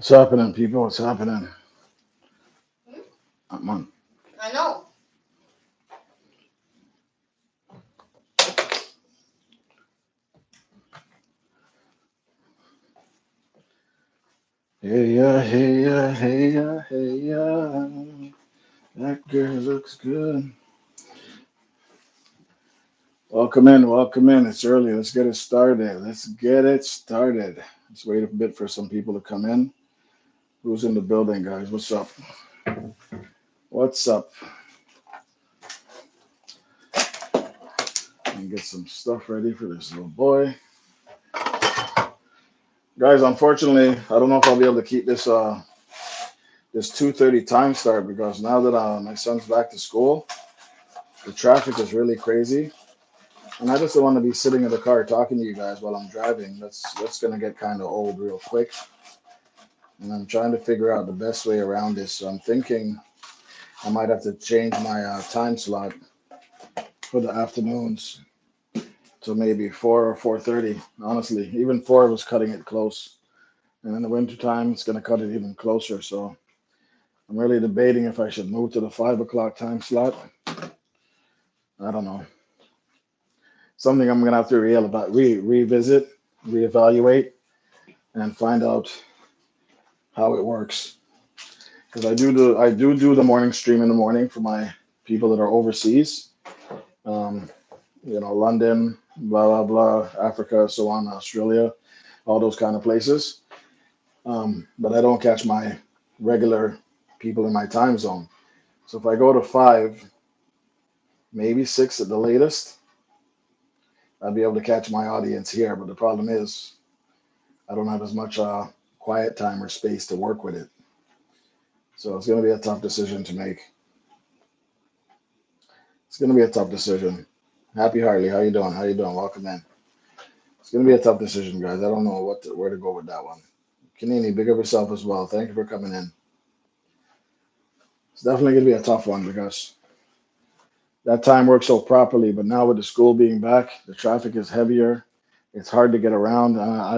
What's happening, people? What's happening? Hmm? I'm on. I know. Hey yeah, hey yeah, hey yeah, hey yeah. That girl looks good. Welcome in, welcome in. It's early. Let's get it started. Let's get it started. Let's wait a bit for some people to come in. Who's in the building, guys? What's up? What's up? And get some stuff ready for this little boy. Guys, unfortunately, I don't know if I'll be able to keep this 2:30 time start because now that my son's back to school, the traffic is really crazy. And I just don't want to be sitting in the car talking to you guys while I'm driving. That's gonna get kind of old real quick. And I'm trying to figure out the best way around this. So I'm thinking I might have to change my time slot for the afternoons to maybe 4 or 4:30. Honestly, even 4 was cutting it close. And in the wintertime, it's gonna cut it even closer. So I'm really debating if I should move to the 5 o'clock time slot. I don't know. Something I'm gonna have to revisit, reevaluate, and find out how it works. Because I do the morning stream in the morning for my people that are overseas. Um, London, blah blah blah, Africa, so on, Australia, all those kind of places. But I don't catch my regular people in my time zone. So if I go to 5, maybe 6 at the latest, I'll be able to catch my audience here. But the problem is I don't have as much quiet time or space to work with it. So it's going to be a tough decision to make. It's going to be a tough decision. Happy Harley, how you doing? How you doing? Welcome in. It's going to be a tough decision, guys. I don't know where to go with that one. Kanini, big up yourself as well. Thank you for coming in. It's definitely going to be a tough one because that time works so properly, but now with the school being back, the traffic is heavier. It's hard to get around.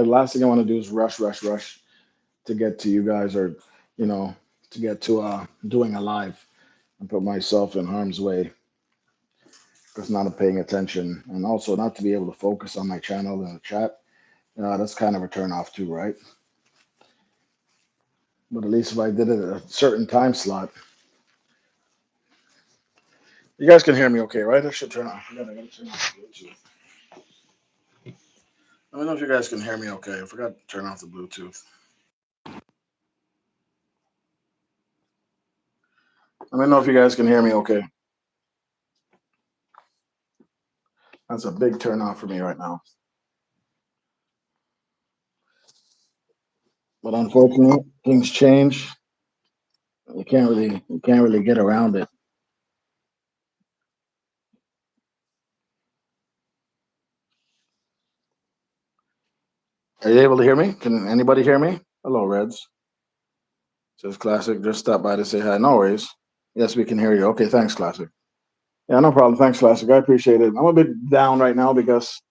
Last thing I want to do is rush to get to you guys or, you know, to get to doing a live and put myself in harm's way because not paying attention and also not to be able to focus on my channel and the chat. That's kind of a turn off too, right? But at least if I did it at a certain time slot, you guys can hear me okay, right? I should turn off. I gotta turn off the Bluetooth. Let me know if you guys can hear me okay. I forgot to turn off the Bluetooth. Let me know if you guys can hear me okay. That's a big turn off for me right now. But unfortunately, things change. You can't really get around it. Are you able to hear me? Can anybody hear me? Hello, Reds. Says Classic. Just stop by to say hi. No worries. Yes, we can hear you. Okay, thanks, Classic. Yeah, no problem. Thanks, Classic. I appreciate it. I'm a bit down right now because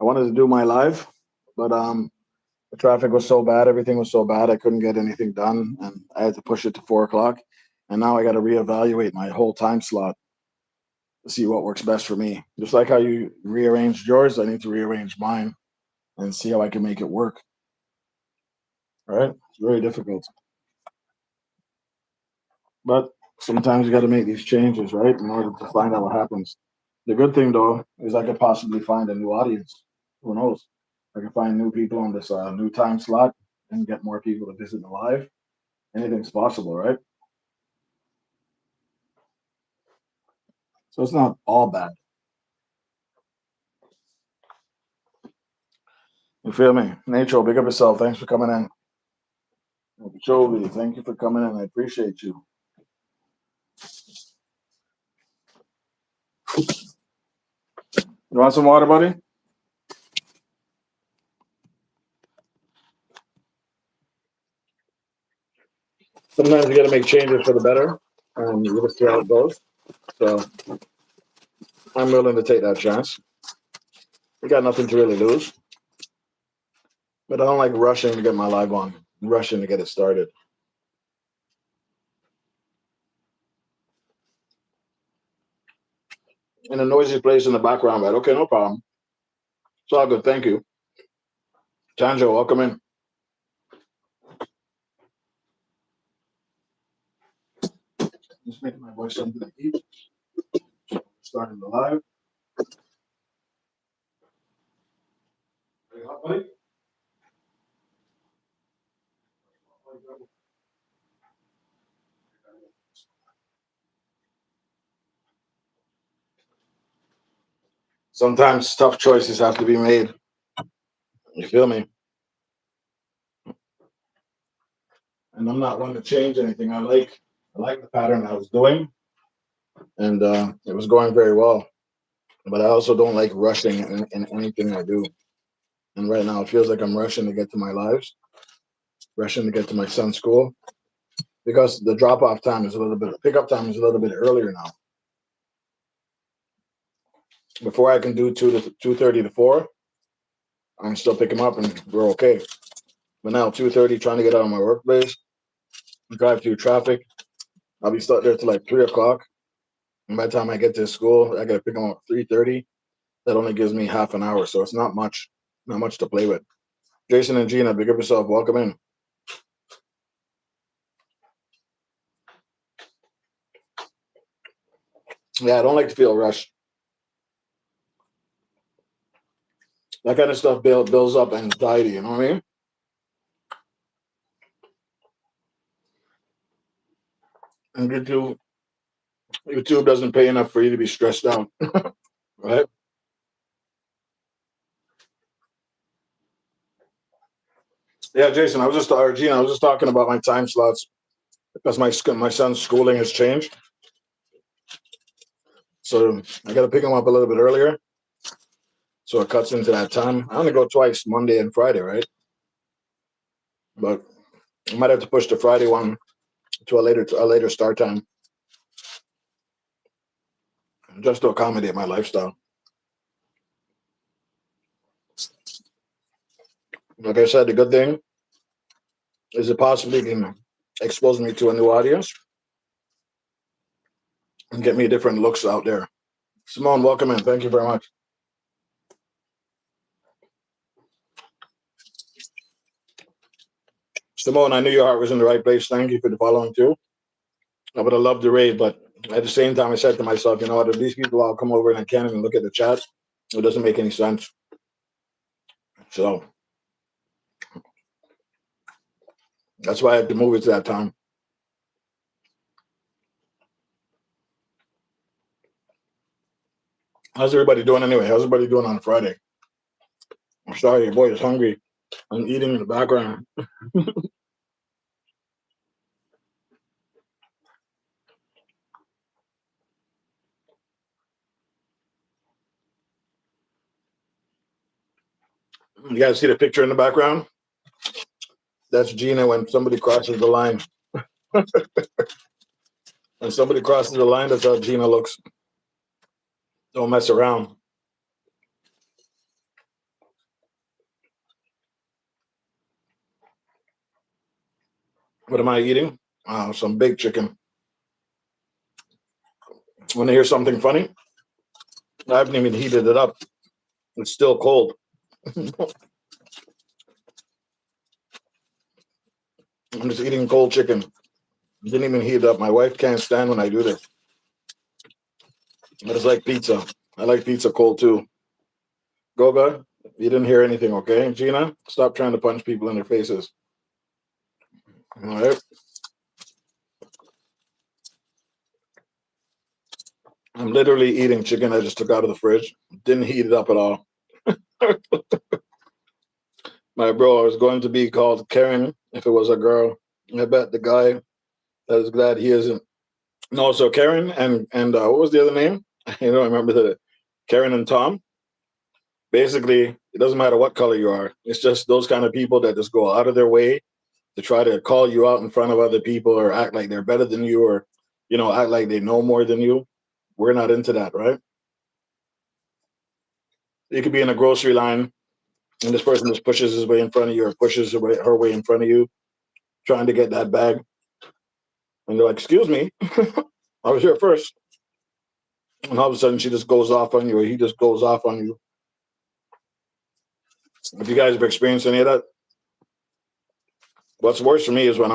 I wanted to do my live, but the traffic was so bad, everything was so bad, I couldn't get anything done, and I had to push it to 4 o'clock. And now I got to reevaluate my whole time slot to see what works best for me. Just like how you rearranged yours, I need to rearrange mine and see how I can make it work. All right, it's very difficult, but sometimes you got to make these changes, right, in order to find out what happens. The good thing though is I could possibly find a new audience. Who knows? I can find new people on this new time slot and get more people to visit the live. Anything's possible, right? So it's not all bad. You feel me? Nacho, big up yourself. Thanks for coming in. Jovi, thank you for coming in. I appreciate you. You want some water, buddy? Sometimes you got to make changes for the better, and you just see how it goes. So I'm willing to take that chance. We got nothing to really lose, but I don't like rushing to get my live on. rushing to get it started. In a noisy place in the background, but okay, no problem. It's all good. Thank you. Tanjo, welcome in. Just making my voice something to eat. Starting the live. Are you hot, buddy? Sometimes tough choices have to be made. You feel me? And I'm not one to change anything. I like the pattern I was doing, and it was going very well. But I also don't like rushing in anything I do. And right now, it feels like I'm rushing to get to my lives, rushing to get to my son's school, because the drop off time is a little bit, pickup time is a little bit earlier now. Before I can do 2:30 to 4, I can still pick him up and we're okay. But now 2:30, trying to get out of my workplace, drive through traffic. I'll be stuck there till like 3 o'clock. And by the time I get to school, I gotta pick him up at 3:30. That only gives me half an hour, so it's not much to play with. Jason and Gina, big up yourself. Welcome in. Yeah, I don't like to feel rushed. That kind of stuff builds up anxiety. You know what I mean? And YouTube doesn't pay enough for you to be stressed out, right? Yeah, Jason, Gina, I was just talking about my time slots because my son's schooling has changed, so I got to pick him up a little bit earlier, so it cuts into that time. I only go twice, Monday and Friday, right? But I might have to push the Friday one to a later start time, just to accommodate my lifestyle. Like I said, the good thing is it possibly can expose me to a new audience and get me different looks out there. Simone, welcome in. Thank you very much. Simone, I knew your heart was in the right place. Thank you for the following too. I would have loved to raid, but at the same time, I said to myself, you know what? If these people all come over and I can't even look at the chat, it doesn't make any sense. So that's why I had to move it to that time. How's everybody doing anyway? How's everybody doing on Friday? I'm sorry, your boy is hungry. I'm eating in the background. You guys see the picture in the background? That's Gina when somebody crosses the line. When somebody crosses the line, that's how Gina looks. Don't mess around. What am I eating? Some baked chicken. Want to hear something funny? I haven't even heated it up. It's still cold. I'm just eating cold chicken. Didn't even heat it up. My wife can't stand when I do this. But it's like pizza. I like pizza cold too. Goga, you didn't hear anything, okay? Gina, stop trying to punch people in their faces. All right. I'm literally eating chicken I just took out of the fridge. Didn't heat it up at all. My bro, I was going to be called Karen if it was a girl. I bet the guy that is glad he isn't. No, so Karen and what was the other name? I don't remember the Karen and Tom. Basically, it doesn't matter what color you are. It's just those kind of people that just go out of their way to try to call you out in front of other people or act like they're better than you or, act like they know more than you. We're not into that, right? You could be in a grocery line and this person just pushes his way in front of you or pushes her way in front of you. trying to get that bag. And they're like, excuse me, I was here first. And all of a sudden she just goes off on you, or he just goes off on you. If you guys have experienced any of that, what's worse for me is when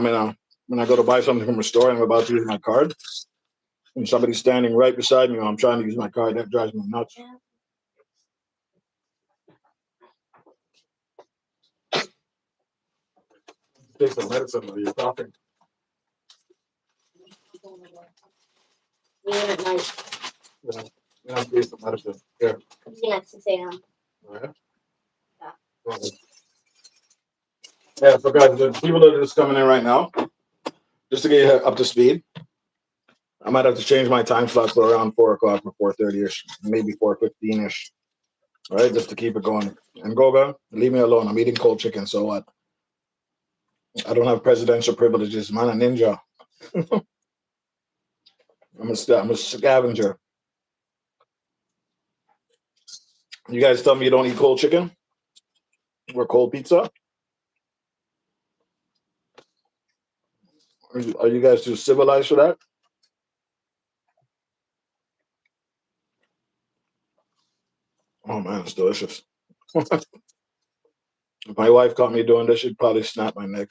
when I go to buy something from a store and I'm about to use my card, and somebody's standing right beside me while I'm trying to use my card. That drives me nuts. Take some medicine while you're talking. Even at night. Yeah, you have to take some medicine. Here. Even at 6 a.m. Oh, yeah? Yeah. Go ahead. Yeah, so guys, the people that are just coming in right now, just to get you up to speed, I might have to change my time slot for around 4 o'clock or 4:30ish, maybe 4:15ish, right? Just to keep it going. And Goga, leave me alone. I'm eating cold chicken, so what? I don't have presidential privileges. Man, a ninja. I'm a scavenger. You guys tell me you don't eat cold chicken or cold pizza? Are you guys too civilized for that? Oh man, it's delicious. If my wife caught me doing this, she'd probably snap my neck.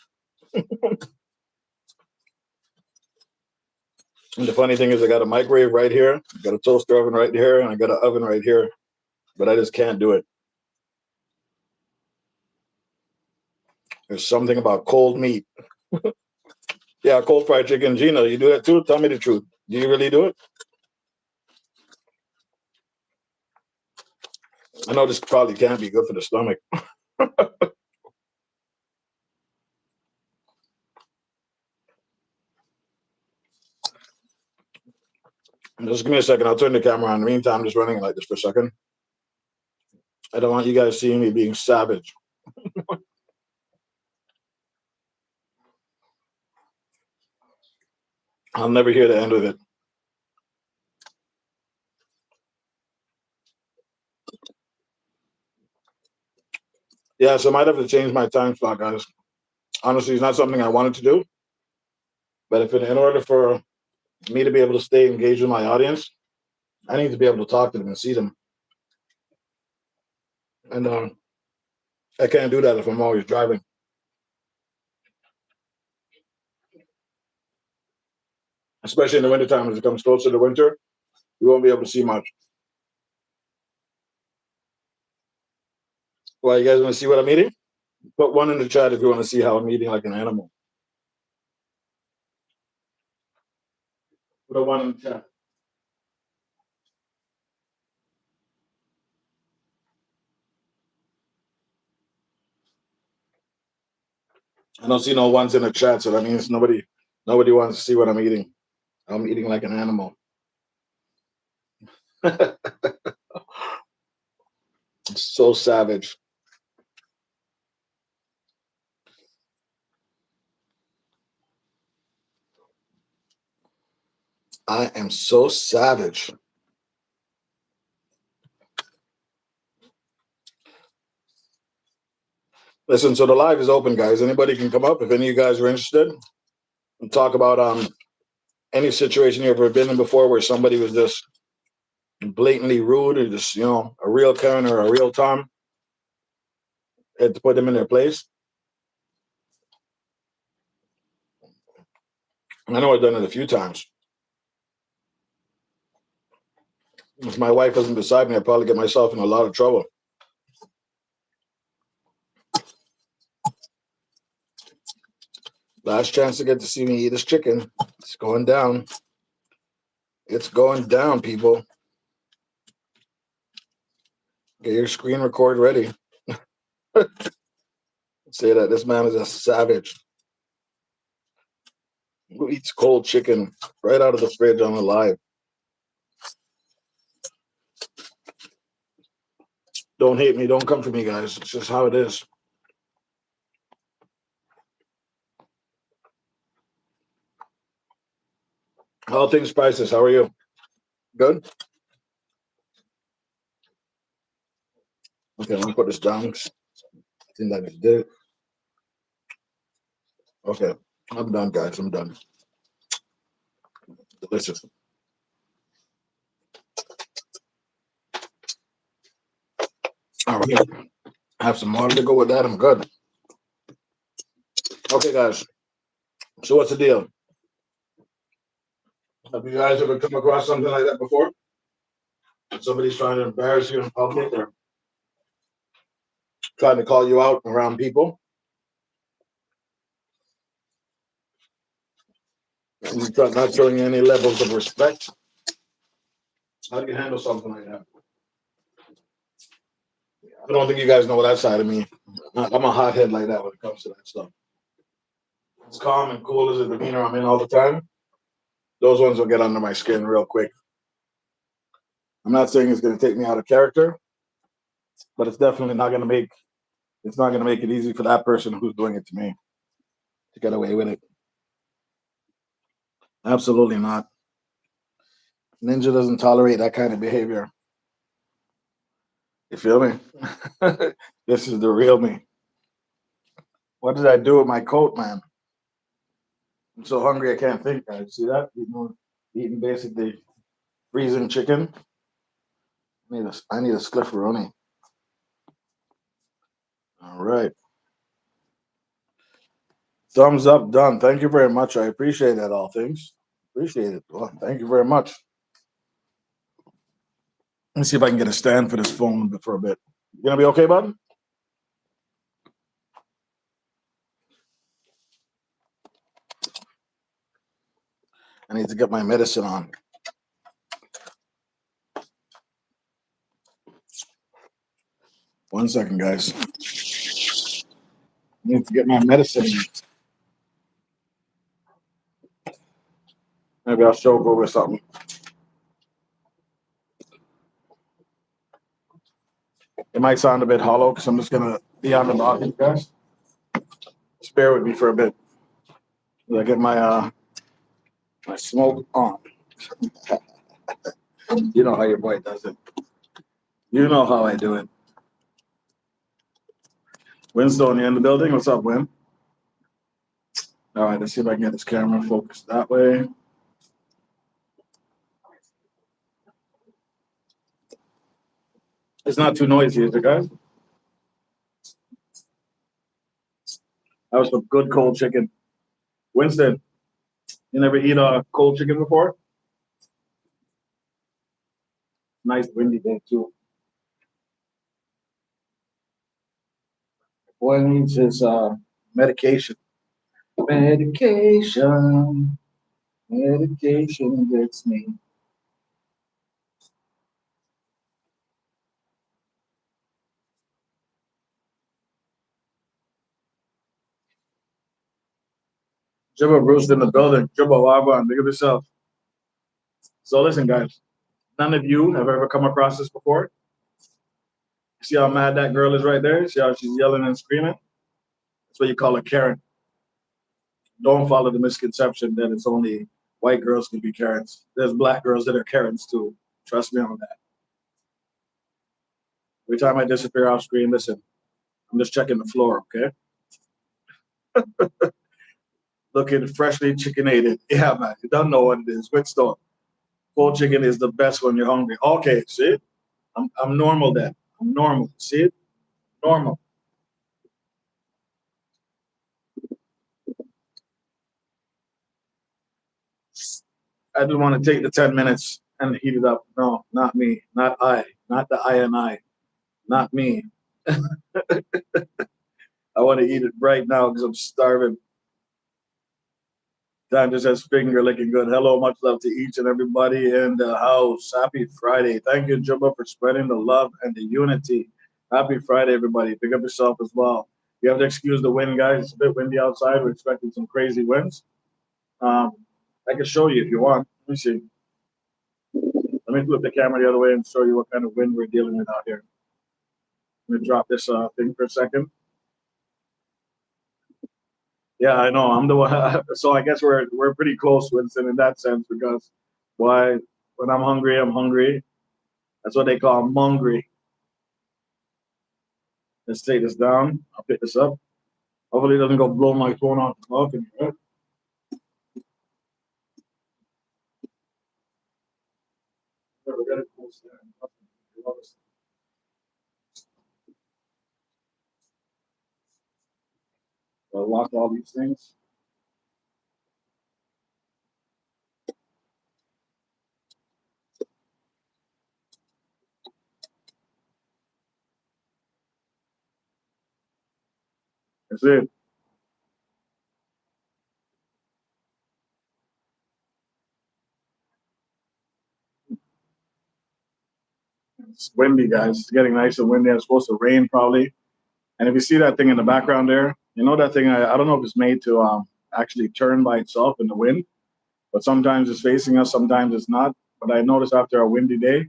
And the funny thing is, I got a microwave right here, I got a toaster oven right here, and I got an oven right here, but I just can't do it. There's something about cold meat. Yeah, cold fried chicken. Gina, you do that too? Tell me the truth. Do you really do it? I know this probably can't be good for the stomach. Just give me a second. I'll turn the camera on. In the meantime, I'm just running like this for a second. I don't want you guys seeing me being savage. I'll never hear the end of it. Yeah, so I might have to change my time slot, guys. Honestly, it's not something I wanted to do. But if in order for me to be able to stay engaged with my audience, I need to be able to talk to them and see them. And I can't do that if I'm always driving. Especially in the wintertime, as it comes closer to winter, you won't be able to see much. Well, you guys want to see what I'm eating? Put one in the chat if you want to see how I'm eating like an animal. Put a one in the chat. I don't see no ones in the chat, so that means nobody wants to see what I'm eating. I'm eating like an animal. It's so savage. I am so savage. Listen, so the live is open, guys. Anybody can come up if any of you guys are interested and talk about any situation you've ever been in before where somebody was just blatantly rude or just, a real Karen or a real Tom. Had to put them in their place. I know I've done it a few times. If my wife wasn't beside me, I'd probably get myself in a lot of trouble. Last chance to get to see me eat this chicken. It's going down. It's going down, people. Get your screen record ready. Say that this man is a savage. Who eats cold chicken right out of the fridge on the live? Don't hate me. Don't come for me, guys. It's just how it is. All things priceless. How are you? Good? Okay, let me put this down. I think that is it. Okay. I'm done, guys. I'm done. Delicious. All right. Have some water to go with that. I'm good. Okay, guys. So what's the deal? Have you guys ever come across something like that before? Somebody's trying to embarrass you in public or trying to call you out around people, and you're not showing any levels of respect? How do you handle something like that? I don't think you guys know that side of me. I'm a hothead like that when it comes to that stuff. As calm and cool as a demeanor I'm in all the time, those ones will get under my skin real quick. I'm not saying it's going to take me out of character, but it's definitely not going to make it easy for that person who's doing it to me to get away with it. Absolutely not. Ninja doesn't tolerate that kind of behavior. You feel me? This is the real me. What did I do with my coat, man? I'm so hungry I can't think, guys. See that? Eating basically freezing chicken. I need a Sclifferoni. All right. Thumbs up, done. Thank you very much. I appreciate that, all things. Appreciate it. Well, thank you very much. Let me see if I can get a stand for this phone for a bit. You gonna be okay, bud? I need to get my medicine on. One second, guys. I need to get my medicine. Maybe I'll show over something. It might sound a bit hollow because I'm just gonna be on the balcony, guys. Just bear with me for a bit. I get my smoke on. You know how your boy does it. You know how I do it. Winstone, you in the building? What's up, Win? All right, let's see if I can get this camera focused that way. It's not too noisy, is it, guys? That was some good cold chicken. Winston, you never eat a cold chicken before? Nice windy day, too. Boy needs his medication. Medication gets me. Jibba Bruce in the building. Jibba Wagwan, look at yourself. So listen, guys, none of you have ever come across this before. See how mad that girl is right there? See how she's yelling and screaming? That's what you call a Karen. Don't follow the misconception that it's only white girls can be Karens. There's black girls that are Karens too. Trust me on that. Every time I disappear off screen, listen, I'm just checking the floor, okay? Looking freshly chickenated. Yeah, man, you don't know what it is. Whitstone. Cold chicken is the best when you're hungry. Okay, see? I'm normal then. I'm normal. See it? Normal. I just want to take the 10 minutes and heat it up. No, not me. Not I. Not the I and I. Not me. I want to eat it right now because I'm starving. Dan just says finger licking good. Hello, much love to each and everybody in the house. Happy Friday. Thank you, Jumbo, for spreading the love and the unity. Happy Friday, everybody. Pick up yourself as well. You have to excuse the wind, guys. It's a bit windy outside. We're expecting some crazy winds. I can show you if you want. Let me see. Let me flip the camera the other way and show you what kind of wind we're dealing with out here. Let me drop this thing for a second. Yeah, I know. I'm the one. So I guess we're pretty close, Winston, in that sense, because why? When I'm hungry, I'm hungry. That's what they call mungry. Let's take this down. I'll pick this up. Hopefully, it doesn't go blow my phone off the balcony. Right? we'll get it close there. You love us. I'll lock all these things. That's it. It's windy, guys. It's getting nice and windy. It's supposed to rain probably. And if you see that thing in the background there, you know that thing, I don't know if it's made to actually turn by itself in the wind, but sometimes it's facing us, sometimes it's not. But I noticed after a windy day,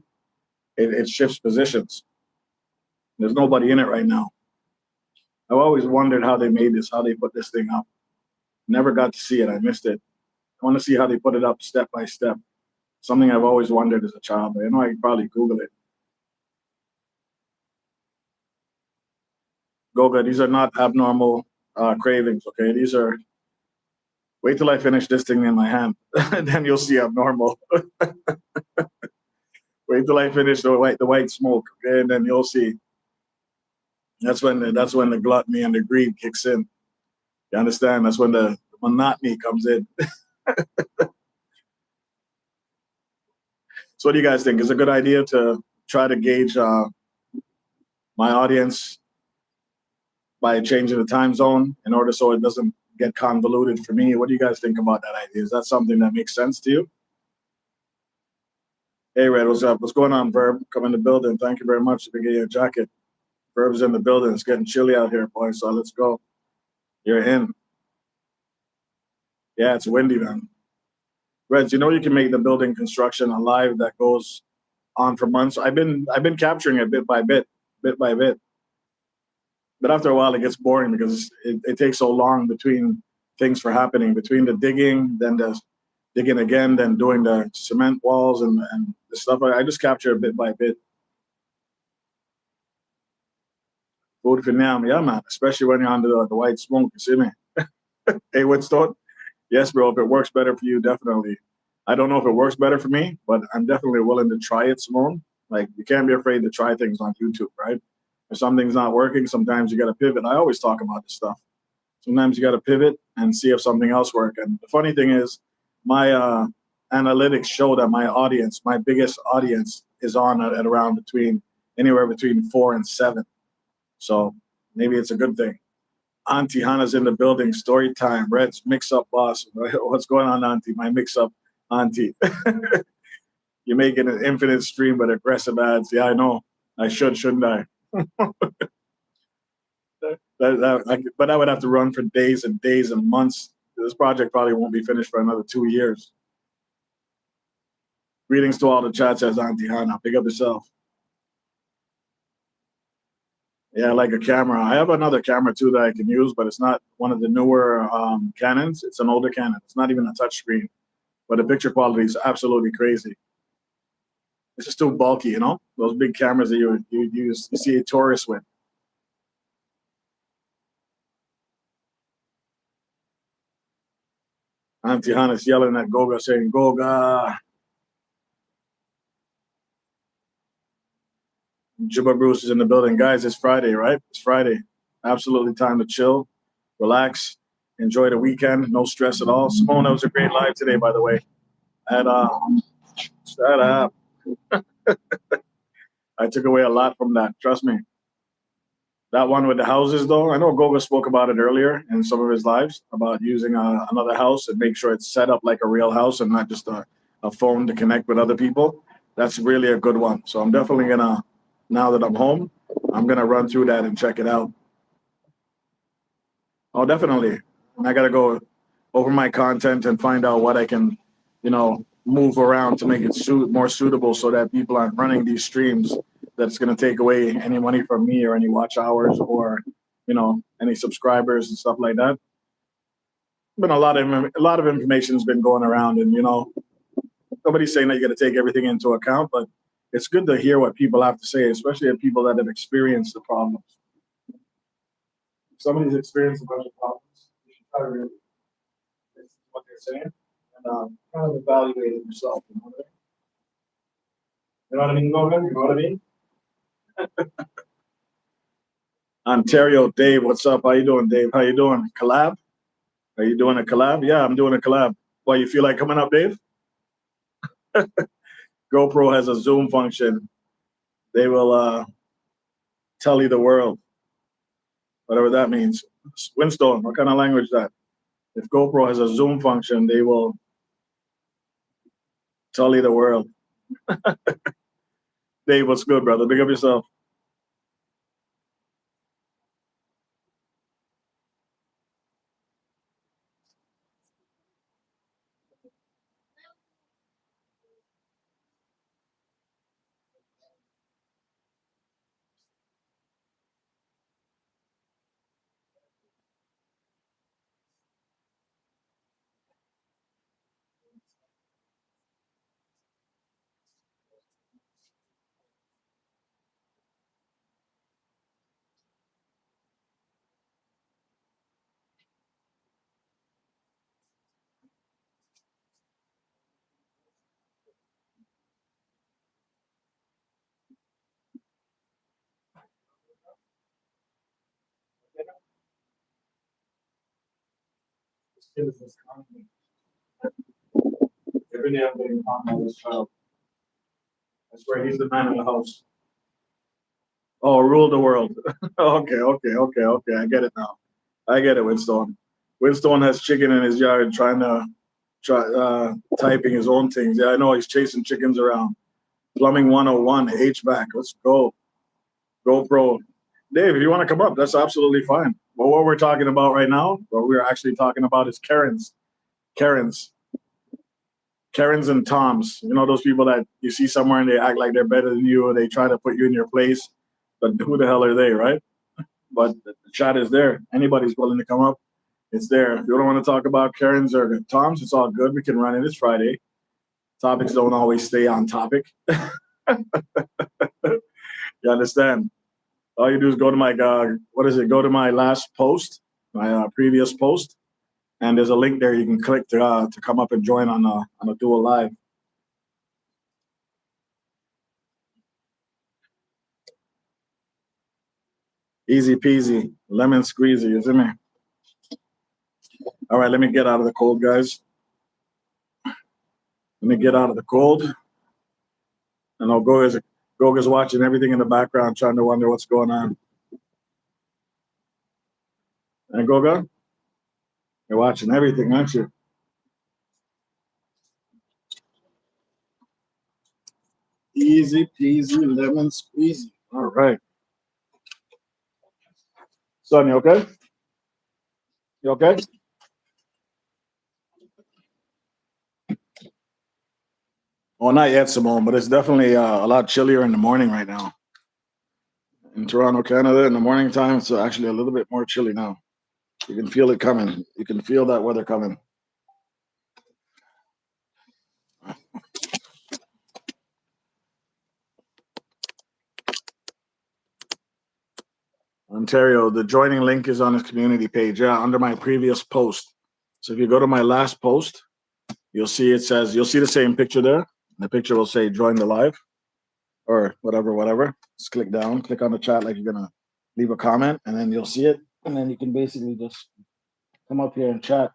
it shifts positions. There's nobody in it right now. I've always wondered how they made this, how they put this thing up. Never got to see it. I missed it. I want to see how they put it up step by step. Something I've always wondered as a child, but I know I could probably Google it. Goga, these are not abnormal cravings, okay? These are, wait till I finish this thing in my hand, then you'll see abnormal. Wait till I finish the white smoke, okay? And then you'll see. That's when the gluttony and the greed kicks in. You understand? That's when the monotony comes in. So what do you guys think? Is it a good idea to try to gauge my audience by changing the time zone in order so it doesn't get convoluted for me? What do you guys think about that idea? Is that something that makes sense to you? Hey, Red, what's up? What's going on, Verb? Come in the building. Thank you very much for getting your jacket. Verb's in the building. It's getting chilly out here, boys, so let's go. You're in. Yeah, it's windy, man. Reds, you know you can make the building construction a live that goes on for months. I've been capturing it bit by bit. But after a while, it gets boring because it takes so long between things for happening, between the digging, then the digging again, then doing the cement walls and the stuff. I just capture it bit by bit. Food for now, yeah, man. Especially when you're under the white smoke. You see me? Hey, Woodstone? Yes, bro. If it works better for you, definitely. I don't know if it works better for me, but I'm definitely willing to try it, Simone. Like, you can't be afraid to try things on YouTube, right? If something's not working, sometimes you got to pivot. I always talk about this stuff. Sometimes you got to pivot and see if something else works. And the funny thing is, my analytics show that my audience, my biggest audience, is on at around anywhere between 4 and 7. So maybe it's a good thing. Auntie Hannah's in the building. Story time. Red's mix up boss. What's going on, Auntie? My mix up Auntie. You're making an infinite stream with aggressive ads. Yeah, I know. I shouldn't I? But I would have to run for days and days and months. This project probably won't be finished for another 2 years. Greetings to all the chat, says Auntie Hannah. Pick up yourself. Yeah, like a camera. I have another camera too that I can use, but it's not one of the newer Canons. It's an older Canon. It's not even a touchscreen, but the picture quality is absolutely crazy. It's just too bulky, you know? Those big cameras that you see a tourist with. Auntie Hannah's yelling at Goga, saying, Goga. Jibba Bruce is in the building. Guys, it's Friday, right? It's Friday. Absolutely time to chill, relax, enjoy the weekend. No stress at all. Simone, that was a great live today, by the way. And shut up. I took away a lot from that. Trust me. That one with the houses, though, I know Goga spoke about it earlier in some of his lives about using another house and make sure it's set up like a real house and not just a phone to connect with other people. That's really a good one. So I'm definitely going to, now that I'm home, I'm going to run through that and check it out. Oh, definitely. I got to go over my content and find out what I can, move around to make it more suitable so that people aren't running these streams that's going to take away any money from me or any watch hours or, any subscribers and stuff like that. Been a lot of information has been going around, and nobody's saying that you got to take everything into account, but it's good to hear what people have to say, especially the people that have experienced the problems. If somebody's experienced a bunch of problems, you should try to really listen to what they're saying and kind of evaluate it yourself. You know what I mean? You know what I mean, Logan? You know what I mean? Ontario, Dave, what's up? How you doing, Dave? How you doing? Collab? Are you doing a collab? Yeah, I'm doing a collab. Why, you feel like coming up, Dave? GoPro has a Zoom function. They will tell you the world, whatever that means. Winstone, what kind of language is that? If GoPro has a Zoom function, they will tell you the world. Dave, what's good, brother? Big up yourself. Every day I'm getting calm on this child. I swear he's the man of the house. Oh, rule the world. Okay. I get it now. I get it, Winstone. Winstone has chicken in his yard trying to typing his own things. Yeah, I know he's chasing chickens around. Plumbing 101, HVAC. Let's go. GoPro. Dave, if you want to come up, that's absolutely fine. But what we're talking about right now, what we're actually talking about is Karens. Karens and Toms. You know, those people that you see somewhere and they act like they're better than you, or they try to put you in your place. But who the hell are they, right? But the chat is there. Anybody's willing to come up. It's there. If you don't want to talk about Karens or Toms, it's all good. We can run it. It's Friday. Topics don't always stay on topic. You understand? All you do is go to my Go to my last post, my previous post, and there's a link there you can click to come up and join on a Dual Live. Easy peasy, lemon squeezy, isn't it? All right, let me get out of the cold, guys. Let me get out of the cold. And I'll Goga's watching everything in the background, trying to wonder what's going on. And Goga, you're watching everything, aren't you? Easy peasy, lemon squeezy. All right. Son, you okay? You okay? Well, not yet, Simone, but it's definitely a lot chillier in the morning right now. In Toronto, Canada, in the morning time, it's actually a little bit more chilly now. You can feel it coming. You can feel that weather coming. Ontario, the joining link is on his community page. Yeah, under my previous post. So if you go to my last post, you'll see you'll see the same picture there. The picture will say join the live or whatever. Just click down, click on the chat like you're going to leave a comment, and then you'll see it. And then you can basically just come up here and chat.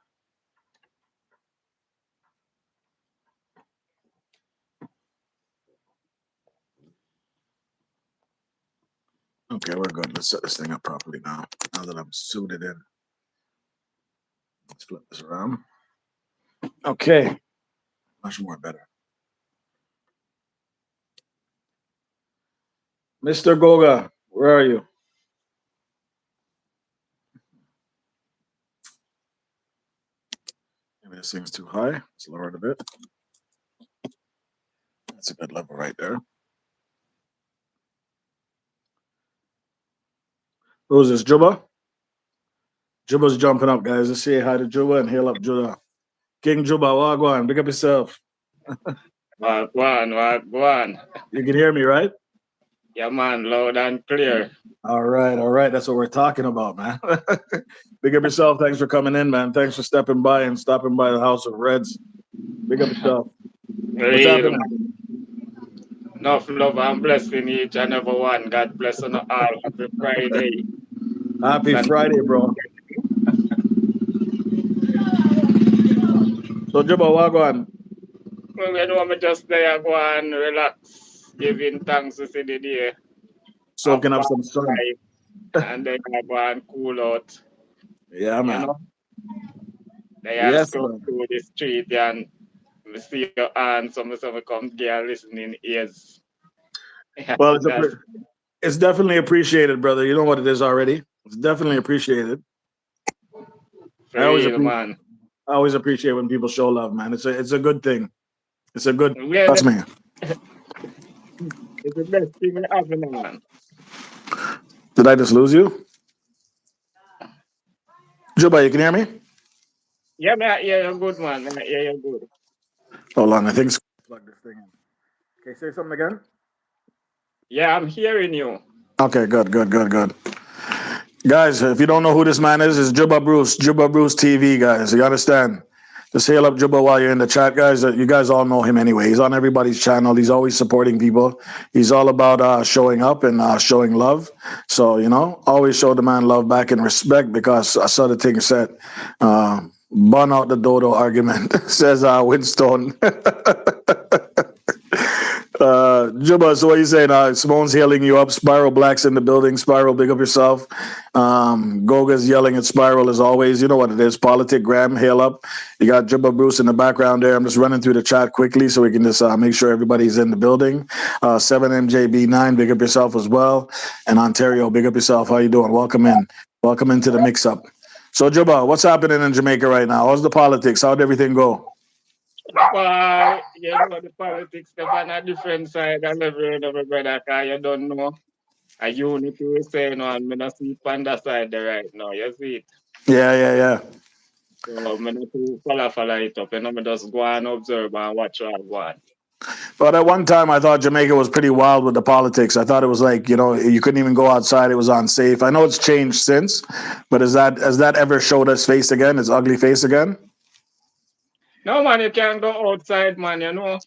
Okay, we're good. Let's set this thing up properly now that I'm suited in. Let's flip this around. Okay, much more better. Mr. Goga, where are you? Maybe this thing's too high. Let's lower it a bit. That's a good level right there. Who's this, Juba? Juba's jumping up, guys. Let's say hi to Juba and hail up Juba. King Juba, wagwan, big up yourself. Wagwan. You can hear me, right? Yeah, man, loud and clear. All right. That's what we're talking about, man. Big up yourself. Thanks for coming in, man. Thanks for stopping by the House of Reds. Big up yourself. What's happening? enough love and blessing each and every one. God bless you all. Happy Friday. Happy That- Friday, bro. So, Juba, what go on? Well, you know, me just there go and relax, giving thanks to see the day. Soaking Have up some sun. life, and then I go and cool out. Yeah, You man. know, they are Yes, scroll man. through the street and we see your aunt, some come there listening ears. Well, That's it's definitely appreciated, brother. You know what it is already. It's definitely appreciated. for I always real, man. appreciate when people show love, man. It's a good thing. It's a good. Where Trust the, me. it's the best thing happening, man. Did I just lose you? Juba, you can hear me? Yeah, man, yeah, you're good, man. Yeah, you're good. Hold on, I think plug this thing in. Okay, say something again. Yeah, I'm hearing you. Okay, good. Guys, if you don't know who this man is, it's Juba Bruce TV, guys. You understand? Just hail up Juba while you're in the chat, guys. You guys all know him anyway. He's on everybody's channel. He's always supporting people. He's all about showing up and showing love. So, you know, always show the man love back and respect, because I saw the thing said, bun out the dodo argument, says Winston. Juba, so what are you saying? Simone's hailing you up. Spiral Black's in the building. Spiral, big up yourself. Goga's yelling at Spiral as always. You know what it is. Politic Graham, hail up. You got Juba Bruce in the background there. I'm just running through the chat quickly so we can just make sure everybody's in the building. 7MJB9, big up yourself as well. And Ontario, big up yourself. How you doing? Welcome in. Welcome into the mix-up. So, Juba, what's happening in Jamaica right now? How's the politics? How'd everything go? Well, you know, the politics, they're on a different side and every brother, because you don't know. A unity we say, you know, and I don't see it on that side there right now. You see it? Yeah. So, I don't to follow it up. You know, I just go and observe and watch what go on. But at one time, I thought Jamaica was pretty wild with the politics. I thought it was like, you know, you couldn't even go outside. It was unsafe. I know it's changed since, but has that ever showed its face again, its ugly face again? No, man, you can't go outside, man, you know.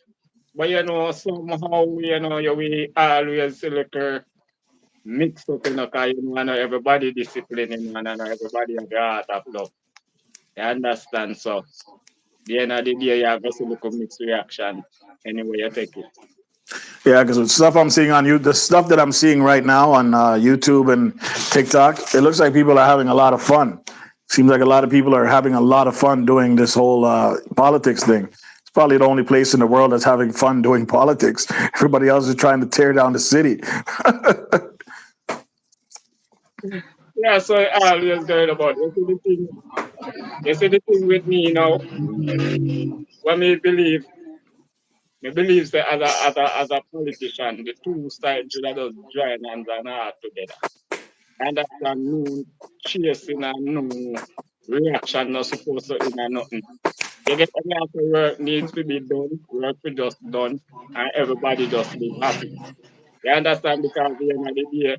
But, you know, somehow, you know, we always like mix up, you know, because, you know, everybody discipline, you know, and everybody have the heart of love. You understand? So, the end of the day, you have to look a mixed reaction anyway you take it. Yeah, because the stuff I'm seeing on you, the stuff that I'm seeing right now on YouTube and TikTok, it looks like people are having a lot of fun. Seems like a lot of people are having a lot of fun doing this whole politics thing. It's probably the only place in the world that's having fun doing politics. Everybody else is trying to tear down the city. Yeah, so I always going about it. You see the thing with me, you know, when me believe that as a politician, the two sides should have just join hands and heart together. And that's a no chasing and no reaction not supposed to in and nothing. You get any of the work needs to be done, work we just done, and everybody just live happy. You understand? Because at the end of the day,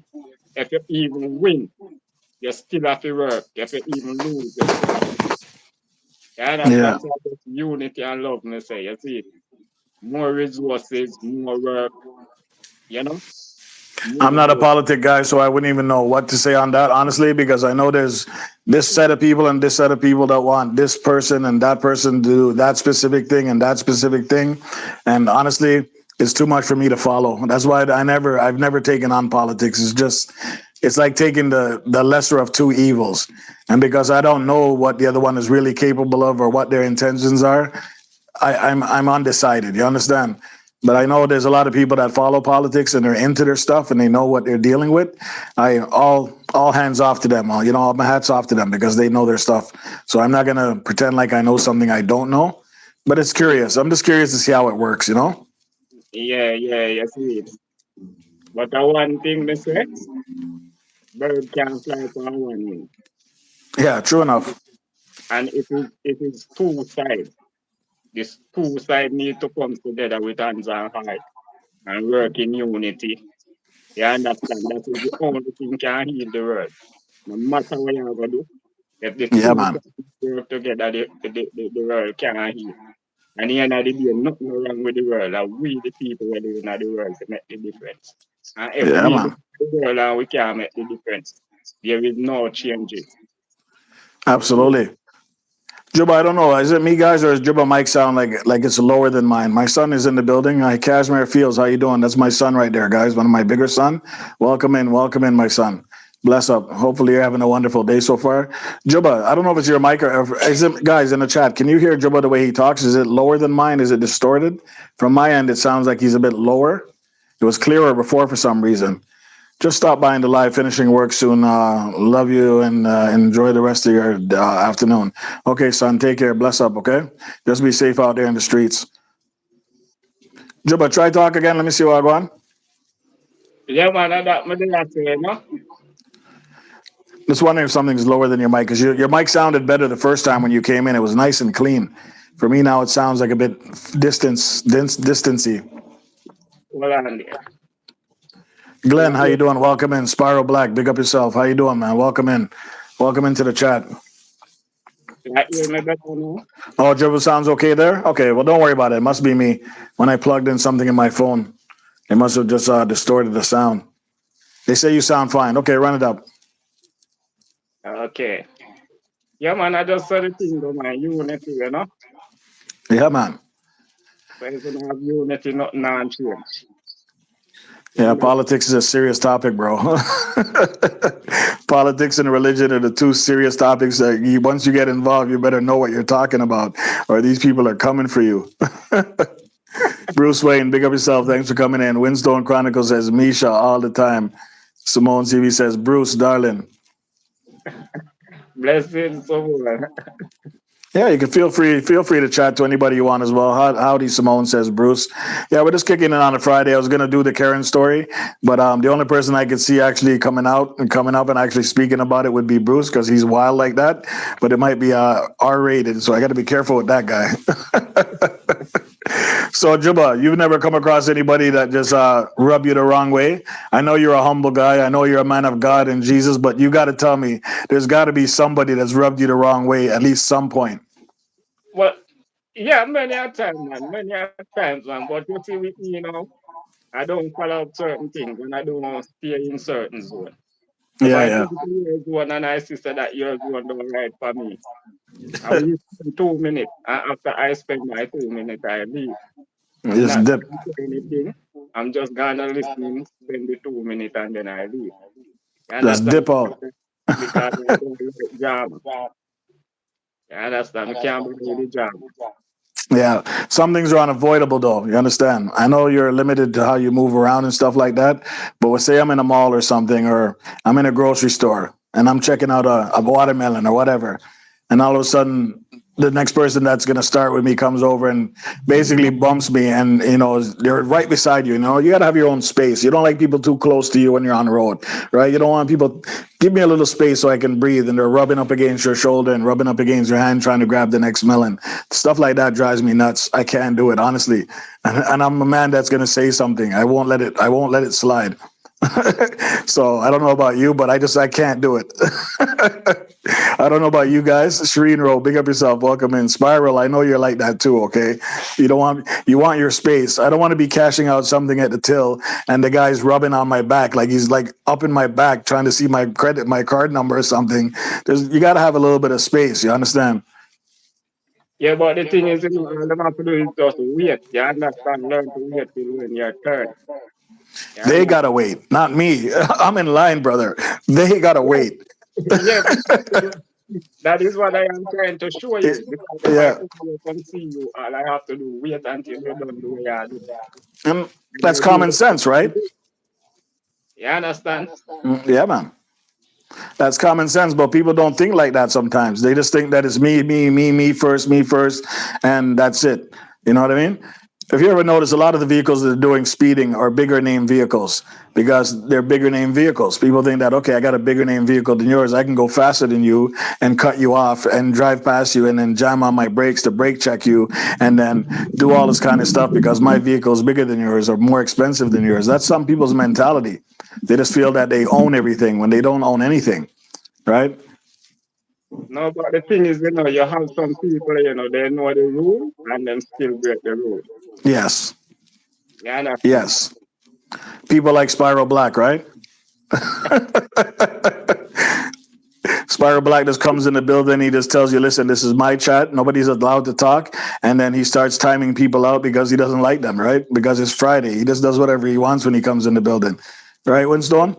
if you even win, you still have to work. If you even lose, you still have to work. You understand? So just unity and love, me say. You see, more resources, more work, you know? I'm not a More politic guy, so I wouldn't even know what to say on that, honestly, because I know there's this set of people and this set of people that want this person and that person to do that specific thing and that specific thing. And honestly, it's too much for me to follow. That's why I've never taken on politics. It's like taking the lesser of two evils. And because I don't know what the other one is really capable of or what their intentions are, I'm undecided. You understand? But I know there's a lot of people that follow politics and they're into their stuff and they know what they're dealing with. All hands off to them. You know, all my hats off to them because they know their stuff. So I'm not gonna pretend like I know something I don't know. But it's curious. I'm just curious to see how it works. You know? Yeah, you see it. But the one thing they say, bird can fly for one wing. Yeah, true enough. And it is two sides. This two sides need to come together with hands and heart and work in unity. You understand? That is the only thing can heal the world. No matter what you're gonna do, if the Yeah, two man. sides work together, the world can heal. And here now, there be nothing wrong with the world. And we, the people who live in the world, to make the difference. And if Yeah, we look man. at the world and we can't make the difference, there is no changes. Absolutely. Juba, I don't know. Is it me, guys, or does Juba mic sound like it's lower than mine? My son is in the building. Hi, Casimir Fields. How you doing? That's my son right there, guys. One of my bigger son. Welcome in, my son. Bless up. Hopefully you're having a wonderful day so far. Juba, I don't know if it's your mic or is it, guys in the chat. Can you hear Juba the way he talks? Is it lower than mine? Is it distorted? From my end, it sounds like he's a bit lower. It was clearer before for some reason. Just stop by in the live, finishing work soon. Love you and enjoy the rest of your afternoon. Okay, son, take care. Bless up, okay? Just be safe out there in the streets. Juba, try talk again. Let me see what I go on. Yeah, man, that's what I say, you know? Just wondering if something's lower than your mic, because your mic sounded better the first time when you came in. It was nice and clean. For me now, it sounds like a bit distancy. Well, on there. Glenn, how you doing? Welcome in. Spiral Black, big up yourself. How you doing, man? Welcome in. Welcome into the chat. Like, you hear me better now? Oh, Dribble sounds okay there? Okay, well, don't worry about it. It must be me. When I plugged in something in my phone, it must have just distorted the sound. They say you sound fine. Okay, run it up. Okay. Yeah, man, I just saw the thing, though, man. Unity, you know? Yeah, man. So if you don't have unity, nothing on change. Yeah, politics is a serious topic, bro. Politics and religion are the two serious topics that once you get involved, you better know what you're talking about, or these people are coming for you. Bruce Wayne, big up yourself. Thanks for coming in. Windstone Chronicles says Misha all the time. Simone CV says Bruce, darling. Blessings, someone. Yeah, you can feel free to chat to anybody you want as well. Howdy, Simone says Bruce. Yeah, we're just kicking it on a Friday. I was gonna do the Karen story, but the only person I could see actually coming up and actually speaking about it would be Bruce, because he's wild like that. But it might be R-rated, so I got to be careful with that guy. So Juba, you've never come across anybody that just rub you the wrong way. I know you're a humble guy. I know you're a man of God and Jesus, but you got to tell me there's got to be somebody that's rubbed you the wrong way at least some point. Well, yeah, many a time, man. Many a times, man. But you see with me, you know, I don't follow certain things and I don't stay in certain zone. If I Yeah. go to your zone and I see that your zone don't right for me, I will spend 2 minutes. And after I spend my 2 minutes, I leave. I'm Just not dip. doing anything. I'm just gonna listening, spend the 2 minutes, and then I leave. You Just understand? dip out. Because I don't like drama. You understand? I can't believe the drama. Yeah, some things are unavoidable though. You understand? I know you're limited to how you move around and stuff like that, but let's say I'm in a mall or something, or I'm in a grocery store and I'm checking out a watermelon or whatever, and all of a sudden the next person that's going to start with me comes over and basically bumps me, and they're right beside you. You got to have your own space. You don't like people too close to you when you're on the road, right? You don't want people, give me a little space so I can breathe, and they're rubbing up against your shoulder and rubbing up against your hand trying to grab the next melon. Stuff like that drives me nuts. I can't do it, honestly. And I'm a man that's going to say something. I won't let it slide. So I don't know about you, but I can't do it. I don't know about you guys. Shireen Rowe, big up yourself. Welcome in. Spiral, I know you're like that too, okay? You want your space. I don't want to be cashing out something at the till and the guy's rubbing on my back like he's like up in my back trying to see my card number or something. You got to have a little bit of space, you understand? Yeah, but the thing is, all they have to do is just wait. You understand? Learn to wait till when your turn. They got to wait, not me. I'm in line, brother. They got to wait. Yeah, that is what I am trying to show you. Because if I can see you, all I have to do wait until you're done the way I do. That's common sense, right? You understand? Yeah, man. That's common sense, but people don't think like that sometimes. They just think that it's me first, and that's it. You know what I mean? If you ever notice, a lot of the vehicles that are doing speeding are bigger name vehicles because they're bigger name vehicles. People think that, okay, I got a bigger name vehicle than yours. I can go faster than you and cut you off and drive past you and then jam on my brakes to brake check you and then do all this kind of stuff because my vehicle is bigger than yours or more expensive than yours. That's some people's mentality. They just feel that they own everything when they don't own anything, right? No, but the thing is, you have some people, they know the rule and then still break the rule. Yes. You understand? Yes. People like Spiral Black, right? Spiral Black just comes in the building. He just tells you, listen, this is my chat. Nobody's allowed to talk. And then he starts timing people out because he doesn't like them, right? Because it's Friday. He just does whatever he wants when he comes in the building. Right, Winston?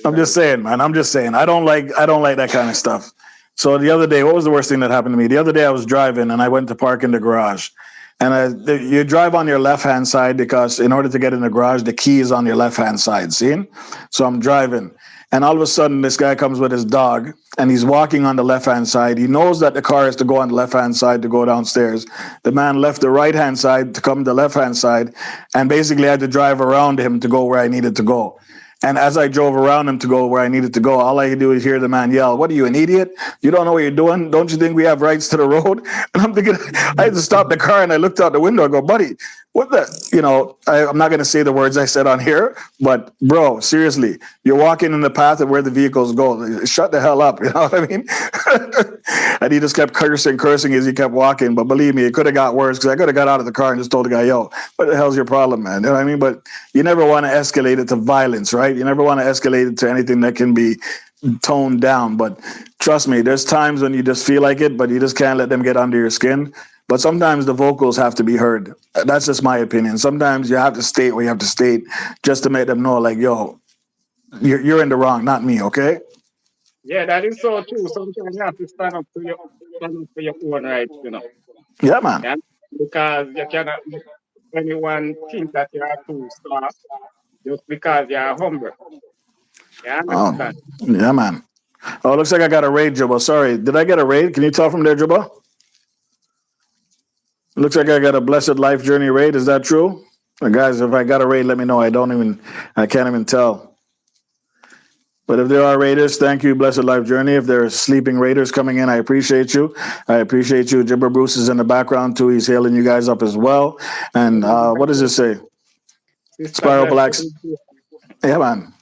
I'm just saying, man. I'm just saying. I don't like that kind of stuff. So the other day, what was the worst thing that happened to me? The other day I was driving and I went to park in the garage. And you drive on your left-hand side because in order to get in the garage, the key is on your left-hand side, see? So I'm driving. And all of a sudden, this guy comes with his dog, and he's walking on the left-hand side. He knows that the car has to go on the left-hand side to go downstairs. The man left the right-hand side to come to the left-hand side, and basically I had to drive around him to go where I needed to go. And as I drove around him to go where I needed to go, all I could do is hear the man yell, "What are you, an idiot? You don't know what you're doing? Don't you think we have rights to the road?" And I'm thinking, I had to stop the car and I looked out the window and go, "Buddy, what the," I'm not going to say the words I said on here, but bro, seriously, you're walking in the path of where the vehicles go. Shut the hell up. You know what I mean? And he just kept cursing as he kept walking. But believe me, it could have got worse because I could have got out of the car and just told the guy, "Yo, what the hell's your problem, man?" You know what I mean? But you never want to escalate it to violence, right? You never want to escalate it to anything that can be toned down. But trust me, there's times when you just feel like it, but you just can't let them get under your skin. But sometimes the vocals have to be heard. That's just my opinion. Sometimes you have to state what you have to state just to make them know, like, yo, you're in the wrong, not me, okay? Yeah, that is so true. Sometimes you have to stand up for your own rights, Yeah, man. And because you cannot let anyone think that you are too soft just because you are humble. You understand? Yeah, man. Oh, looks like I got a raid, Jibba. Sorry, did I get a raid? Can you tell from there, Jibba? Looks like I got a Blessed Life Journey raid. Is that true? Guys, if I got a raid, let me know. I can't even tell. But if there are raiders, thank you, Blessed Life Journey. If there are sleeping raiders coming in, I appreciate you. I appreciate you. Jibber Bruce is in the background too. He's hailing you guys up as well. And what does it say? Spiral Blacks. Yeah, man.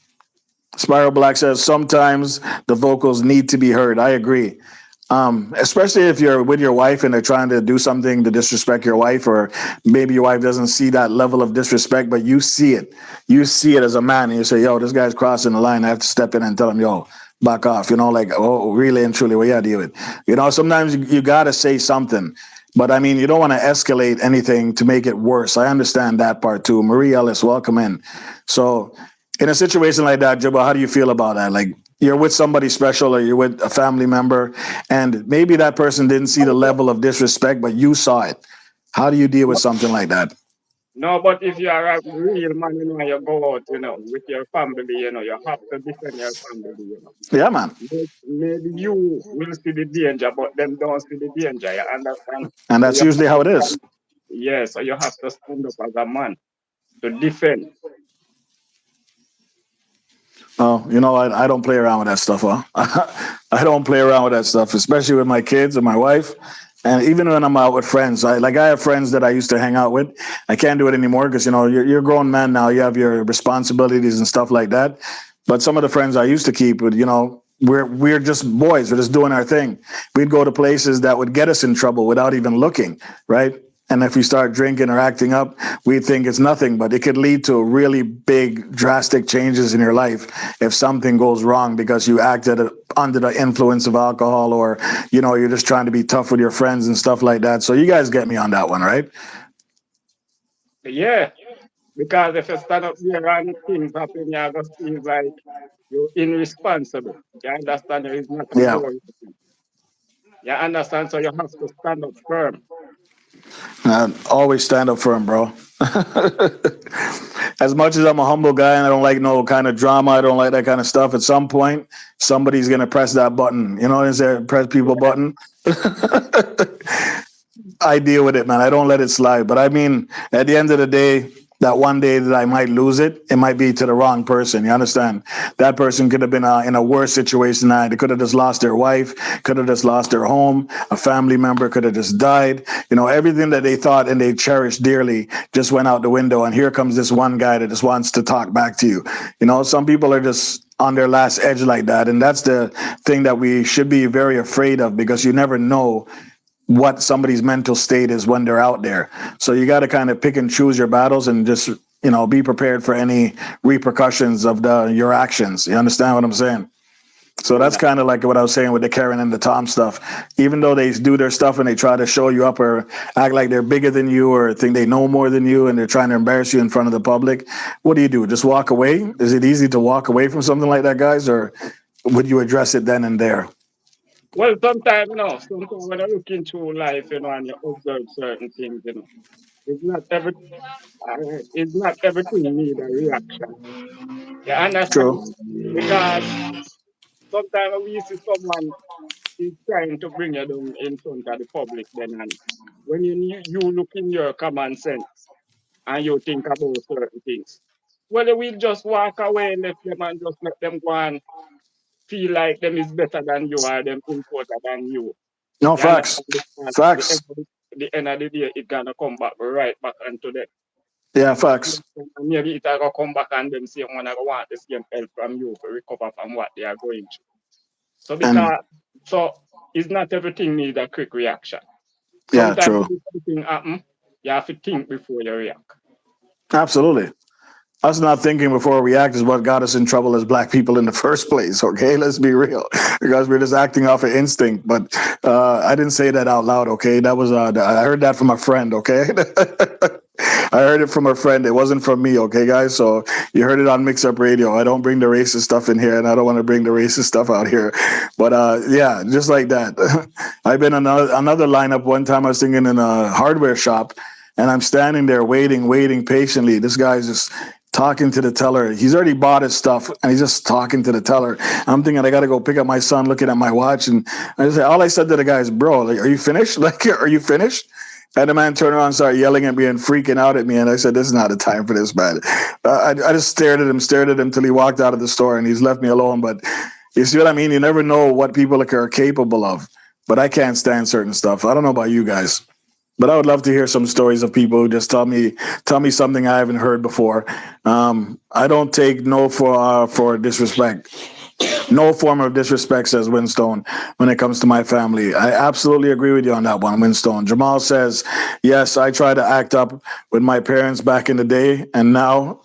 Spiral Black says sometimes the vocals need to be heard. I agree. Especially if you're with your wife and they're trying to do something to disrespect your wife, or maybe your wife doesn't see that level of disrespect, but you see it. You see it as a man and you say, "Yo, this guy's crossing the line. I have to step in and tell him, yo, back off." Like, "Oh, really and truly, what you do it?" Sometimes you got to say something. But I mean, you don't want to escalate anything to make it worse. I understand that part too. Marie Ellis, welcome in. So in a situation like that, Jibba, how do you feel about that? Like, you're with somebody special or you're with a family member and maybe that person didn't see the level of disrespect, but you saw it. How do you deal with something like that? No, but if you are a real man, you go out, with your family, you have to defend your family, Yeah, man. Maybe you will see the danger, but them don't see the danger, you understand? And that's usually how it is. Yeah, so you have to stand up as a man to defend. Oh, I don't play around with that stuff, huh? I don't play around with that stuff, especially with my kids and my wife. And even when I'm out with friends, I have friends that I used to hang out with. I can't do it anymore because, you're a grown man now. You have your responsibilities and stuff like that. But some of the friends I used to keep with, we're just boys. We're just doing our thing. We'd go to places that would get us in trouble without even looking, right? And if we start drinking or acting up, we think it's nothing, but it could lead to really big, drastic changes in your life if something goes wrong because you acted under the influence of alcohol, or, you're just trying to be tough with your friends and stuff like that. So you guys get me on that one, right? Yeah, because if you stand up there and things happen, you're going to feel like you're irresponsible. You understand? It's not a Yeah. You understand? So you have to stand up firm. Always stand up firm, bro. As much as I'm a humble guy and I don't like no kind of drama, I don't like that kind of stuff, at some point, somebody's going to press that button. You know what I'm saying? Press people button. I deal with it, man. I don't let it slide. But I mean, at the end of the day, that one day that I might lose it, it might be to the wrong person. You understand? That person could have been in a worse situation than I. They could have just lost their wife, could have just lost their home. A family member could have just died. everything that they thought and they cherished dearly just went out the window. And here comes this one guy that just wants to talk back to you. Some people are just on their last edge like that. And that's the thing that we should be very afraid of, because you never know what somebody's mental state is when they're out there. So you got to kind of pick and choose your battles and just, be prepared for any repercussions of your actions. You understand what I'm saying? So that's kind of like what I was saying with the Karen and the Tom stuff. Even though they do their stuff and they try to show you up or act like they're bigger than you or think they know more than you and they're trying to embarrass you in front of the public, what do? Just walk away? Is it easy to walk away from something like that, guys? Or would you address it then and there? Well, sometimes, sometimes when I look into life, and you observe certain things, it's not everything need a reaction. You understand? True. Because sometimes we see someone is trying to bring you down in front of the public, then, and when you look in your common sense and you think about certain things, well, you will just walk away and let them and just let them go and feel like them is better than you or them important than you. No, facts. Facts. The end of the day, it's gonna come back right back onto them. Yeah, facts. Maybe it's gonna come back and them say one want the same help from you to recover from what they are going through. So it's not everything needs a quick reaction. Yeah, Sometimes true. when something happen, you have to think before you react. Absolutely. Us not thinking before we act is what got us in trouble as Black people in the first place. Okay, let's be real, because we're just acting off of instinct. But I didn't say that out loud. Okay, that was I heard that from a friend. Okay, I heard it from a friend. It wasn't from me. Okay, guys. So you heard it on Mix Up Radio. I don't bring the racist stuff in here, and I don't want to bring the racist stuff out here. But yeah, just like that. I've been in another lineup one time. I was singing in a hardware shop, and I'm standing there waiting patiently. This guy's just talking to the teller. He's already bought his stuff and he's just talking to the teller. I'm thinking I got to go pick up my son, looking at my watch. And all I said to the guy is, bro, like, are you finished? Like, are you finished? And the man turned around and started yelling at me and freaking out at me. And I said, this is not the time for this, man. I just stared at him till he walked out of the store and he's left me alone. But you see what I mean? You never know what people are capable of. But I can't stand certain stuff. I don't know about you guys. But I would love to hear some stories of people who just tell me something I haven't heard before. I don't take no for disrespect. No form of disrespect, says Winstone, when it comes to my family. I absolutely agree with you on that one, Winstone. Jamal says, yes, I try to act up with my parents back in the day, and now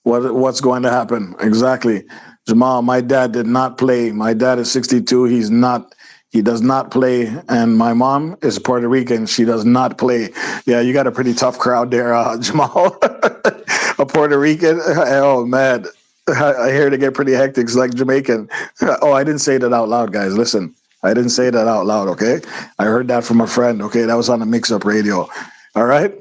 what's going to happen? Exactly. Jamal, my dad did not play. My dad is 62. He does not play, and my mom is Puerto Rican. She does not play. Yeah, you got a pretty tough crowd there, Jamal. A Puerto Rican? Oh, man. I hear they get pretty hectic. It's like Jamaican. Oh, I didn't say that out loud, guys. Listen, I didn't say that out loud, okay? I heard that from a friend, okay? That was on the Mix Up Radio. All right?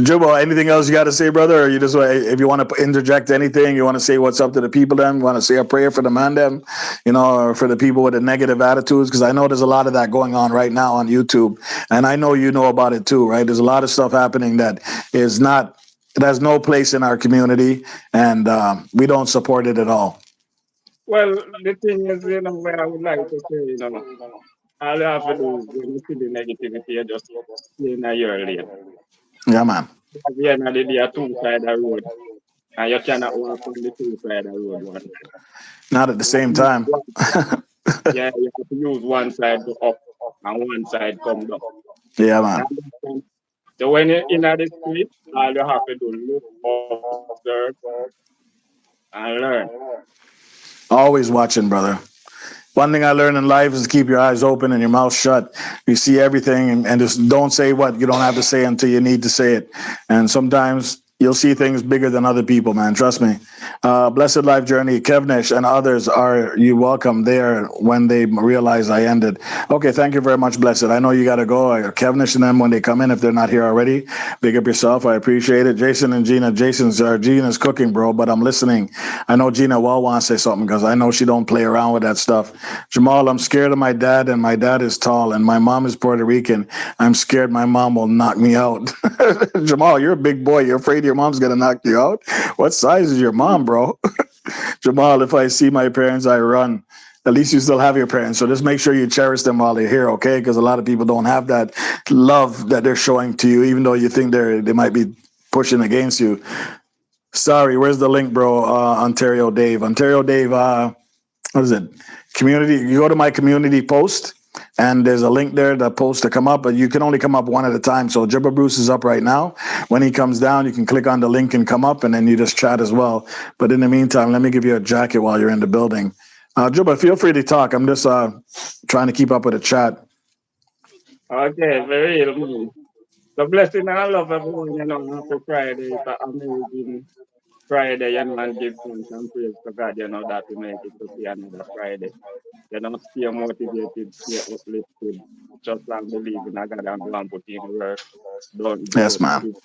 Jumbo, anything else you got to say, brother? Or you just, if you want to interject anything, you want to say what's up to the people then? You want to say a prayer for the man them, or for the people with the negative attitudes? Because I know there's a lot of that going on right now on YouTube. And I know you know about it too, right? There's a lot of stuff happening that is not, it has no place in our community, and we don't support it at all. Well, the thing is, where I would like to say, all you have to do is when you see the negativity, you just stay in your lane. Yeah, man. At the end of the day, a two-sided road, and you cannot walk on the two-sided road. Not at the same time. Yeah, you have to use one side to up and one side come down. Yeah, man. So when you're in the street, all you have to do is look, observe, and learn. Always watching, brother. One thing I learned in life is to keep your eyes open and your mouth shut. You see everything, and just don't say what you don't have to say until you need to say it. And sometimes you'll see things bigger than other people, man. Trust me. Blessed Life Journey, Kevnish and others, are you welcome there when they realize I ended. Okay, thank you very much, Blessed. I know you got to go. Kevnish and them, when they come in, if they're not here already, big up yourself. I appreciate it. Jason and Gina. Gina's cooking, bro, but I'm listening. I know Gina well wants to say something because I know she don't play around with that stuff. Jamal, I'm scared of my dad, and my dad is tall, and my mom is Puerto Rican. I'm scared my mom will knock me out. Jamal, you're a big boy. You're afraid your mom's going to knock you out? What size is your mom, bro? Jamal, if I see my parents, I run. At least you still have your parents. So just make sure you cherish them while they're here, okay? Because a lot of people don't have that love that they're showing to you, even though you think they might be pushing against you. Sorry, where's the link, bro? Ontario Dave. Ontario Dave, what is it? Community. You go to my community post, and there's a link there, the post to come up, but you can only come up one at a time. So Jibba Bruce is up right now. When he comes down, you can click on the link and come up, and then you just chat as well. But in the meantime, let me give you a jacket while you're in the building. Jibba, feel free to talk. I'm just trying to keep up with the chat. Okay, very real. The blessing and I love everyone, you know, happy Friday. It's an amazing Friday, you know, and give thanks and praise to God, you know, that we make it to see another Friday. You know, stay motivated, stay uplifted, just like believe in God and go and put in work. Don't Yes, just man. give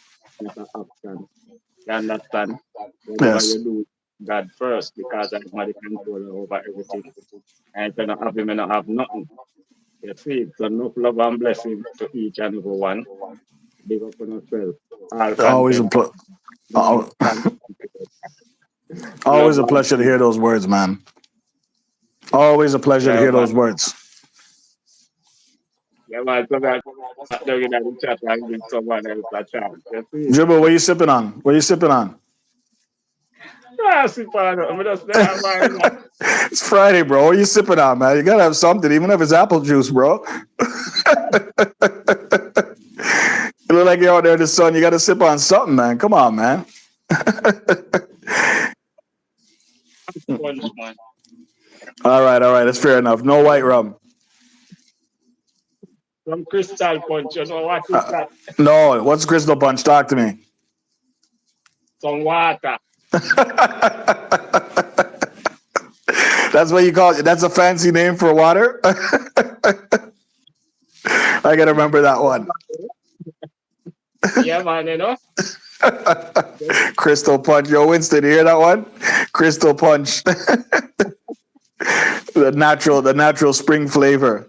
it an option. You understand? Whatever Yes. you do, God first, because I'm the controller over everything. And if you don't have him, you don't have nothing. You see, so enough love and blessing to each and every one. Big up on yourself. All Always a content. always a Love pleasure to and hear those words, man. Always a pleasure to yeah, hear man. those words. Yeah, man. So that they're in the chat and give someone else a chance. You see? Jibba, what are you sipping on? What are you sipping on? Yeah, see, Father, I'm just there, man. It's Friday, bro. What are you sipping on, man? You gotta have something, even if it's apple juice, bro. You look like you're out there in the sun. You gotta sip on something, man. Come on, man. Punch, man. All right. That's fair enough. No white rum. Some crystal punch, you know what is that? No. What's Crystal Punch? Talk to me. Some water. That's what you call it. That's a fancy name for water. I gotta remember that one. Yeah, man, you know? Crystal Punch. Yo, Winston, you hear that one? Crystal Punch. the natural spring flavor.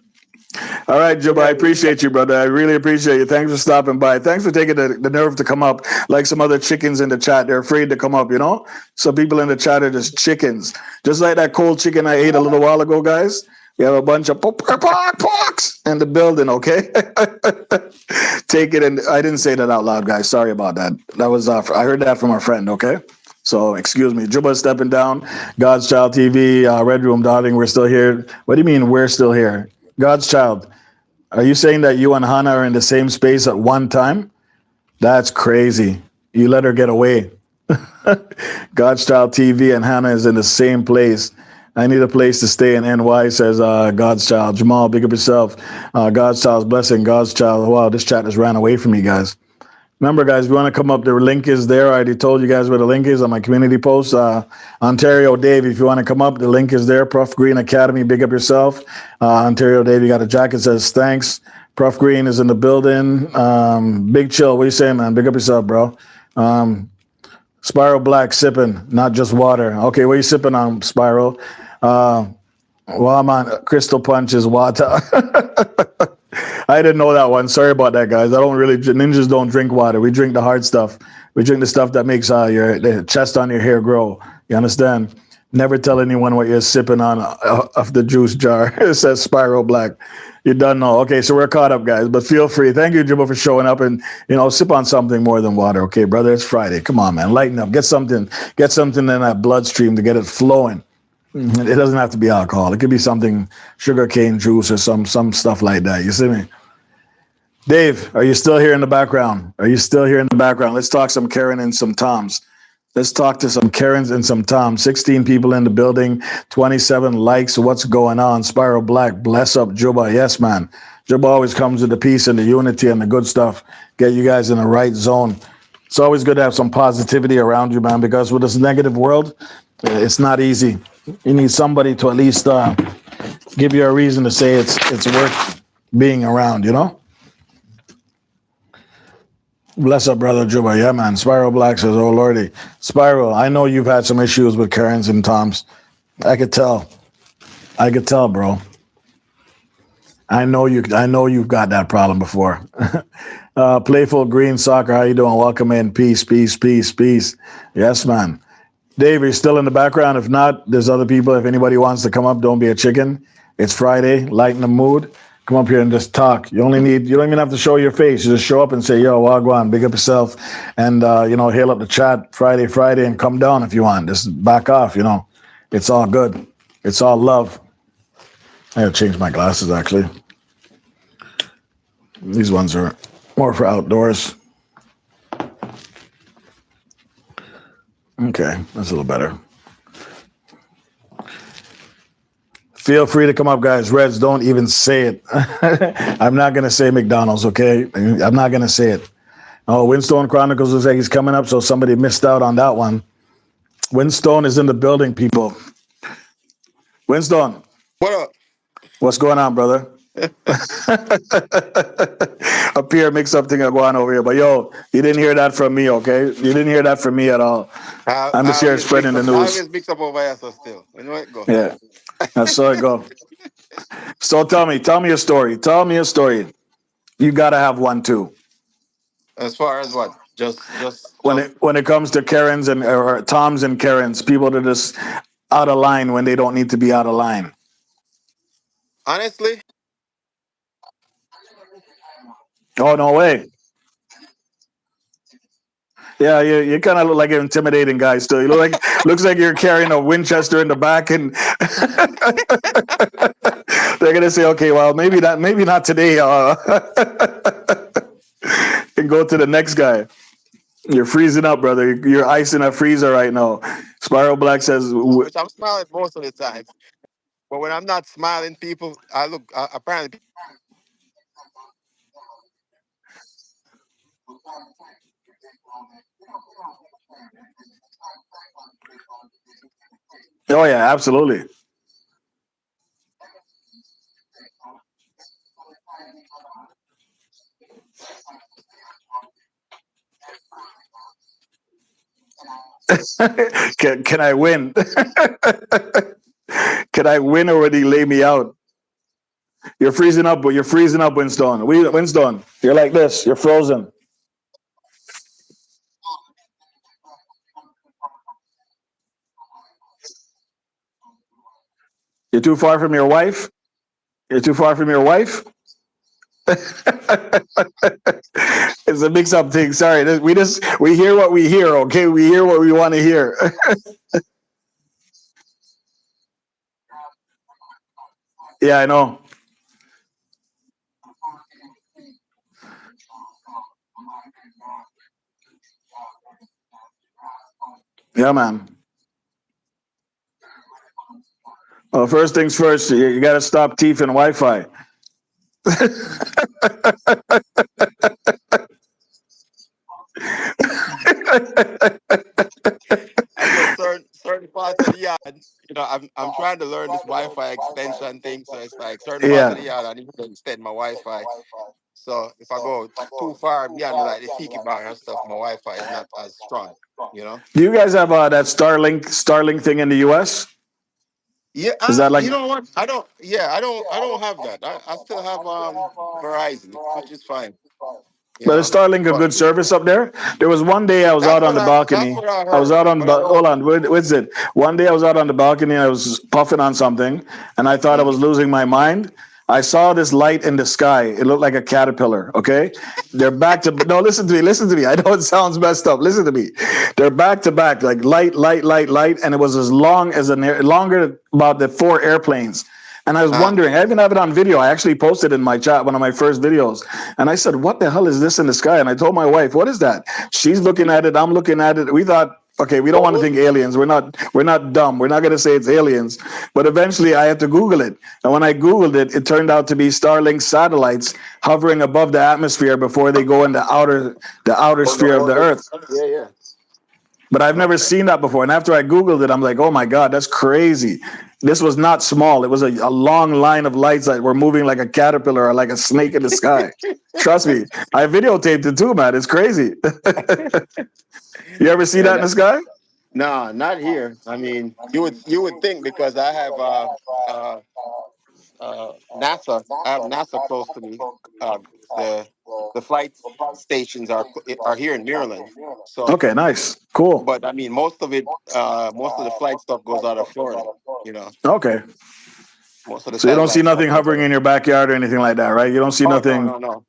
All right, Jibba, I appreciate you, brother. I really appreciate you. Thanks for stopping by. Thanks for taking the nerve to come up. Like some other chickens in the chat, they're afraid to come up, you know? Some people in the chat are just chickens. Just like that cold chicken I ate a little while ago, guys. We have a bunch of pox in the building, okay? Take it, and I didn't say that out loud, guys. Sorry about that. That was I heard that from our friend, okay? So excuse me. Jibba stepping down. God's Child TV, Red Room, darling. We're still here. What do you mean we're still here? God's Child. Are you saying that you and Hannah are in the same space at one time? That's crazy. You let her get away. God's Child TV and Hannah is in the same place. I need a place to stay in NY, says God's Child. Jamal, big up yourself. God's Child's blessing. God's Child. Wow, this chat has ran away from you guys. Remember, guys, if you want to come up, the link is there. I already told you guys where the link is on my community post. Ontario Dave, if you want to come up, the link is there. Prof Green Academy, big up yourself. Ontario Dave, you got a jacket, says thanks. Prof Green is in the building. Big Chill, what are you saying, man? Big up yourself, bro. Spiral Black, sipping, not just water. Okay, what are you sipping on, Spiral? Well, I'm on Crystal Punch is water. I didn't know that one. Sorry about that, guys. Ninjas don't drink water. We drink the hard stuff. We drink the stuff that makes the chest on your hair grow. You understand? Never tell anyone what you're sipping on of the juice jar. It says Spiral Black. You done know. Okay, so we're caught up, guys. But feel free. Thank you, Jibba, for showing up and sip on something more than water. Okay, brother. It's Friday. Come on, man. Lighten up. Get something in that bloodstream to get it flowing. It doesn't have to be alcohol. It could be something, sugarcane juice or some stuff like that. You see me? Dave, are you still here in the background? Let's talk some Karen and some Toms. Let's talk to some Karens and some Toms. 16 people in the building, 27 likes. What's going on? Spiral Black, bless up Jibba. Yes, man. Jibba always comes with the peace and the unity and the good stuff. Get you guys in the right zone. It's always good to have some positivity around you, man, because with this negative world, it's not easy. You need somebody to at least give you a reason to say it's worth being around, you know? Bless up, brother Jibba. Yeah, man. Spiral Black says, oh, Lordy. Spiral, I know you've had some issues with Karens and Toms. I could tell, bro. I know you've got that problem before. Playful Green Soccer, how you doing? Welcome in. Peace. Yes, man. Dave, are you still in the background? If not, there's other people. If anybody wants to come up, don't be a chicken. It's Friday, lighten the mood. Come up here and just talk. You don't even have to show your face. You just show up and say, yo, Wagwan, big up yourself. And, hail up the chat Friday, and come down if you want. Just back off, It's all good. It's all love. I gotta change my glasses, actually. These ones are more for outdoors. Okay, that's a little better. Feel free to come up, guys. Reds, don't even say it. I'm not going to say McDonald's, okay? I'm not going to say it. Oh, Windstone Chronicles looks like he's coming up, so somebody missed out on that one. Windstone is in the building, people. Windstone. What up? What's going on, brother? Up here, make something going on over here. But, yo, you didn't hear that from me, okay? You didn't hear that from me at all. I'm just here spreading the news. I always mix up over here, so still. You know where it go? Yeah. That's how it go. So tell me a story. Tell me a story. You gotta have one too. As far as what? Just when it comes to Karens or Toms and Karens, people that are just out of line when they don't need to be out of line. honestly, Oh, no way. Yeah, you kind of look like an intimidating guy still. You looks like you're carrying a Winchester in the back, and they're gonna say, okay, well, maybe not today. And go to the next guy. You're freezing up, brother. You're icing a freezer right now. Spiral Black says, which I'm smiling most of the time. But when I'm not smiling, people, I look apparently. oh yeah, absolutely. Can I win? Can I win, or would he lay me out? You're freezing up, Windstone. Windstone, you're like this. You're frozen. You're too far from your wife? You're too far from your wife? It's a mix-up thing. Sorry, we hear what we hear. Okay, we hear what we want to hear. Yeah, I know. Yeah, man. Well, first things first, you got to stop teeth and Wi-Fi. Certain parts of the yard, I'm trying to learn this Wi-Fi extension thing. So it's like certain Yeah. parts of the yard, I need to extend my Wi-Fi. So if I go too far beyond like the tiki bar and stuff, my Wi-Fi is not as strong. Do you guys have that Starlink thing in the U.S.? Yeah, Is that like? you know what? I don't have that. I still have Verizon, which is fine. But is Starlink a good service up there? There was one day I was out on the balcony. That's what I heard. I was out on hold on, what's it? One day I was out on the balcony. I was puffing on something, and I thought I was losing my mind. I saw this light in the sky. It looked like a caterpillar. Okay, they're back to no. Listen to me. I know it sounds messed up. Listen to me. They're back to back, like light, and it was as long as longer about the 4 airplanes. And I was wondering, I even have it on video. I actually posted in my chat, one of my first videos. And I said, what the hell is this in the sky? And I told my wife, what is that? She's looking at it. I'm looking at it. We thought, okay, we don't want to think aliens. We're not dumb. We're not going to say it's aliens. But eventually I had to Google it. And when I Googled it, it turned out to be Starlink satellites hovering above the atmosphere before they go in the outer sphere of the Earth. Yeah. But I've never seen that before. And after I Googled it, I'm like, oh my God, that's crazy. This was not small. It was a long line of lights that were moving like a caterpillar or like a snake in the sky. Trust me. I videotaped it too, man. It's crazy. You ever see that in the sky? No, not here. I mean, you would think, because I have NASA. I have NASA close to me. Uh, the the flight stations are here in Maryland. So, Okay, nice, cool. but I mean, most of the flight stuff goes out of Florida. You know, Okay, most of the so you don't see satellite stuff nothing goes out hovering of. in your backyard or anything like that, right? You don't see Oh no, nothing. no, no.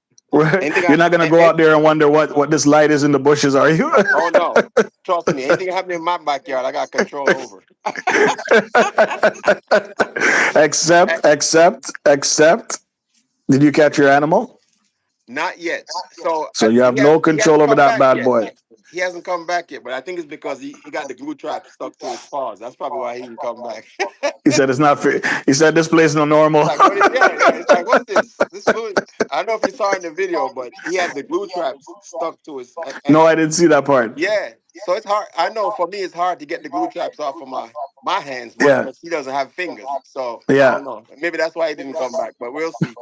You're not gonna go out there and wonder what this light is in the bushes, are you? Oh no. Trust me, anything happening in my backyard, I got control over. Except. Did you catch your animal? Not yet. So So you have no he control hasn't over come that back bad yet. boy. He hasn't come back yet, but I think it's because he got the glue trap stuck to his paws. That's probably why he didn't come back. He said it's not fair. He said this place no normal. Like what is yeah. It's like what's this? This fluid. I don't know if you saw in the video, but he had the glue traps stuck to his No, I didn't see that part. yeah. So it's hard. I know for me it's hard to get the glue traps off of my hands, but Yeah. because he doesn't have fingers. So I Yeah. don't know. Maybe that's why he didn't come back, but we'll see.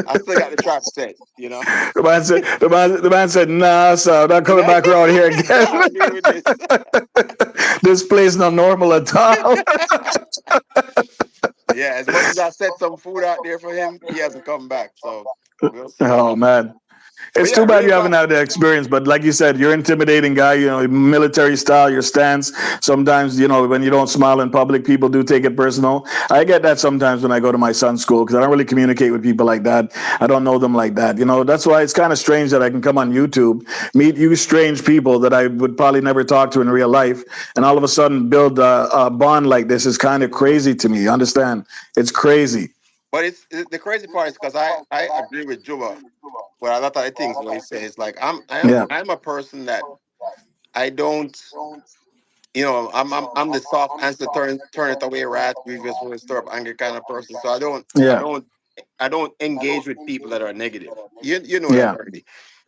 I still got the trap set, you know. The man said, nah, so not coming back around here again. I agree with this. This place not normal at all. Yeah, as much as I set some food out there for him, he hasn't come back. So we'll see. Oh man. It's But too yeah, bad real you haven't talk. had the experience, but like you said, you're an intimidating guy, you know, military style, your stance. Sometimes, you know, when you don't smile in public, people do take it personal. I get that sometimes when I go to my son's school because I don't really communicate with people like that. I don't know them like that. You know, that's why it's kind of strange that I can come on YouTube, meet you strange people that I would probably never talk to in real life, and all of a sudden build a bond like this is kind of crazy to me. You understand? It's crazy. But it's the crazy part is because I agree with Juba. But a lot of the things when he says like Yeah. I'm a person that I don't I'm the soft answer turn it away wrath grievous will stir up anger kind of person. So Yeah. I don't engage with people that are negative. You know that Yeah. already.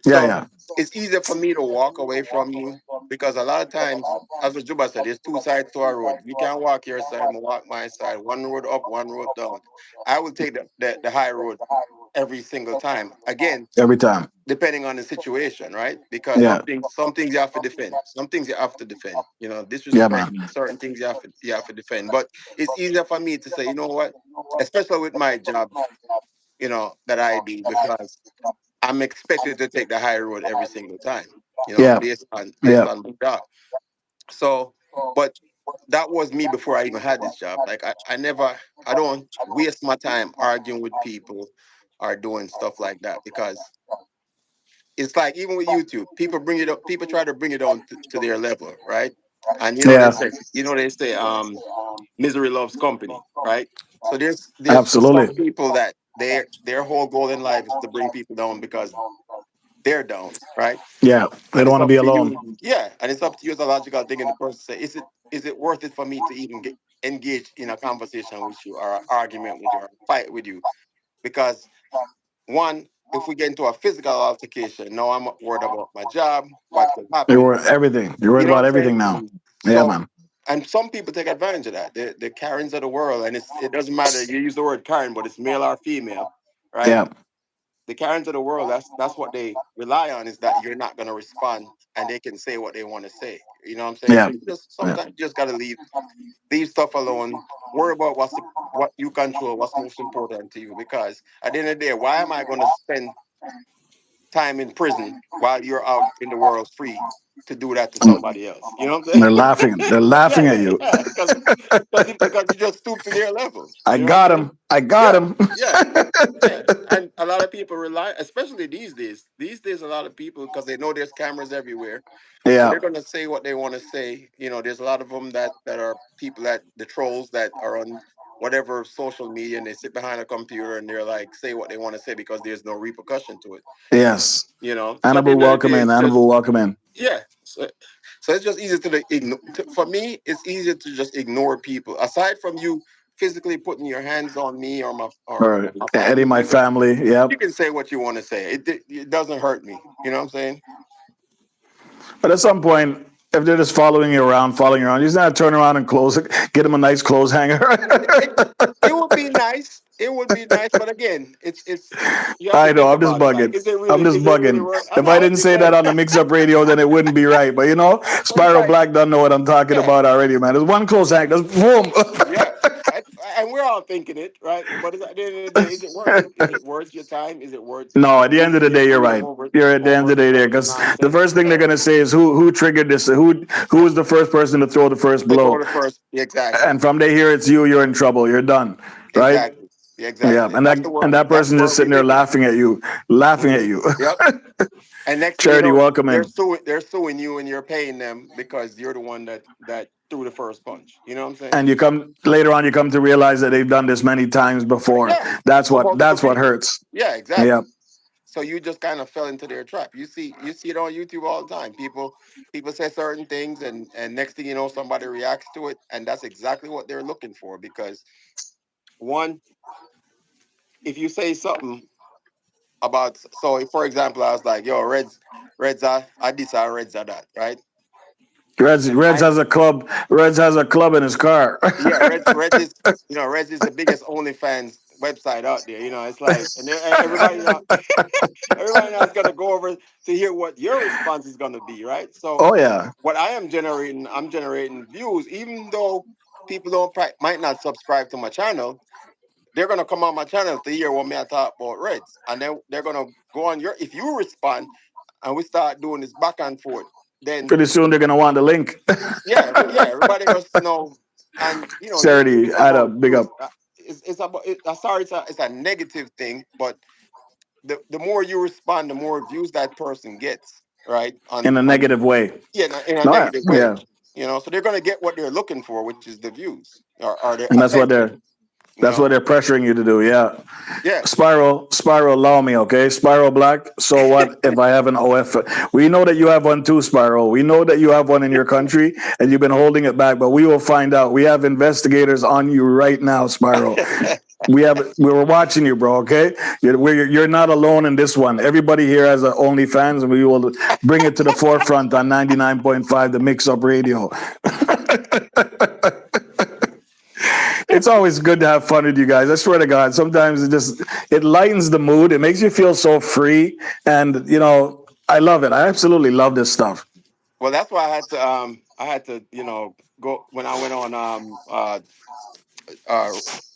Yeah. So Yeah. it's easier for me to walk away from you because a lot of times, as what Juba said, there's two sides to our road. You can't walk your side, I'm walk my side. One road up, one road down. I will take the high road every single time. Again, Every time. depending on the situation, right? Because Yeah. some things you have to defend. Some things you have to defend. You know, Yeah, disrespect, man. certain things you have to defend. But it's easier for me to say, you know what, especially with my job, you know, that I do, because I'm expected to take the high road every single time, you know, Yeah. based on Yeah. my job. So, but that was me before I even had this job. Like I don't waste my time arguing with people or doing stuff like that because it's like even with YouTube, people bring it up, people try to bring it on to their level, right? And Yeah. they say, misery loves company, right? So there's some Absolutely. people that their whole goal in life is to bring people down because they're down, right? Yeah. They And don't it's want to up be to alone. you, yeah. And it's up to you as a logical thing in the person to say, is it worth it for me to even get engaged in a conversation with you or an argument with you or a fight with you? Because one, if we get into a physical altercation, now I'm worried about my job, what could You're happen. worried everything. You're worried You know what about I'm saying? everything now. Yeah, So, man. and some people take advantage of that. The Karens of the world, and it doesn't matter. You use the word Karen, but it's male or female, right? Yeah. The Karens of the world, that's what they rely on, is that you're not going to respond and they can say what they want to say. You know what I'm saying? Yeah. So you just Yeah. sometimes you just got to leave stuff alone. Worry about what you control, what's most important to you. Because at the end of the day, why am I going to spend time in prison while you're out in the world free to do that to somebody else? You know what I'm saying? They're laughing. They're laughing at you. Yeah, because you just stoop to their level. I You know what I'm got saying? him. I got Yeah, him. yeah, yeah. And a lot of people rely, especially these days. These days, a lot of people, because they know there's cameras everywhere, so Yeah. they're gonna say what they want to say. You know, there's a lot of them that are people that the trolls that are on whatever social media, and they sit behind a computer and they're like say what they want to say because there's no repercussion to it. Yes. You know, so at the Annabelle, end of the welcome day, in. it's Annabelle, just welcome in. yeah. So it's just easier to ignore. For me, it's easier to just ignore people. Aside from you physically putting your hands on me or Or my Eddie, family my member, family. Yep. you can say what you want to say. It doesn't hurt me. You know what I'm saying? But at some point, if they're just following you around, you just not turn around and close it, get them a nice clothes hanger. It would be nice. It would be nice, but again, it's you have to I know, think I'm just about it. Like, bugging. I'm just is it really bugging. worth? If I No, didn't say that because on the Mix Up Radio, then it wouldn't be right. But you know, Spiral sometimes, Black doesn't know what I'm talking yeah, about already, man. There's one clothes hanger. There's boom. yeah, and we're all thinking it, right? But at the end of the day, is it worth it? Is it worth your time? Is it worth No, at the end of the losing your day, you're freedom right. over You're at the end of the day there, over because the nonsense? first thing they're gonna say is who triggered this? Who was the first person to throw the first They blow? throw the first, exactly, And from they hear it's you, you're in trouble. You're done, right? exactly, Yeah, exactly. and that That's person where just we sitting there live in. laughing at you, laughing at Mhm. you. Yep. And next thing you Charity, know, welcome in. they're suing you, and you're paying them because you're the one that threw the first punch. You know what I'm saying? And you come later on, you come to realize that they've done this many times before. Yeah, That's for what multiple people. hurts. Yeah, Yeah. exactly. So you just kind of fell into their trap. You see it on YouTube all the time. People say certain things, and next thing you know, somebody reacts to it, and that's exactly what they're looking for. Because one, if you say something about, so for example, I was like, yo, Reds are this or Reds are that, right? Reds has a club. Reds has a club in his car. Yeah, Reds is Reds is the biggest OnlyFans website out there. It's like, and everybody now everybody now is gonna go over to hear what your response is gonna be, right? So Oh yeah. what I'm generating views, even though people might not subscribe to my channel. They're gonna come on my channel to hear what me I talk about Reds, and then they're gonna go on if you respond, and we start doing this back and forth, then Pretty soon they're gonna want the link. yeah, everybody goes to know, and Charity, it's add about up, big views. up. It's about. Sorry, it's a negative thing, but the more you respond, the more views that person gets, right? In a negative way. Yeah, in a No, negative way. yeah. So they're gonna get what they're looking for, which is the views or their And that's what attention. That's what they're pressuring you to do. Yeah. Yeah. Spiral, allow me, okay? Spiral Black. So what if I have an OF? We know that you have one too, Spiral. We know that you have one in your country and you've been holding it back, but we will find out. We have investigators on you right now, Spiral. We're watching you, bro. Okay, you're not alone in this one. Everybody here has an OnlyFans, and we will bring it to the forefront on 99.5, the Mix Up Radio. It's always good to have fun with you guys. I swear to God, sometimes it lightens the mood. It makes you feel so free, and I love it. I absolutely love this stuff. Well, that's why I had to go when I went on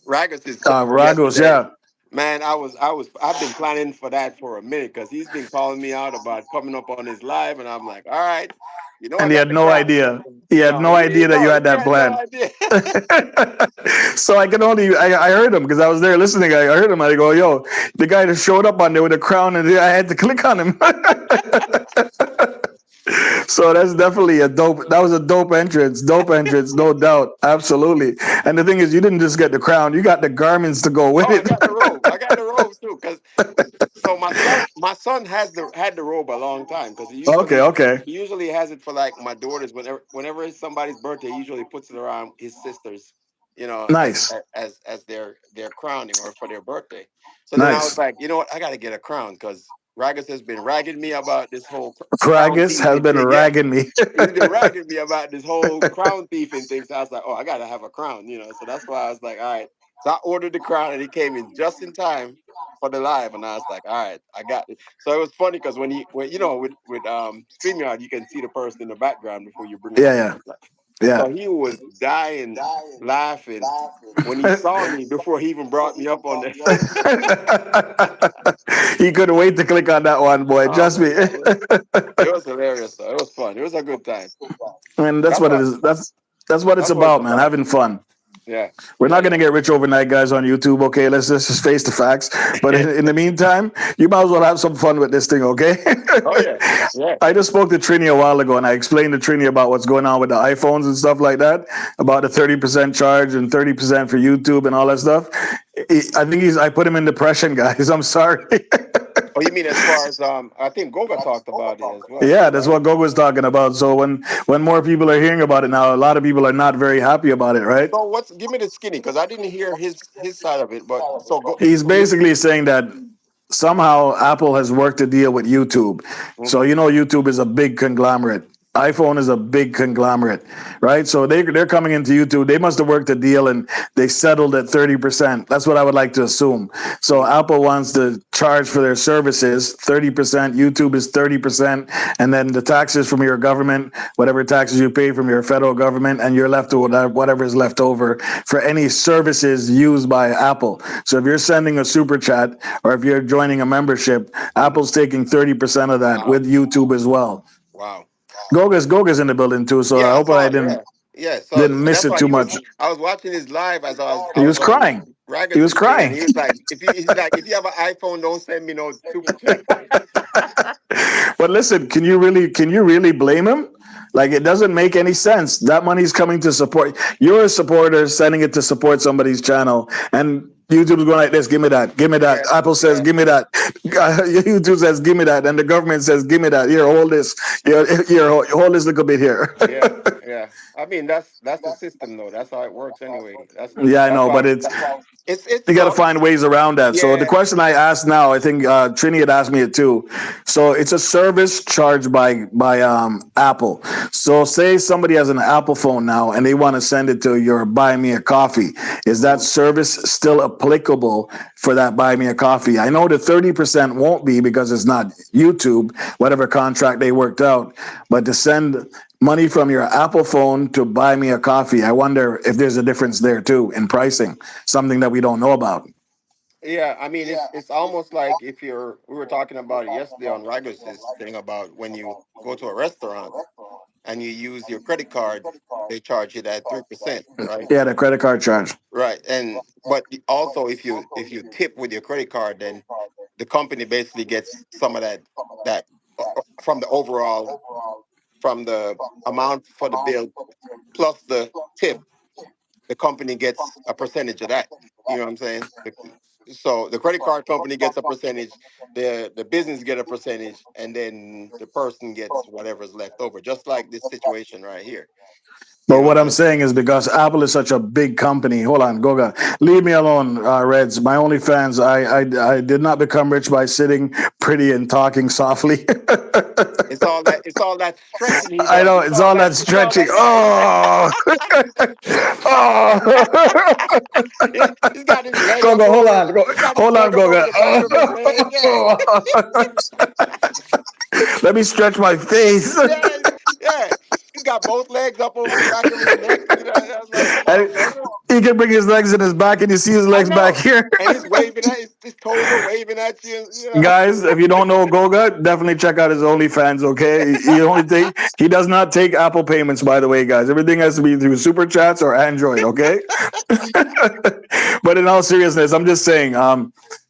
Ragus's Ragos, yesterday. yeah. Man, I've been planning for that for a minute because he's been calling me out about coming up on his live, and I'm like, all right, And he had no idea. He had no idea that you had that plan. So I can only, I heard him because I was there listening. I heard him. I go, yo, the guy that showed up on there with a crown, and I had to click on him. So that's definitely that was a dope entrance, no doubt. Absolutely. And the thing is, you didn't just get the crown, you got the garments to go with it. I got the robe too, because so my son had the robe a long time, because he usually has it for like my daughters. Whenever it's somebody's birthday, he usually puts it around his sisters, Nice. as their crowning or for their birthday. So then I was like, you know what, I got to get a crown, because Ragus has been ragging me about this whole Ragus has been ragging me. He's been ragging me about this whole crown thieving thing. So I was like, oh, I gotta have a crown, So that's why I was like, all right. So I ordered the crown, and he came in just in time for the live, and I was like, all right, I got it. So it was funny because when with StreamYard, you can see the person in the background before you bring it. Yeah. So he was dying laughing when he saw me before he even brought me up on there. He couldn't wait to click on that one, boy. Trust me. It was hilarious, though. It was fun. It was a good time. And that's what it is. That's what it's about, man. Having fun. Yeah. We're not going to get rich overnight, guys, on YouTube, okay? Let's just face the facts. But in the meantime, you might as well have some fun with this thing, okay? Oh, yeah. I just spoke to Trini a while ago, and I explained to Trini about what's going on with the iPhones and stuff like that, about the 30% charge and 30% for YouTube and all that stuff. I think I put him in depression, guys. I'm sorry. Oh, you mean as far as I think Goga talked about it as well. Yeah, that's what Goga was talking about. So when more people are hearing about it now, a lot of people are not very happy about it, right? So give me the skinny, because I didn't hear his side of it. But he's basically saying that somehow Apple has worked a deal with YouTube. So YouTube is a big conglomerate. iPhone is a big conglomerate, right? So they're coming into YouTube. They must have worked a deal and they settled at 30%. That's what I would like to assume. So Apple wants to charge for their services 30%. YouTube is 30%, and then the taxes from your government, whatever taxes you pay from your federal government, and you're left with whatever is left over for any services used by Apple. So if you're sending a super chat or if you're joining a membership, Apple's taking 30% of that with YouTube as well. Wow. Goga's in the building too, so I Yeah, I hope saw I it. didn't Yeah. So didn't miss that's it why too he was. much. I was watching his live as I He was was on crying. Ragged He was thing, and crying. he was like, if you have an iPhone, don't send me no super chat. But listen, can you really blame him? Like, it doesn't make any sense. That money's coming to support. You're a supporter sending it to support somebody's channel, and YouTube's going like this: give me that, give me that. Yeah, Apple says, yeah. give me that. YouTube says, give me that, and the government says, give me that. Here, hold this. Here, hold this little bit here. Yeah. I mean, that's the system, though. That's how it works, anyway. Yeah, I That's know, why but it's it you got to sucks. find ways around that. So the Yeah. question I asked now, I think Trini had asked me it too. So it's a service charged by Apple. So say somebody has an Apple phone now and they want to send it to your Buy Me a Coffee. Is that service still applicable for that Buy Me a Coffee? I know the 30% won't be because it's not YouTube, whatever contract they worked out. But to send money from your Apple phone to Buy Me a Coffee, I wonder if there's a difference there too in pricing, something that we don't know about. Yeah, I mean, it's almost like we were talking about it yesterday on Ragus's thing about when you go to a restaurant and you use your credit card, they charge you that 3%, right? Yeah, the credit card charge. Right. But also if you tip with your credit card, then the company basically gets some of that from the overall, from the amount for the bill plus the tip. The company gets a percentage of that. You know what I'm saying? So the credit card company gets a percentage, the business get a percentage, and then the person gets whatever's left over. Just like this situation right here. But what I'm saying is because Apple is such a big company. Hold on, Goga. Leave me alone, Reds. My OnlyFans, I did not become rich by sitting pretty and talking softly. It's all that stretching. I know, it's all that stretching. Oh. Oh. He's got his leg Goga, up hold over- on. he's got his Hold on, leg up over Goga. the back of his leg. Let me stretch my face. Yeah. He's got both legs up over the back of his neck. You know, I was like, come on, man. He can bring his legs in his back, and you see his legs know. back here. And he's waving at his toes are waving at you. You know? Guys, if you don't know Goga, definitely check out his OnlyFans, okay? He does not take Apple payments, by the way, guys. Everything has to be through Super Chats or Android, okay? But in all seriousness, I'm just saying,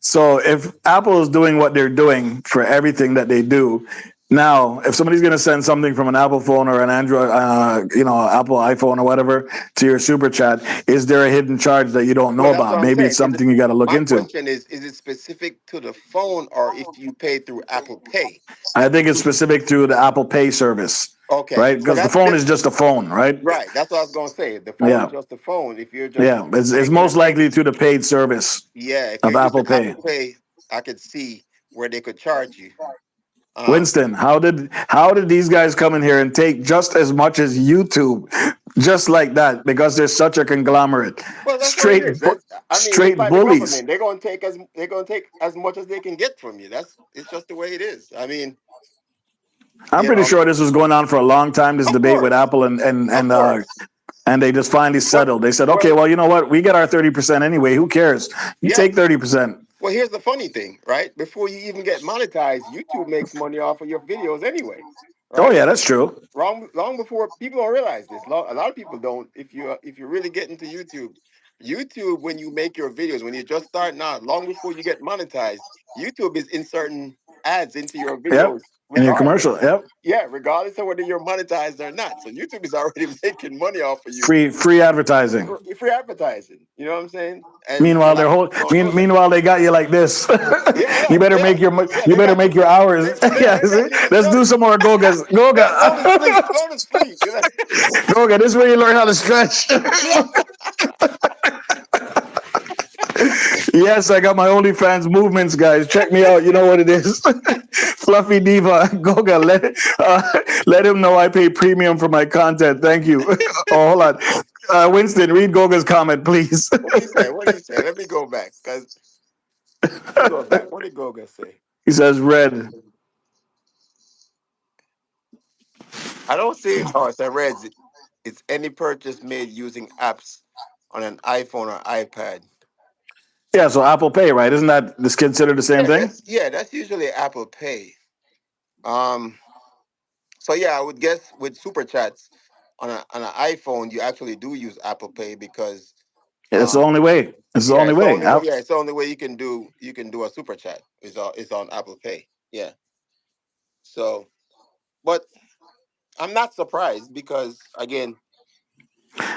so if Apple is doing what they're doing for everything that they do, now, if somebody's going to send something from an Apple phone or an Android, Apple iPhone or whatever to your Super Chat, is there a hidden charge that you don't know Well, that's about? what I'm Maybe saying. it's something you got to look My into. question is it specific to the phone or if you pay through Apple Pay? I think it's specific to the Apple Pay service, Okay. right? So Because the that's phone this- is just a phone, right? Right. That's what I was going to say. The phone Yeah. is just a phone. If you're just. Yeah, it's most likely through the paid service. Yeah. If of you're Apple using Pay. Apple Pay, I could see where they could charge you. Winston, how did these guys come in here and take just as much as YouTube, just like that? Because they're such a conglomerate, Well, that's straight, what it is. straight it's like bullies. The government. They're gonna take as much as they can get from you. It's just the way it is. I mean, I'm you pretty know. sure this was going on for a long time. This Of debate course. with Apple and course. and they just finally settled. They said, okay, well, you know what? We get our 30% anyway. Who cares? You Yeah. take 30%. Well, here's the funny thing, right? Before you even get monetized, YouTube makes money off of your videos anyway. Right? Oh yeah, that's true. Long before people don't realize this. A lot of people don't. If you really get into YouTube, when you make your videos, when you're just starting out, long before you get monetized, YouTube is inserting ads into your videos. In your regardless. commercial, yep. Yeah, regardless of whether you're monetized or not. So YouTube is already making money off of you. Free advertising. Free advertising. You know what I'm saying? And Meanwhile, meanwhile, they got you like this. You better make your they make your hours. Yeah, see? Let's do some more Gogas. Goga. Go to sleep. You know? Goga, this is where you learn how to stretch. Yes, I got my OnlyFans movements, guys. Check me out. You know what it is. Fluffy Diva, Goga, let him know I pay premium for my content. Thank you. Oh, hold on. Winston, read Goga's comment, please. What do you say? What do you say? Let me go back. Cause let me go back. What did Goga say? He says red. I don't see. Oh, it's a red. It's any purchase made using apps on an iPhone or iPad. Yeah, so Apple Pay, right? Isn't that this considered the same thing? That's usually Apple Pay. So yeah, I would guess with super chats on an iPhone, you actually do use Apple Pay because It's the only way. It's the only way. it's the only way you can do a super chat is on Apple Pay. Yeah. So, but I'm not surprised because again,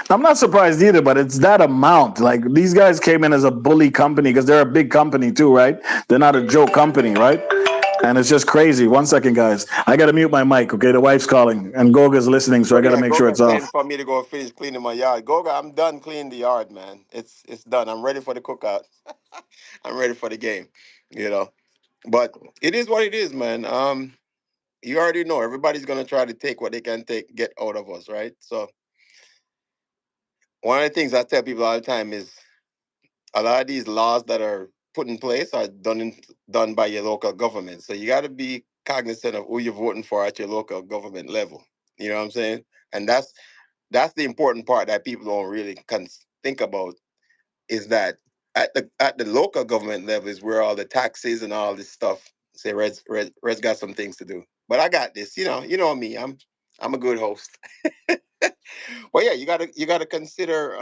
I'm not surprised either, but it's that amount. Like these guys came in as a bully company because they're a big company too, right? They're not a joke company, right? And it's just crazy. 1 second, guys. I got to mute my mic, okay? The wife's calling and Goga's listening, so I got to make sure it's saying off. for me to go finish cleaning my yard. Goga, I'm done cleaning the yard, man. It's done. I'm ready for the cookout. I'm ready for the game, you know. But it is what it is, man. You already know everybody's gonna try to take what they can get out of us, right? So one of the things I tell people all the time is a lot of these laws that are put in place are done by your local government. So you got to be cognizant of who you're voting for at your local government level. You know what I'm saying? And that's the important part that people don't really think about is that at the local government level is where all the taxes and all this stuff. Say Red's got some things to do, but I got this. You know me. I'm a good host. Well, yeah, you gotta consider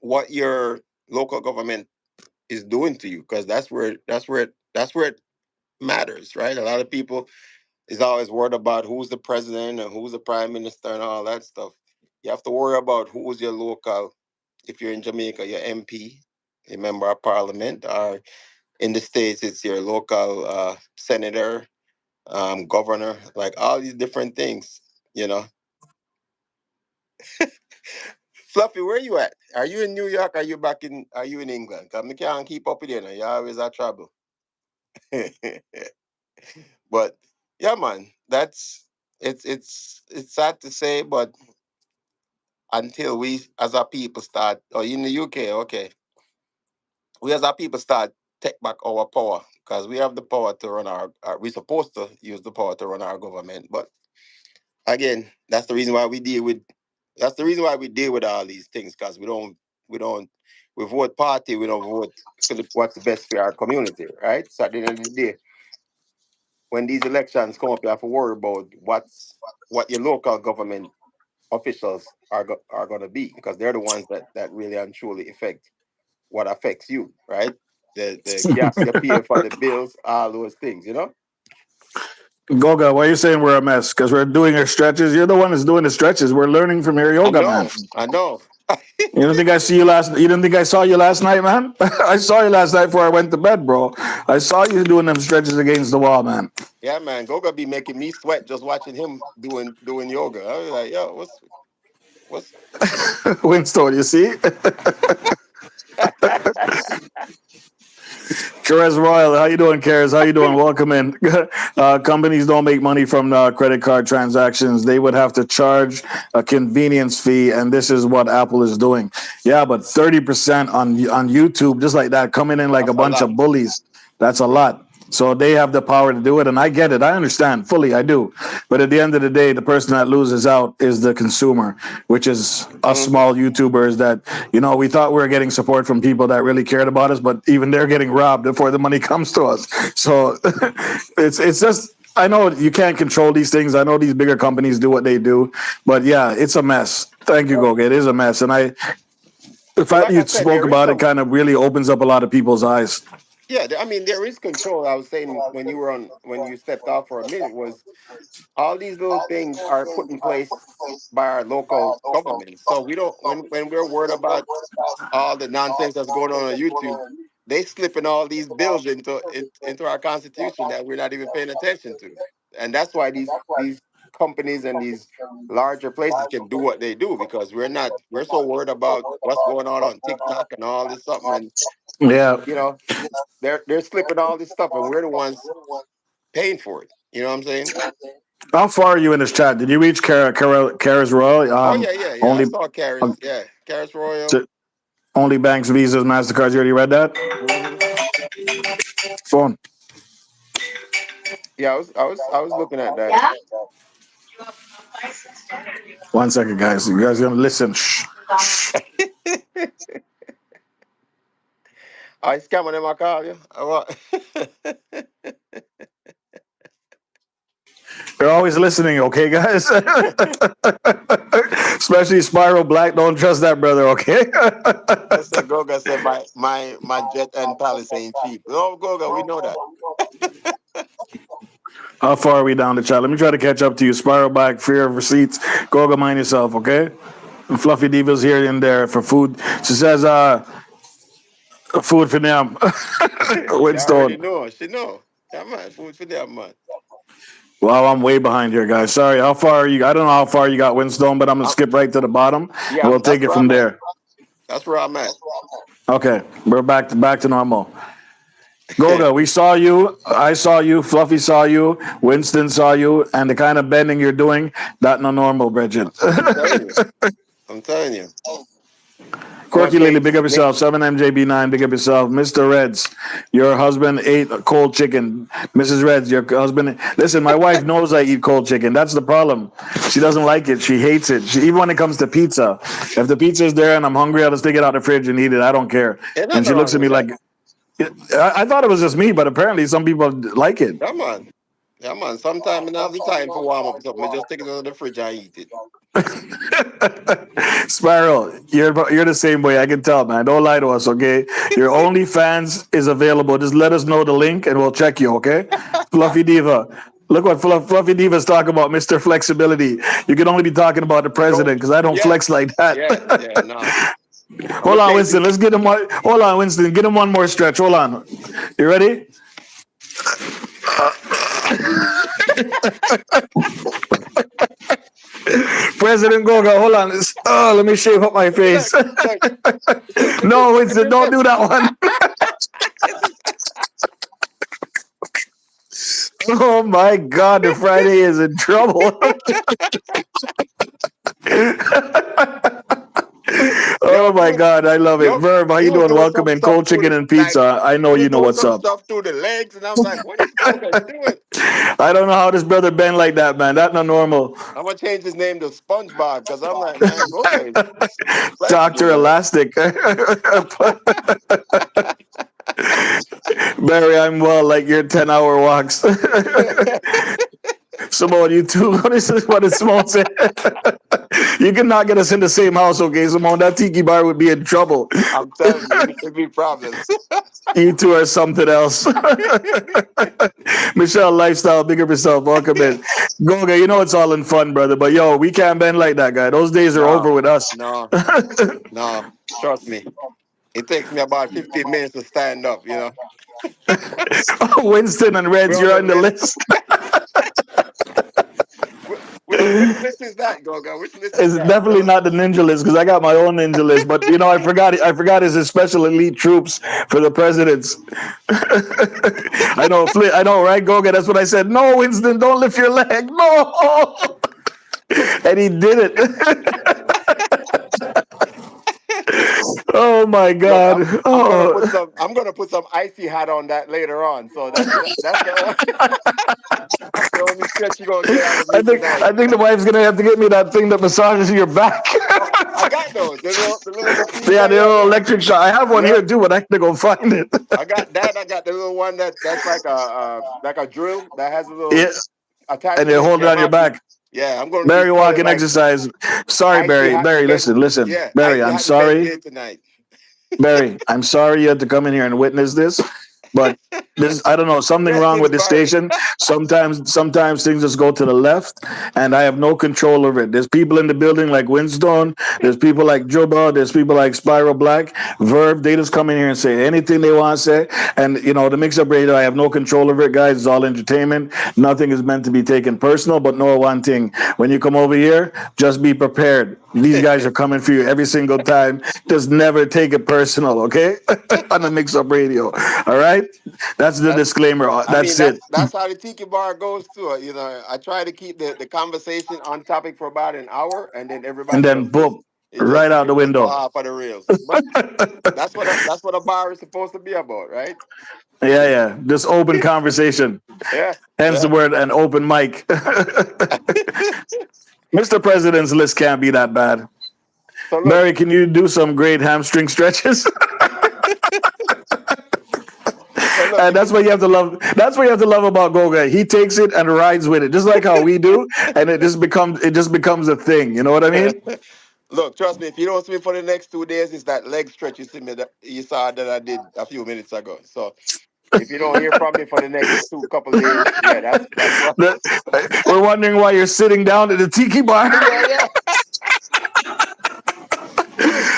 what your local government is doing to you because that's where it matters, right? A lot of people is always worried about who's the president and who's the prime minister and all that stuff. You have to worry about who's your local. If you're in Jamaica, your MP, a member of parliament, or in the States, it's your local senator, governor, like all these different things, you know. Fluffy, where you at? Are you in New York? Are you in England? Cause me can't keep up with you. You always have trouble. But yeah, man, it's sad to say, but until we as a people start, or in the UK, okay, we as a people start take back our power because we have the power to run we're supposed to use the power to run our government. But again, that's the reason why we deal with all these things because we vote party, we don't vote for what's the best for our community, right? So at the end of the day, when these elections come up, you have to worry about what your local government officials are going to be because they're the ones that really and truly affect what affects you, right? The gas you pay for the bills, all those things, you know. Goga, why are you saying we're a mess? Because we're doing our stretches. You're the one that's doing the stretches. We're learning from your yoga, man. I know. You don't think I see you last? You didn't think I saw you last night, man? I saw you last night before I went to bed, bro. I saw you doing them stretches against the wall, man. Yeah, man, Goga be making me sweat just watching him doing yoga. I was like, yo, what's Winston, you see? Kerez Royal, how you doing, Kerez? How you doing? Welcome in. Companies don't make money from credit card transactions. They would have to charge a convenience fee, and this is what Apple is doing. Yeah, but 30% on YouTube, just like that, coming in like a bunch of bullies. That's a lot. So they have the power to do it, and I get it. I understand fully. I do. But at the end of the day, the person that loses out is the consumer, which is us small YouTubers that, we thought we were getting support from people that really cared about us, but even they're getting robbed before the money comes to us. So it's just, I know you can't control these things. I know these bigger companies do what they do, but yeah, it's a mess. Thank you, Goga. It is a mess. And the fact that you spoke about it kind of really opens up a lot of people's eyes. Yeah, I mean, there is control. I was saying when you stepped off for a minute was all these little things are put in place by our local government. So we don't when we're worried about all the nonsense that's going on YouTube, they slipping all these bills into our constitution that we're not even paying attention to, and that's why these companies and these larger places can do what they do because we're so worried about what's going on TikTok and all this something, and Yeah. you know they're slipping all this stuff, and we're the ones paying for it. You know what I'm saying? How far are you in this chat? Did you reach Kara's Royal? Oh yeah. I Only saw Carrot. Yeah, Carrot's Royal. only banks, visas, Mastercards. You already read that? Hmm. Phone. Yeah, I was looking at that. Yeah. 1 second, guys. You guys gonna listen? Shh. I scamming them. I call you. What? They're always listening, okay, guys? Especially Spiral Black. Don't trust that brother, okay? I said Goga said my Jet and Palace ain't cheap. No, Goga, we know that. How far are we down the chat? Let me try to catch up to you. Spiral Black, Fear of Receipts. Goga, mind yourself, okay? And Fluffy Diva's here and there for food. She says, food for them. I already Winstone. know. She know. Yeah, man. Food for them, man. Well, I'm way behind here, guys. Sorry. How far are you? I don't know how far you got, Winstone, but I'm gonna skip right to the bottom. Yeah, and we'll take it that's from where I'm there. That's where I'm at. Okay, we're back to normal. Goga, we saw you. I saw you. Fluffy saw you. Winston saw you. And the kind of bending you're doing, that no normal, Bridget. I'm telling you. Quirky Well, Lily, big up yourself. 7MJB9, big up yourself. Mr. Reds, your husband ate a cold chicken. Mrs. Reds, your husband. Listen, my wife knows I eat cold chicken. That's the problem. She doesn't like it. She hates it. Even when it comes to pizza, if the pizza is there and I'm hungry, I'll just take it out of the fridge and eat it. I don't care. Ain't And she nothing looks at wrong me with like, I thought it was just me, but apparently some people like it. Come on. Yeah, man. Sometime I don't have the time for warm up something. I just take it out of the fridge and eat it. Spiral, you're the same way. I can tell, man. Don't lie to us, okay? Your OnlyFans is available. Just let us know the link and we'll check you, okay? Fluffy Diva. Look what Fluffy Diva's talking about, Mr. Flexibility. You can only be talking about the president because I don't Yeah. flex like that. Yeah, no. Hold on, Winston. Let's get him one. Hold on, Winston. Get him one more stretch. Hold on. You ready? President Goga, hold on. Let me shave up my face. No, Winston, don't do that one. Oh my God, the Friday is in trouble. Oh my God, I love it. Verb, how you doing? Welcome in. Cold chicken and pizza. I know you know what's up. Stuff through the legs, and I'm like, what is Goga doing? I don't know how this brother been like that, man. That's not normal. I'm gonna change his name to SpongeBob because I'm like, man, Goga is Dr. Elastic. Barry, I'm well, like your 10-hour walks. Simone, you too. This is what Simone said. You cannot get us in the same house, okay, Simone? That tiki bar would be in trouble. I'm telling you, it'd be problems. You two are something else. Michelle Lifestyle, big up yourself. Welcome in. Goga, you know it's all in fun, brother. But yo, we can't bend like that, guy. Those days are over with us. No, trust me. It takes me about 15 minutes to stand up, you know. Winston and Reds, you're on the list. Which list is that, Goga? Which list It's is that? definitely not the ninja list because I got my own ninja list. But you know, I forgot it's a special elite troops for the presidents. I know, right, Goga? That's what I said. No, Winston, don't lift your leg. No, and he did it. Oh my God! I'm gonna put some icy hat on that later on. So that's the only stretch you're gonna get out of me tonight. I think the wife's gonna have to get me that thing that massages your back. I got those. Yeah, the little electric shock. I have one here too, but I have to go find it. I got that. I got the little one that's like a drill that has a little attachment. And they hold it on your back. Yeah, I'm going to Barry walking exercise. Sorry, Barry. Barry, listen. Yeah, Barry, I'm sorry. Tonight. Barry, I'm sorry you had to come in here and witness this. But this, I don't know, something wrong with the Blessings, station. Sometimes things just go to the left, and I have no control over it. There's people in the building like Winstone. There's people like Juba. There's people like Spiral Black, Verb. They just come in here and say anything they want to say. And you know, the Mix Up Radio, I have no control over it, guys. It's all entertainment. Nothing is meant to be taken personal. But know one thing: when you come over here, just be prepared. These guys are coming for you every single time. Just never take it personal, okay? On the Mix Up Radio. All right? That's the disclaimer. That's it. That's how the tiki bar goes too. You know, I try to keep the conversation on topic for about an hour, and then everybody And then boom, right out the go window. off of the rails. But that's what a bar is supposed to be about, right? Yeah. Just open conversation. Yeah. Hence the word an open mic. Mr. President's list can't be that bad. So look, Barry, can you do some great hamstring stretches? And that's what you have to love. That's what you have to love about Goga. He takes it and rides with it, just like how we do, and it just becomes a thing. You know what I mean? Look, trust me. If you don't see me for the next 2 days, it's that leg stretch you saw that I did a few minutes ago. So if you don't hear from me for the next couple of days, yeah, that's what. We're wondering why you're sitting down at the tiki bar. Yeah.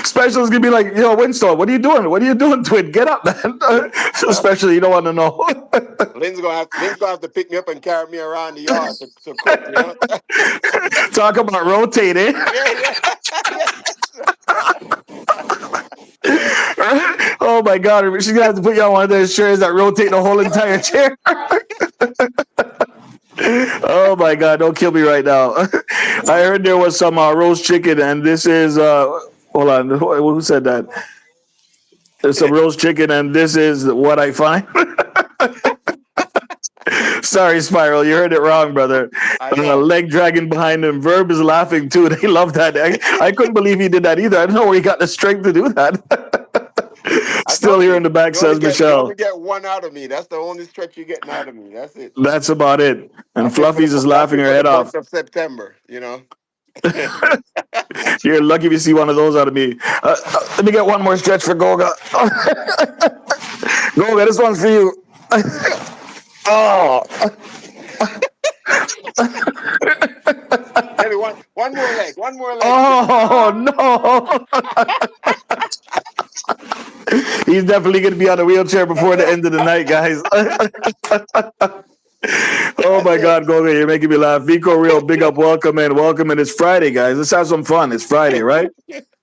Special's gonna be like, yo, Winston, what are you doing? What are you doing, Twin? Get up, man. Special, you don't want to know. Lynn's gonna have to pick me up and carry me around the yard to cook. You know? Talk about rotating. Oh my God, she's gonna have to put you on one of those chairs that rotate the whole entire chair. Oh my God, don't kill me right now. I heard there was some roast chicken, and this is hold on, who said that? There's some roast chicken, and this is what I find. Sorry, Spiral, you heard it wrong, brother. Leg dragging behind him. Verb is laughing too. They love that. I couldn't believe he did that either. I don't know where he got the strength to do that. Still here in the back, says Michelle. You only get one out of me. That's the only stretch you're getting out of me. That's it. That's about it. And Fluffy's is laughing her head off. Of September, you know. You're lucky if you see one of those out of me. Let me get one more stretch for Goga. Goga, this one's for you. Oh. Maybe one more leg. One more leg. Oh no. He's definitely going to be on a wheelchair before the end of the night, guys. Oh my God, Goga, you're making me laugh. Vico Real, big up, welcome in. It's Friday, guys. Let's have some fun. It's Friday, right?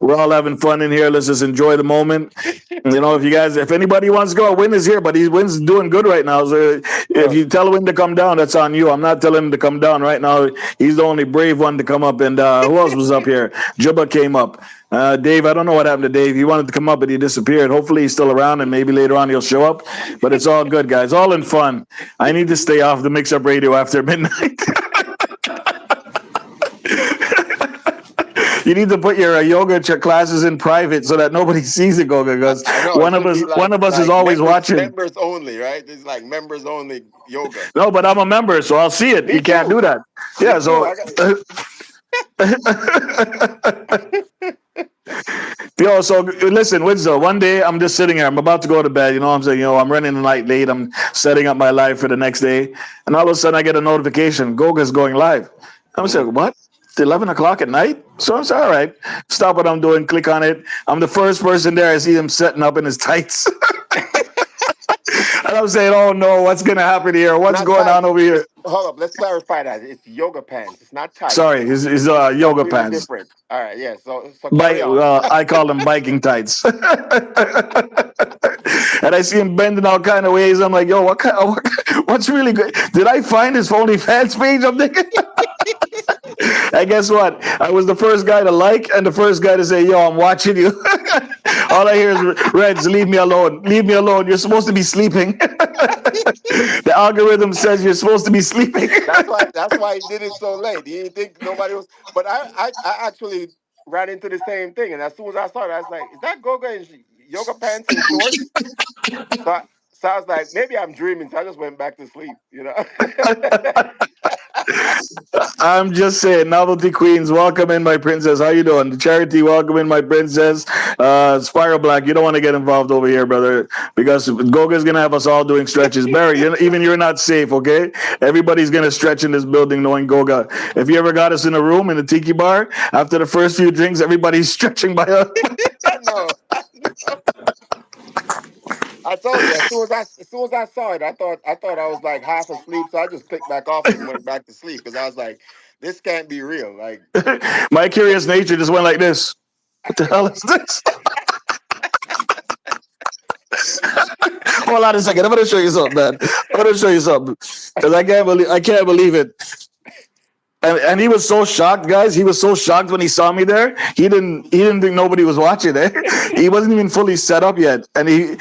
We're all having fun in here. Let's just enjoy the moment. You know, if anybody wants to go, Win is here, but Win's doing good right now. So if you tell Win to come down, that's on you. I'm not telling him to come down right now. He's the only brave one to come up. And who else was up here? Juba came up. Dave, I don't know what happened to Dave. He wanted to come up, but he disappeared. Hopefully he's still around, and maybe later on he'll show up. But it's all good, guys. All in fun. I need to stay off the Mix Up Radio after midnight. You need to put your yoga classes in private so that nobody sees it, Goga, because one of us is always watching. Members only, right? It's like members only yoga. No, but I'm a member, so I'll see it. You can't do that. Yeah, so. Yo, so listen, Winslow, one day I'm just sitting here. I'm about to go to bed. You know what I'm saying? I'm running the night late. I'm setting up my life for the next day. And all of a sudden I get a notification. Goga's going live. I'm saying, what? It's 11 o'clock at night? So I'm saying, all right. Stop what I'm doing. Click on it. I'm the first person there. I see him setting up in his tights. And I'm saying, oh no, what's going to happen here? What's going on over here? Hold up. Let's clarify that. It's yoga pants. It's not tights. Sorry, it's yoga Really pants. different. All right, yeah. So I call them biking tights. And I see him bending all kind of ways. I'm like, yo, what's really good? Did I find his OnlyFans page? I'm thinking. And guess what? I was the first guy to like and the first guy to say, yo, I'm watching you. All I hear is, Reds, leave me alone. Leave me alone. You're supposed to be sleeping. The algorithm says you're supposed to be sleeping. That's why he did it so late. He didn't think nobody was. But I actually ran into the same thing. And as soon as I saw it, I was like, is that Goga in yoga pants and shorts? So I was like, maybe I'm dreaming. So I just went back to sleep, you know. I'm just saying, Novelty Queens, welcome in, my princess. How you doing? Charity, welcome in, my princess. Spiral Black, you don't want to get involved over here, brother, because Goga's gonna have us all doing stretches. Barry, even you're not safe, okay? Everybody's gonna stretch in this building, knowing Goga. If you ever got us in a room in a tiki bar, after the first few drinks, everybody's stretching by us. I know. I told you, as soon as I saw it, I thought I was like half asleep, so I just clicked back off and went back to sleep because I was like, this can't be real. Like, My curious nature just went like this. What the hell is this? Hold on a second. I'm gonna show you something, man. I'm gonna show you something because I can't believe it. And he was so shocked, guys. He was so shocked when he saw me there. He didn't think nobody was watching it. He wasn't even fully set up yet, and he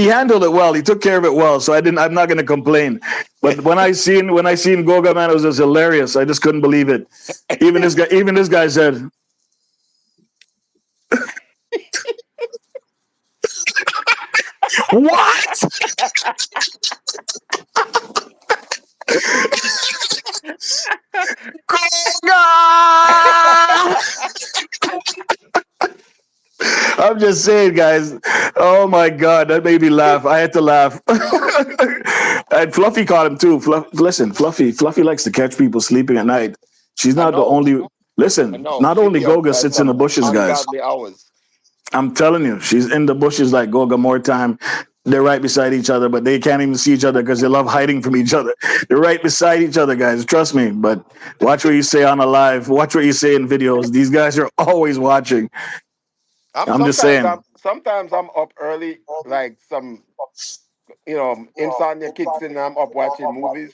handled it well. He took care of it well. So I'm not going to complain. But when I seen Goga, man, it was just hilarious. I just couldn't believe it. Even this guy said, "What?" I'm just saying, guys. Oh my God, that made me laugh. I had to laugh. And Fluffy caught him too. Listen, Fluffy likes to catch people sleeping at night. She's not the only. I Listen, know. not She only be up Goga at sits in the some bushes, guys. ungodly hours. I'm telling you, she's in the bushes like Goga more time. They're right beside each other, but they can't even see each other because they love hiding from each other. They're right beside each other, guys. Trust me. But watch what you say on a live. Watch what you say in videos. These guys are always watching. I'm just saying. Sometimes I'm up early, like some, insomnia kicks in. And I'm up watching movies,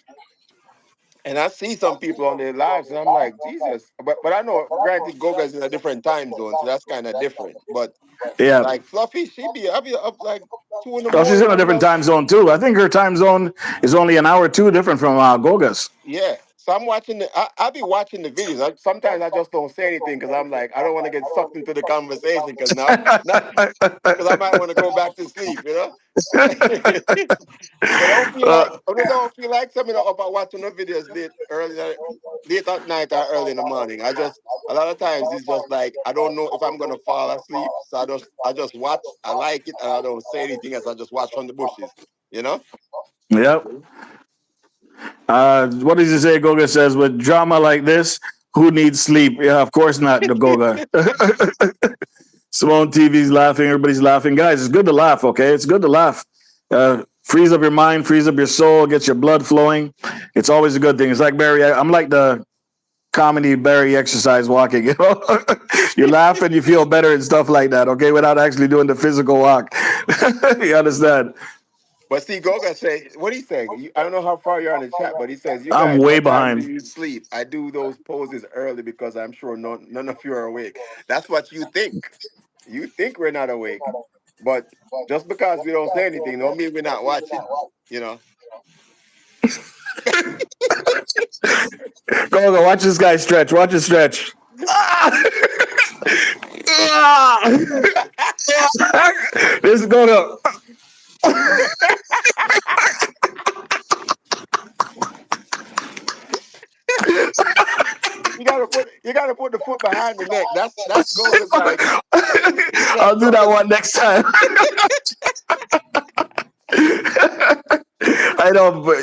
and I see some people on their lives, and I'm like, Jesus. But I know, granted, Goga's in a different time zone, so that's kind of different. But Yeah. like Fluffy, I'll be up like 2 in the Well, morning. she's in a different time zone too. I think her time zone is only an hour or two different from Goga's. Yeah. So I'm watching I'll be watching the videos. Sometimes I just don't say anything because I'm like, I don't want to get sucked into the conversation because because I might want to go back to sleep, you know? I don't feel like something about watching the videos late at night or early in the morning. A lot of times it's just like I don't know if I'm gonna fall asleep. So I just watch, I like it, and I don't say anything else. I just watch from the bushes, you know? Yep. What does he say? Goga says, with drama like this, who needs sleep? Yeah, of course not, Goga. Simone TV's laughing. Everybody's laughing. Guys, it's good to laugh, okay? It's good to laugh. Frees up your mind, frees up your soul, gets your blood flowing. It's always a good thing. It's like Barry. I'm like the comedy Barry exercise walking, you know? You laugh and you feel better and stuff like that, okay? Without actually doing the physical walk. You understand? But see, Goga say, what he saying? I don't know how far you're on the chat, but he says, you I'm guys, way what time behind. do you sleep? I do those poses early because I'm sure none of you are awake. That's what you think. You think we're not awake. But just because we don't say anything don't mean we're not watching, you know? Goga, watch this guy stretch. Watch him stretch. This is Goga. You gotta put the foot behind the neck. That's Goga's like. I'll do that one next time. I know, but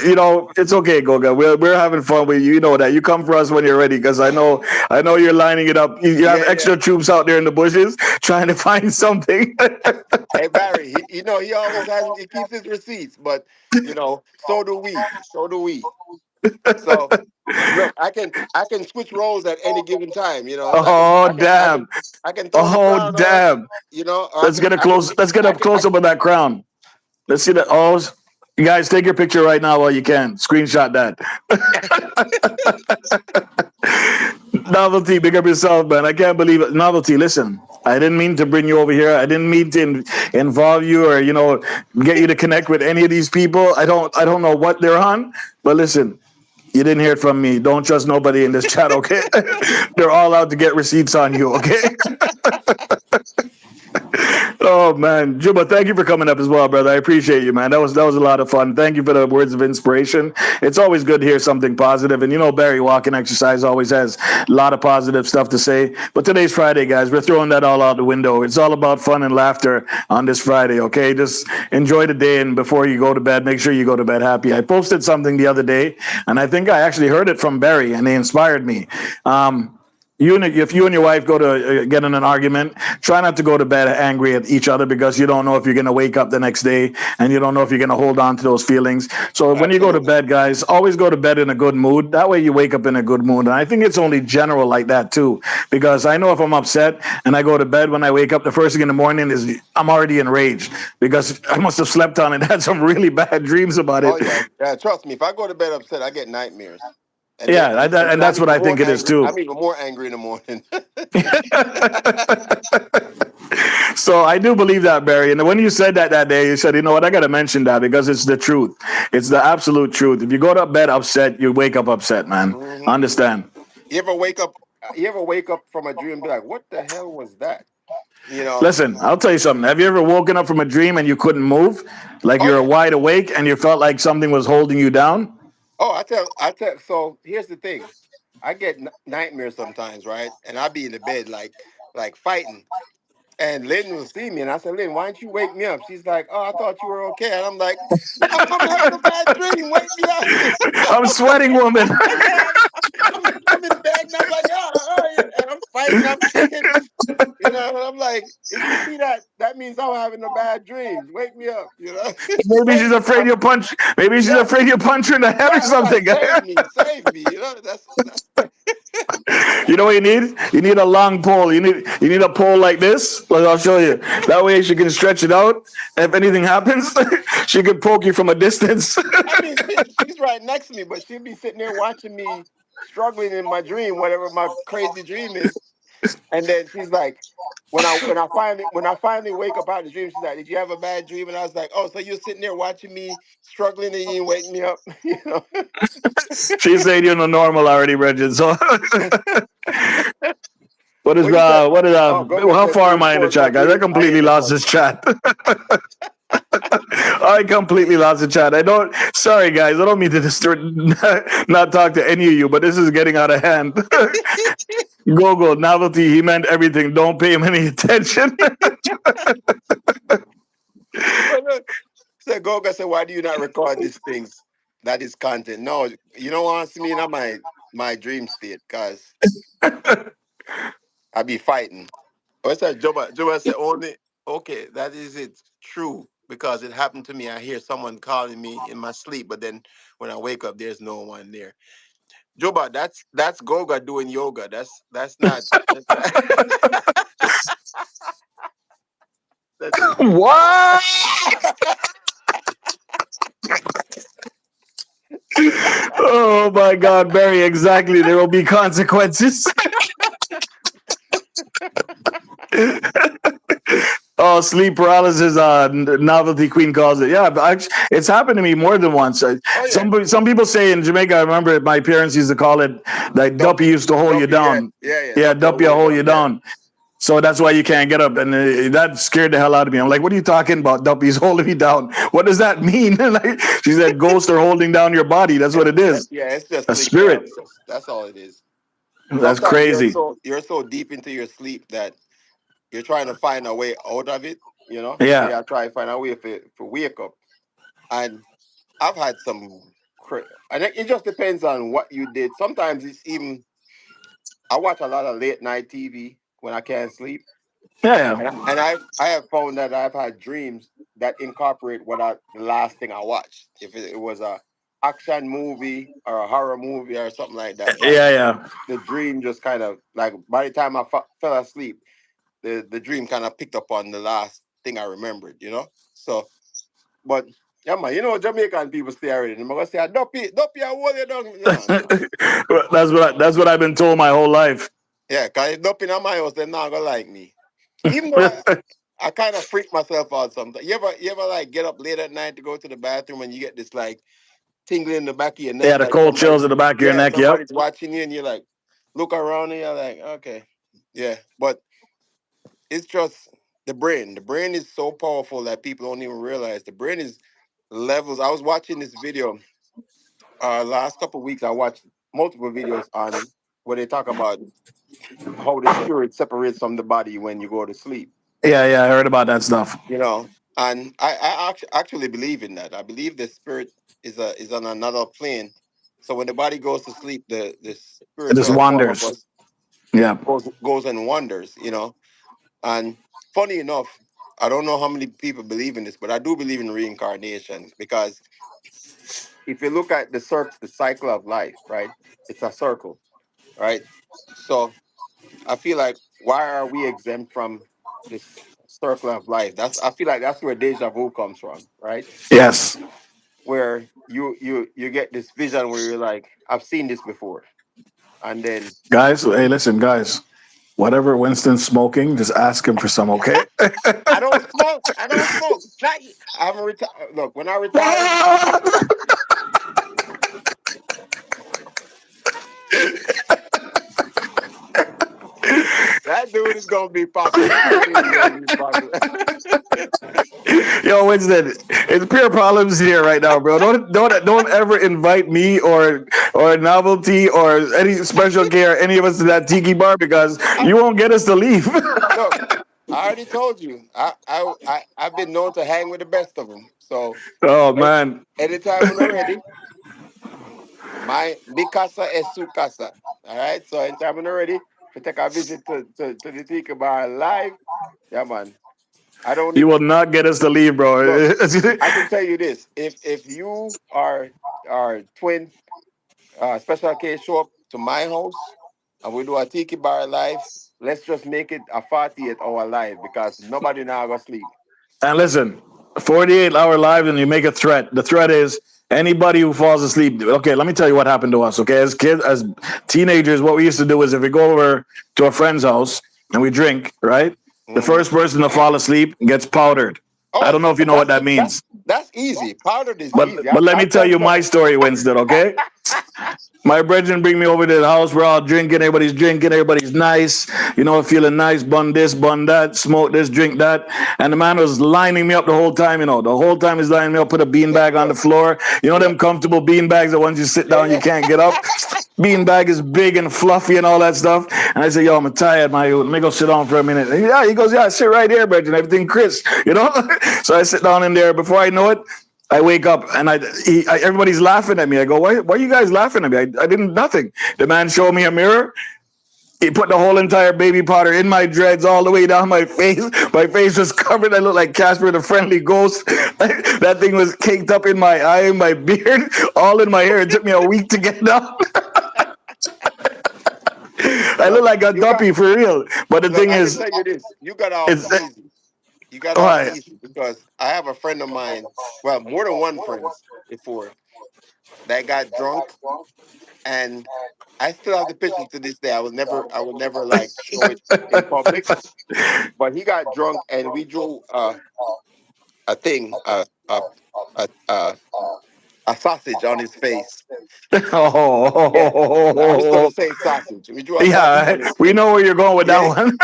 it's okay, Goga. We're having fun with you. You know that. You come for us when you're ready, because I know you're lining it up. You have extra troops out there in the bushes trying to find something. Hey Barry, he always he keeps his receipts, but so do we. So look, I can switch roles at any given time. Oh damn! I can throw the crown damn! On, Let's get up close up with that crown. Let's see that. Oh, you guys, take your picture right now while you can. Screenshot that. Novelty, big up yourself, man. I can't believe it. Novelty, listen. I didn't mean to bring you over here. I didn't mean to involve you or get you to connect with any of these people. I don't know what they're on, but listen. You didn't hear it from me. Don't trust nobody in this chat, okay? They're all out to get receipts on you, okay? Oh man, Juba, thank you for coming up as well, brother. I appreciate you, man. That was a lot of fun. Thank you for the words of inspiration. It's always good to hear something positive. And you know, Barry Walking Exercise always has a lot of positive stuff to say. But today's Friday, guys. We're throwing that all out the window. It's all about fun and laughter on this Friday, okay? Just enjoy the day, and before you go to bed, make sure you go to bed happy. I posted something the other day, and I think I actually heard it from Barry, and they inspired me. If you and your wife go to get in an argument, try not to go to bed angry at each other, because you don't know if you're going to wake up the next day, and you don't know if you're going to hold on to those feelings. So when you go to bed, guys, always go to bed in a good mood. That way you wake up in a good mood. And I think it's only general like that too, because I know if I'm upset and I go to bed, when I wake up the first thing in the morning is I'm already enraged, because I must have slept on it, had some really bad dreams about it. Oh yeah, trust me. If I go to bed upset, I get nightmares. And Yeah, and that's what I think it is too. I'm even more angry in the morning. So I do believe that, Barry. And when you said that day, you said, you know what, I got to mention that, because it's the truth. It's the absolute truth. If you go to bed upset, you wake up upset, man. Mhm. Understand? You ever wake up from a dream and be like, what the hell was that? You know. Listen, I'll tell you something. Have you ever woken up from a dream and you couldn't move? Like you're wide awake and you felt like something was holding you down? Oh, I tell. So here's the thing. I get nightmares sometimes, right? And I be in the bed like fighting. And Lynn will see me, and I said, Lynn, why don't you wake me up? She's like, oh, I thought you were okay. And I'm like, I'm having a bad dream. Wake me up. I'm sweating, woman. I'm in bed, and I'm like, and I'm fighting, I'm kicking. You know, and I'm like, if you see that, that means I'm having a bad dream. Wake me up, you know. Maybe she's afraid you'll punch. Maybe she's afraid you'll punch her in the head or something. Like, save me. You know, that's You know what you need? You need a long pole. You need a pole like this. Like, I'll show you. That way she can stretch it out. If anything happens, she can poke you from a distance. I mean, she's right next to me, but she'll be sitting there watching me struggling in my dream, whatever my crazy dream is. And then she's like, when I finally wake up out of the dream, she's like, did you have a bad dream? And I was like, oh, so you're sitting there watching me struggling and you didn't wake me up, you know? She's saying you're normal already, Bridget. So how far am I in the chat, guys? I completely lost this chat. I completely lost the chat. Sorry guys, I don't mean to not talk to any of you, but this is getting out of hand. Gogo, novelty, he meant everything. Don't pay him any attention. So Gogo said, why do you not record these things? That is content. No, you don't want to see me in my dream state, because I be fighting. What's that? Juba said only, okay, that is it. True. Because it happened to me. I hear someone calling me in my sleep, but then when I wake up, there's no one there. Juba, that's Goga doing yoga. That's not. What? Oh my God, Barry! Exactly. There will be consequences. Oh, sleep paralysis. Novelty Queen calls it. Yeah, it's happened to me more than once. Some people say in Jamaica. I remember my parents used to call it like duppy used to hold you down. Yeah, duppy will hold you down. So that's why you can't get up, and that scared the hell out of me. I'm like, what are you talking about? Duppy's holding me down. What does that mean? Like, she said, ghosts are holding down your body. That's what it is. Yeah, it's just a spirit. Paralysis. That's all it is. That's crazy. You're so deep into your sleep that you're trying to find a way out of it. You know. Yeah. Yeah. Try to find a way for wake up. And I've had some, and it just depends on what you did. Sometimes it's even. I watch a lot of late night TV when I can't sleep. Yeah. And I have found that I've had dreams that incorporate the last thing I watched. If it was a action movie or a horror movie or something like that. Yeah. The dream just kind of like by the time I fell asleep, the dream kind of picked up on the last thing I remembered, you know? So, but yeah, man, you know, Jamaican people stay already. They're going to say, Duppy, I hold you down. No. That's what I've been told my whole life. Yeah, because if Duppy in my house, they're not going to like me. Even though I kind of freak myself out sometimes. You ever like get up late at night to go to the bathroom and you get this like tingling in the back of your neck? Yeah, the cold chills in the back of your neck. Somebody's watching you and you're like, look around and you're like, okay. Yeah, but it's just, The brain. The brain is so powerful that people don't even realize. The brain is levels. I was watching this video last couple of weeks. I watched multiple videos on where they talk about how the spirit separates from the body when you go to sleep. Yeah, I heard about that stuff. You know, and I actually believe in that. I believe the spirit is on another plane. So when the body goes to sleep, the It spiritual just part of wanders. us Yeah. goes and wanders. You know, and funny enough, I don't know how many people believe in this, but I do believe in reincarnation because if you look at the cycle of life, right? It's a circle, right? So I feel like why are we exempt from this circle of life? I feel like that's where deja vu comes from, right? Yes. Where you get this vision where you're like, I've seen this before, and then Guys, hey, listen, guys. Whatever Winston's smoking, just ask him for some, okay? I don't smoke. I don't smoke. Not, I haven't retired. Look, when I retire, that dude is gonna be popular. That dude is gonna be popular. Yo, Winston, it's pure problems here right now, bro. Don't ever invite me or Novelty or any special care any of us to that tiki bar because you won't get us to leave. Look, I already told you. I've been known to hang with the best of them. So Oh man. anytime when they're ready, mi casa es su casa. All right. So anytime when they're ready, to take a visit to the Tiki Bar live, yeah, man. I don't You need. will not get us to leave, bro. Look, I can tell you this: if you are twin special case show up to my house and we do a Tiki Bar live, let's just make it a 48-hour live because nobody now gonna sleep. And listen, 48-hour live and you make a threat. The threat is anybody who falls asleep. Okay, let me tell you what happened to us. Okay, as kids, as teenagers, what we used to do is if we go over to a friend's house and we drink, right? The first person to fall asleep gets powdered. I don't know if you know what that means. That's easy. Powdered is But easy. let me tell you my story, Winston, okay? My brethren bring me over to the house. We're all drinking. Everybody's nice. You know, feeling nice. Bun this, bun that. Smoke this, drink that. And the man was lining me up the whole time. You know, the whole time he's lining me up. Put a beanbag on the floor. You know them comfortable beanbags that once you sit down you can't get up. Beanbag is big and fluffy and all that stuff. And I said, "Yo, I'm tired, man. Let me go sit down for a minute." And he goes, "Yeah, sit right here, brethren. Everything crisp." You know. So I sit down in there. Before I know it, I wake up and everybody's laughing at me. I go, why are you guys laughing at me? I didn't nothing. The man showed me a mirror. He put the whole entire baby powder in my dreads all the way down my face. My face was covered. I looked like Casper the Friendly Ghost. That thing was caked up in my eye, my beard, all in my hair. It took me a week to get down. I look like a guppy for real. But the thing is, I can tell you this: you got off easy. You got Why? off easy because I have a friend of mine, well, more than one friend before, that got drunk, and I still have the pictures to this day. I would never like show it in public. But he got drunk, and we drew a thing, a sausage on his face. Yeah, I'm just gonna say sausage. We drew a sausage on his we face. know where you're going with that one.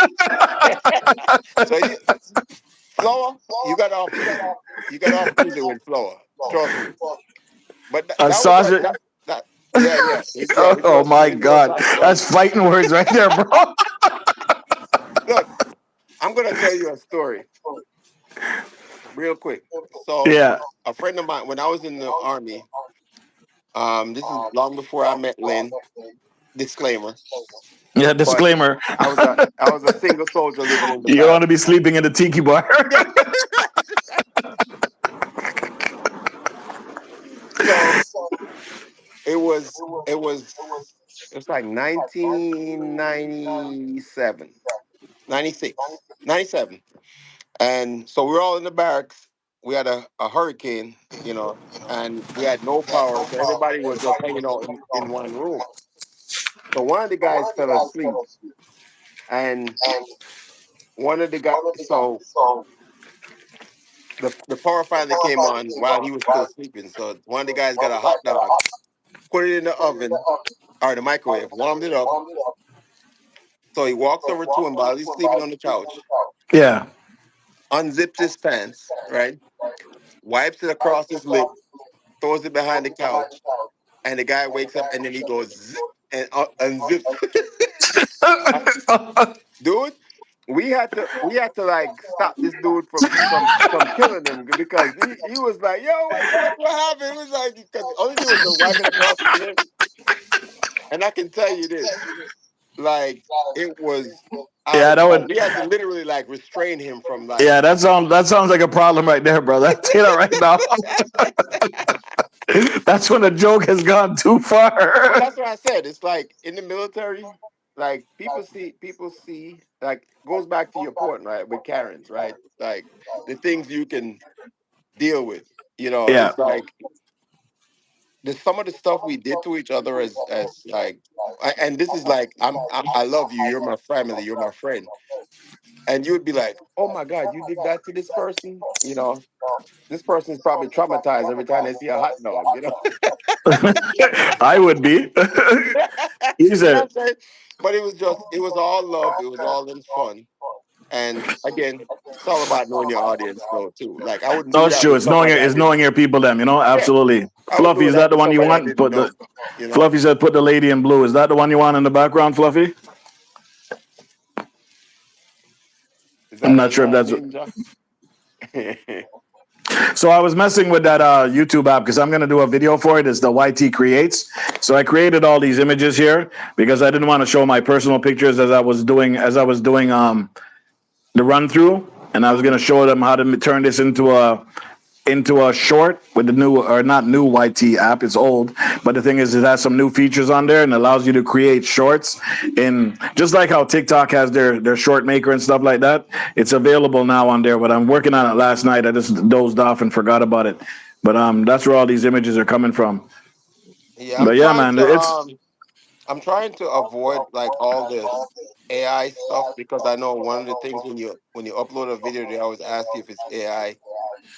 So Flower, you got off easy. You got off easy with Flower. Trust me. But A that sausage. was yeah. We Oh my drew a God, sausage on that's his- fighting words right there, bro. Look, I'm gonna tell you a story real quick. So Yeah, a friend of mine, when I was in the army, this is long before I met Lynn. Disclaimer. yeah. But Disclaimer: I was a single soldier living in the you don't want to barracks. be sleeping in the tiki bar. So it was like 1997, 96, 97. And so we're all in the barracks. We had a hurricane, and we had no power. So everybody was just hanging out in one room. So one of the guys fell asleep. And one of the guys, so the power finally came on while he was still sleeping. So one of the guys got a hot dog, put it in the oven or the microwave, warmed it up. So he walks over to him while he's sleeping on the couch. Yeah. unzips his pants, right? Wipes it across his lip, throws it behind the couch, and the guy wakes up and then he goes zzz, and unzips. Dude, we had to like stop this dude from killing him because he was like, yo, what happened? It was like because all he did was just wipe it across his lip. And I can tell you this, like it was out Yeah, of that control. would. We had to literally like restrain him from like. Yeah, that sounds like a problem right there, bro. That's it right now. That's when the joke has gone too Well, far. that's what I said. It's like in the military, like people see, like goes back to your point, right? With Karens, right? Like the things you can deal with. Yeah. It's like there's some of the stuff we did to each other as like, and this is like I love you. You're my family. You're my friend. And you would be like, oh my God, you did that to this person. This person's probably traumatized every time they see a hot dog. I would be. He You know what said, I'm saying? But it was all love. It was all in fun. And again, it's all about knowing your audience, though, too. Like I wouldn't no, do it's that true. with somebody I It's didn't. knowing your people, them, Yeah, absolutely. I would Fluffy, do is that that the with one you somebody I want? didn't know. Fluffy said, put the lady in blue. Is that the one you want in the background, Fluffy? Is I'm that not sure if AI that's. Ninja? So I was messing with that YouTube app because I'm going to do a video for it. It's the YT Creates. So I created all these images here because I didn't want to show my personal pictures as I was doing the run through, and I was going to show them how to turn this into a short with the new, or not new, YT app. It's old, but the thing is, it has some new features on there and allows you to create shorts in just like how TikTok has their short maker and stuff like that. It's available now on there, but I'm working on it last night. I just dozed off and forgot about it. But that's where all these images are coming from. Yeah, But yeah, man, it's I'm trying to avoid like all the AI stuff because I know one of the things when you upload a video, they always ask you if it's AI,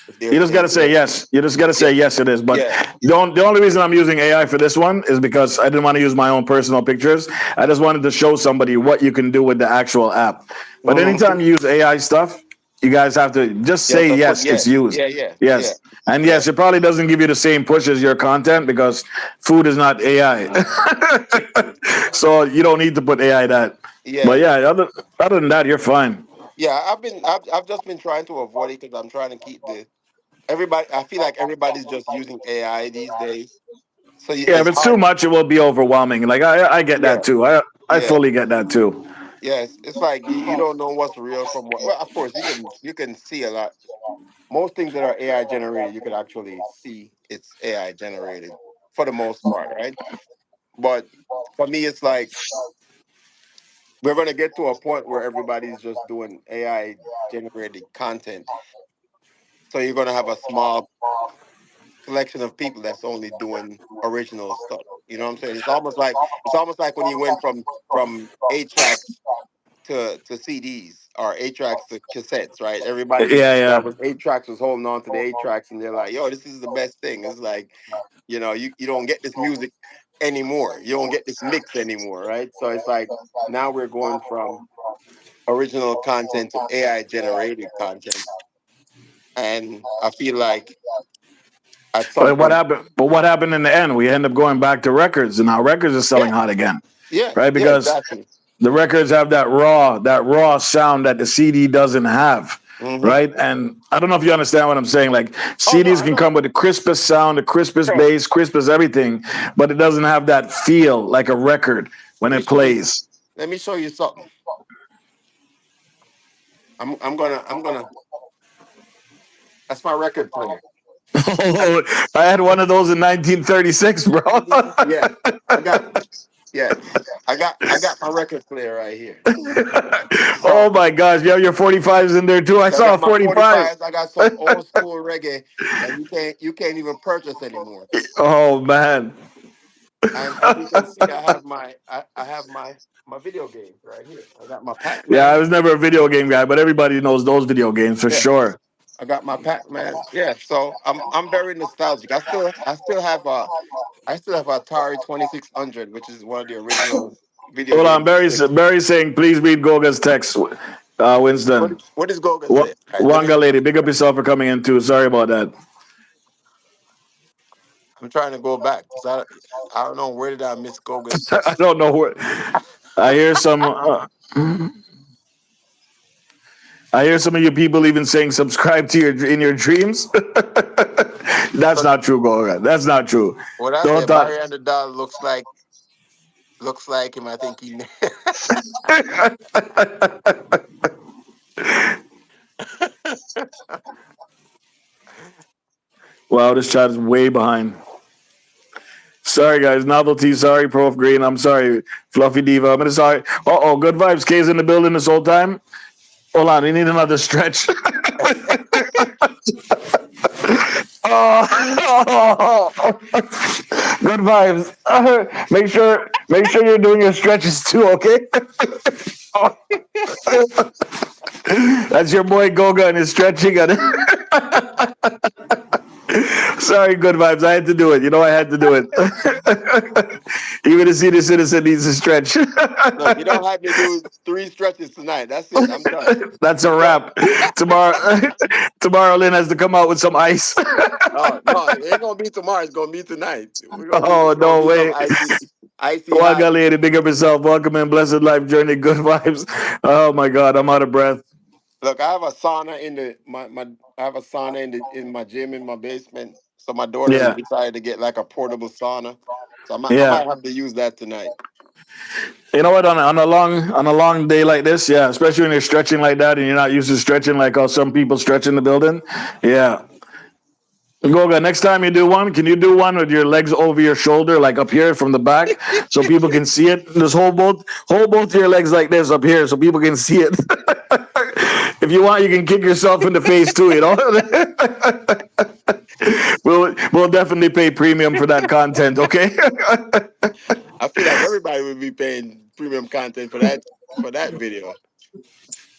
if they're you just got to saying say yes. yes. You just got to Yeah, say yes, it is. But yeah. the only reason I'm using AI for this one is because I didn't want to use my own personal pictures. I just wanted to show somebody what you can do with the actual app. But anytime you use AI stuff, you guys have to just You have say to put yes, it's yes. used. Yeah, yeah, yeah, Yes. And yeah, yes, it probably doesn't give you the same push as your content because food is not AI. So you don't need to put AI that. But yeah, yeah, other than that, you're fine. yeah. I've just been trying to avoid it because I'm trying to keep the everybody. I feel like everybody's just using AI these days, so Yeah, if it's it's too hard. much, it will be overwhelming. Like I get Yeah, that too. I yeah, fully get that too. yes. It's like you don't know what's real from what. Well, of course you can see a lot. Most things that are AI generated, you can actually see it's AI generated for the most part, right? But for me, it's like we're going to get to a point where everybody's just doing AI generated content. So you're going to have a small selection of people that's only doing original stuff. You know what I'm saying? It's almost like when you went from 8 tracks to CDs or 8 tracks to cassettes, right? Everybody Yeah, that yeah. was 8 tracks was holding on to the 8 tracks, and they're like, "Yo, this is the best thing." It's like, you don't get this music anymore. You don't get this mix anymore, right? So it's like now we're going from original content to AI generated content, and I feel like at some But what point, happened? But what happened in the end? We end up going back to records, and now records are selling yeah, hot again, yeah, right? yeah, Because exactly. the records have that raw sound that the CD doesn't have, Hmm. right? And I don't know if you understand what I'm saying. Like Oh no, CDs I can know. come with the crispest sound, the crispest Bro, bass, crispest everything, but it doesn't have that feel like a record when let me it show you. plays. Let me show you something. I'm gonna. That's my record player. I, Oh, I had one of those in 1936, bro. yeah, I got. Yeah, I got my record player right here. Oh So my gosh, you have your 45s in there too. I I saw a got my 45. 45s. I got some old school reggae that you can't even purchase anymore. Oh man. And as you can see, I have my video games right here. I got my Yeah, I Pac-Man. was never a video game guy, but everybody knows those video games for Yeah, sure. I got my Pac-Man. Yeah, so I'm very nostalgic. I still have Atari 2600, which is one of the original video Hold on, game Barry's systems. Barry's saying, please read Goga's text. Winston. What does Goga Wa- say? All right, Wanga lady, big up yourself for coming in too. Sorry about that. I'm trying to go back because I don't know where did I miss Goga's. I don't know where. I hear some. I hear some of you people even saying subscribe to in your dreams. That's not true, Goga. That's not true. What I Don't said, talk. Barry Underdog looks like him. I think he. Wow, this chat is way behind. Sorry, guys. Novelty. Sorry, Prof. Green. I'm sorry. Fluffy Diva. I'm sorry. Oh, good vibes. K's in the building this whole time. Hold on. We need another stretch. Oh, good vibes. Make sure you're doing your stretches too, okay? That's your boy Goga and his stretching. Sorry, good vibes. I had to do it. You know, I had to do it. Even a senior citizen needs a stretch. Look, you don't have to do 3 stretches tonight. That's it. I'm done. That's a wrap. Tomorrow, Lynn has to come out with some ice. Oh, no, it ain't gonna be tomorrow. It's gonna be tonight. Oh, no way. Icy Wanga lady, big up yourself. Welcome in Blessed Life Journey. Good vibes. Oh my God, I'm out of breath. Look, I have a sauna in my gym in my basement. So my daughter decided to get like a portable sauna. So I might have to use that tonight. You know what? On a long day like this, yeah, especially when you're stretching like that and you're not used to stretching like how some people stretch in the building, yeah. Goga, next time you do one, can you do one with your legs over your shoulder, like up here from the back, so people can see it? Just hold both your legs like this up here, so people can see it. If you want, you can kick yourself in the face too. You know. We'll definitely pay premium for that content. Okay. I feel like everybody would be paying premium content for that video.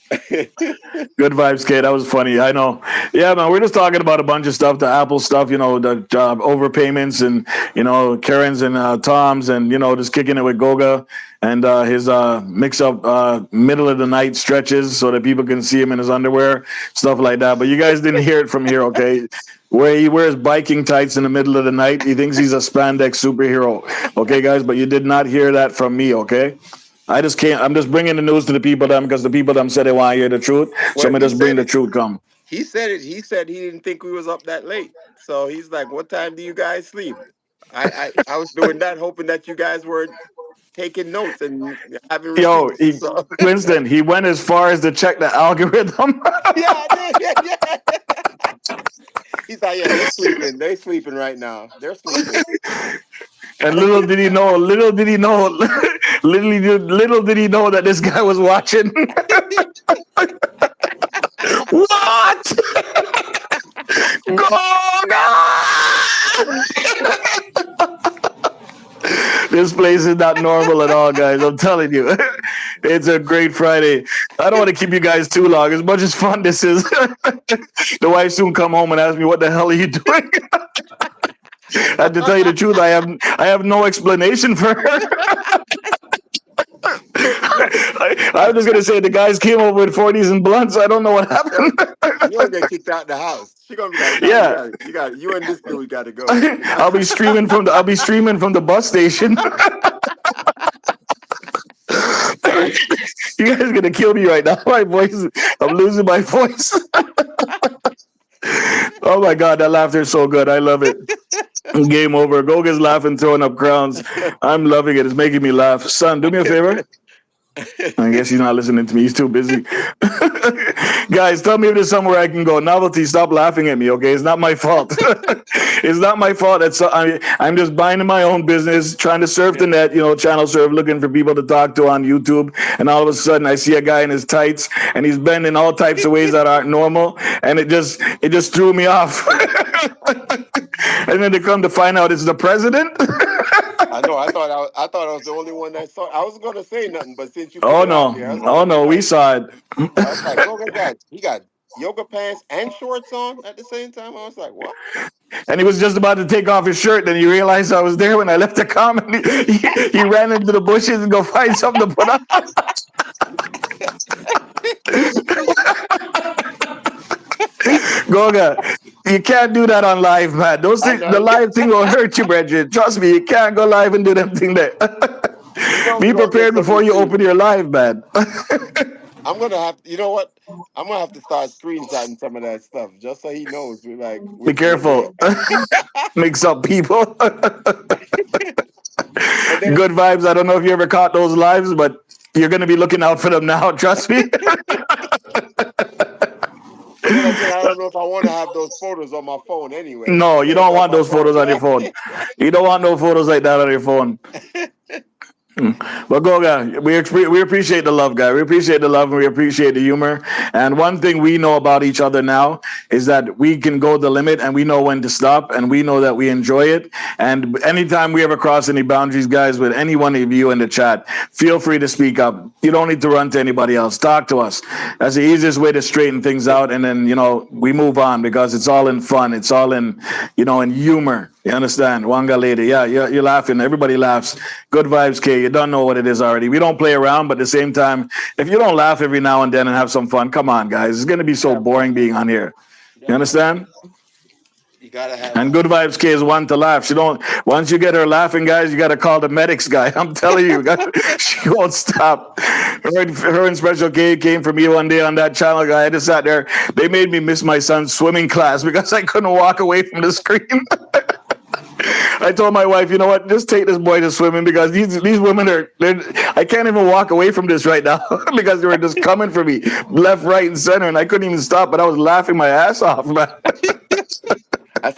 Good vibes, kid. That was funny. I know. Yeah, man. We're just talking about a bunch of stuff, the Apple stuff, you know, the overpayments and, you know, Karen's and Tom's and, you know, just kicking it with Goga and his mix up middle of the night stretches so that people can see him in his underwear, stuff like that. But you guys didn't hear it from here, okay? Where he wears biking tights in the middle of the night. He thinks he's a spandex superhero. Okay, guys? But you did not hear that from me, okay? I just can't. I'm just bringing the news to the people because the people said they want to hear the truth. So I'm gonna just bring the truth. Come. He said it. He said he didn't think we was up that late. So he's like, "What time do you guys sleep?" I was doing that, hoping that you guys were taking notes and having. Winston. He went as far as to check the algorithm. Yeah, I did. Yeah. He's like, "Yeah, they're sleeping. They're sleeping right now. They're sleeping." And little did he know that this guy was watching. What? This place is not normal at all, guys. I'm telling you. It's a great Friday. I don't want to keep you guys too long. As much as fun this is, the wife soon come home and ask me, what the hell are you doing? And to tell you the truth, I have no explanation for her. I'm just gonna say the guys came over with 40s and blunts. I don't know what happened. You're gonna get kicked out of the house. She's gonna be like, no, you and this dude got to go. I'll be streaming from the bus station. You guys are gonna kill me right now. My voice, I'm losing my voice. Oh my God, that laughter is so good. I love it. Game over. Goga's laughing, throwing up crowns. I'm loving it. It's making me laugh. Son, do me a favor. I guess he's not listening to me. He's too busy. Guys, tell me if there's somewhere I can go. Novelty, stop laughing at me, okay? It's not my fault. It's not my fault. I'm just minding my own business, trying to surf the net, you know, channel surf, looking for people to talk to on YouTube. And all of a sudden, I see a guy in his tights, and he's bending all types of ways that aren't normal. And it just threw me off. And then to come to find out it's the president. I know. I thought I was the only one that saw. I wasn't gonna say nothing, but since you. Oh no, we saw it. I was like, oh, he got yoga pants and shorts on at the same time. I was like, what? And he was just about to take off his shirt, then he realized I was there when I left the comment. He ran into the bushes and go find something to put on. Goga, you can't do that on live, man. Those I things, know. the live thing will hurt you, Bridget. Trust me, you can't go live and do them thing there. Be We're gonna get prepared some before you receipts. open your live, man. I'm gonna have. You know what? I'm gonna have to start screenshotting some of that stuff just so he knows. We're like, Be which one careful. Mix up people. And then, Good vibes. I don't know if you ever caught those lives, but you're going to be looking out for them now. Trust me. but then again, I don't know if I want to have those photos on my phone anyway. No, you don't On want my those photos on your phone. You don't want no photos like that on your phone. But Goga, we appreciate the love, guy. We appreciate the love and we appreciate the humor. And one thing we know about each other now is that we can go the limit and we know when to stop and we know that we enjoy it. And anytime we ever cross any boundaries, guys, with any one of you in the chat, feel free to speak up. You don't need to run to anybody else. Talk to us. That's the easiest way to straighten things out. And then, we move on because it's all in fun. It's all in, in humor. You understand? Wanga lady. Yeah, you're laughing. Everybody laughs. Good vibes, K. You don't know what it is already. We don't play around, but at the same time, if you don't laugh every now and then and have some fun, come on, guys. It's going to be so boring being on here. You understand? You gotta have. And Good Vibes K is one to laugh. Once you get her laughing, guys, you got to call the medics guy. I'm telling you, she won't stop. Her and Special K came for me one day on that channel, guy. I just sat there. They made me miss my son's swimming class because I couldn't walk away from the screen. I told my wife, you know what? Just take this boy to swimming because these women I can't even walk away from this right now because they were just coming for me left, right, and center, and I couldn't even stop. But I was laughing my ass off, man. I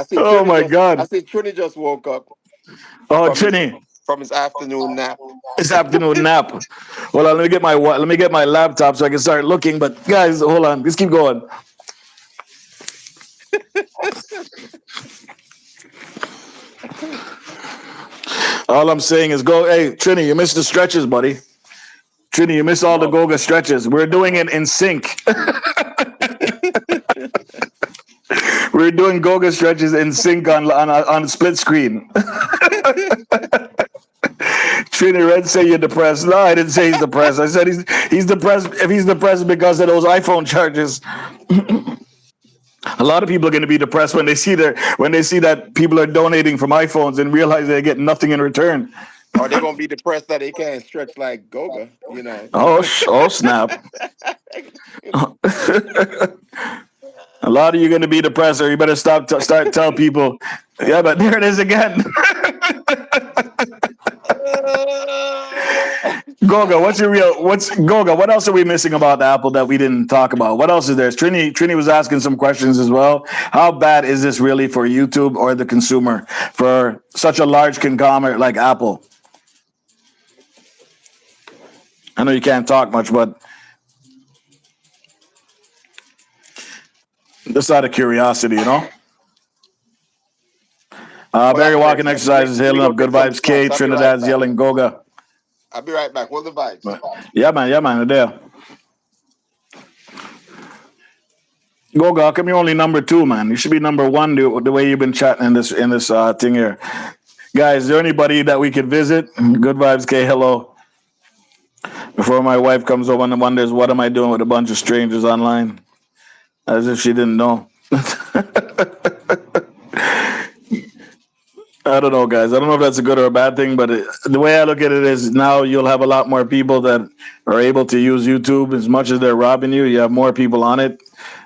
see. Oh my God! I see. Trini just woke up. Oh, Trini, from his afternoon nap. This afternoon nap. Hold on, let me get my laptop so I can start looking. But guys, hold on, let's keep going. All I'm saying is go. Hey, Trini, you missed the stretches, buddy. Trini, you missed all the Goga stretches. We're doing it in sync. We're doing Goga stretches in sync on split screen. Trini Red say you're depressed. No, I didn't say he's depressed. I said he's depressed. If he's depressed because of those iPhone charges. A lot of people are going to be depressed when they see that people are donating from iPhones and realize they get nothing in return. Or they're gonna be depressed that they can't stretch like Goga, Oh snap! A lot of you are going to be depressed, or you better start tell people. Yeah, but there it is again. Goga, Goga? What else are we missing about Apple that we didn't talk about? What else is there? Trini was asking some questions as well. How bad is this really for YouTube or the consumer for such a large conglomerate like Apple? I know you can't talk much, but just out of curiosity, Barry walking exercises, hailing up Good Vibes K, Trinidad's yelling Goga. I'll be right back. What the vibes? Yeah, man, there. Goga, how come you're only number 2, man? You should be number 1 the way you've been chatting in this thing here. Guys, is there anybody that we could visit? Good Vibes K, hello. Before my wife comes over and wonders, what am I doing with a bunch of strangers online? As if she didn't know. I don't know, guys. I don't know if that's a good or a bad thing, but the way I look at it is now you'll have a lot more people that are able to use YouTube. As much as they're robbing you, you have more people on it.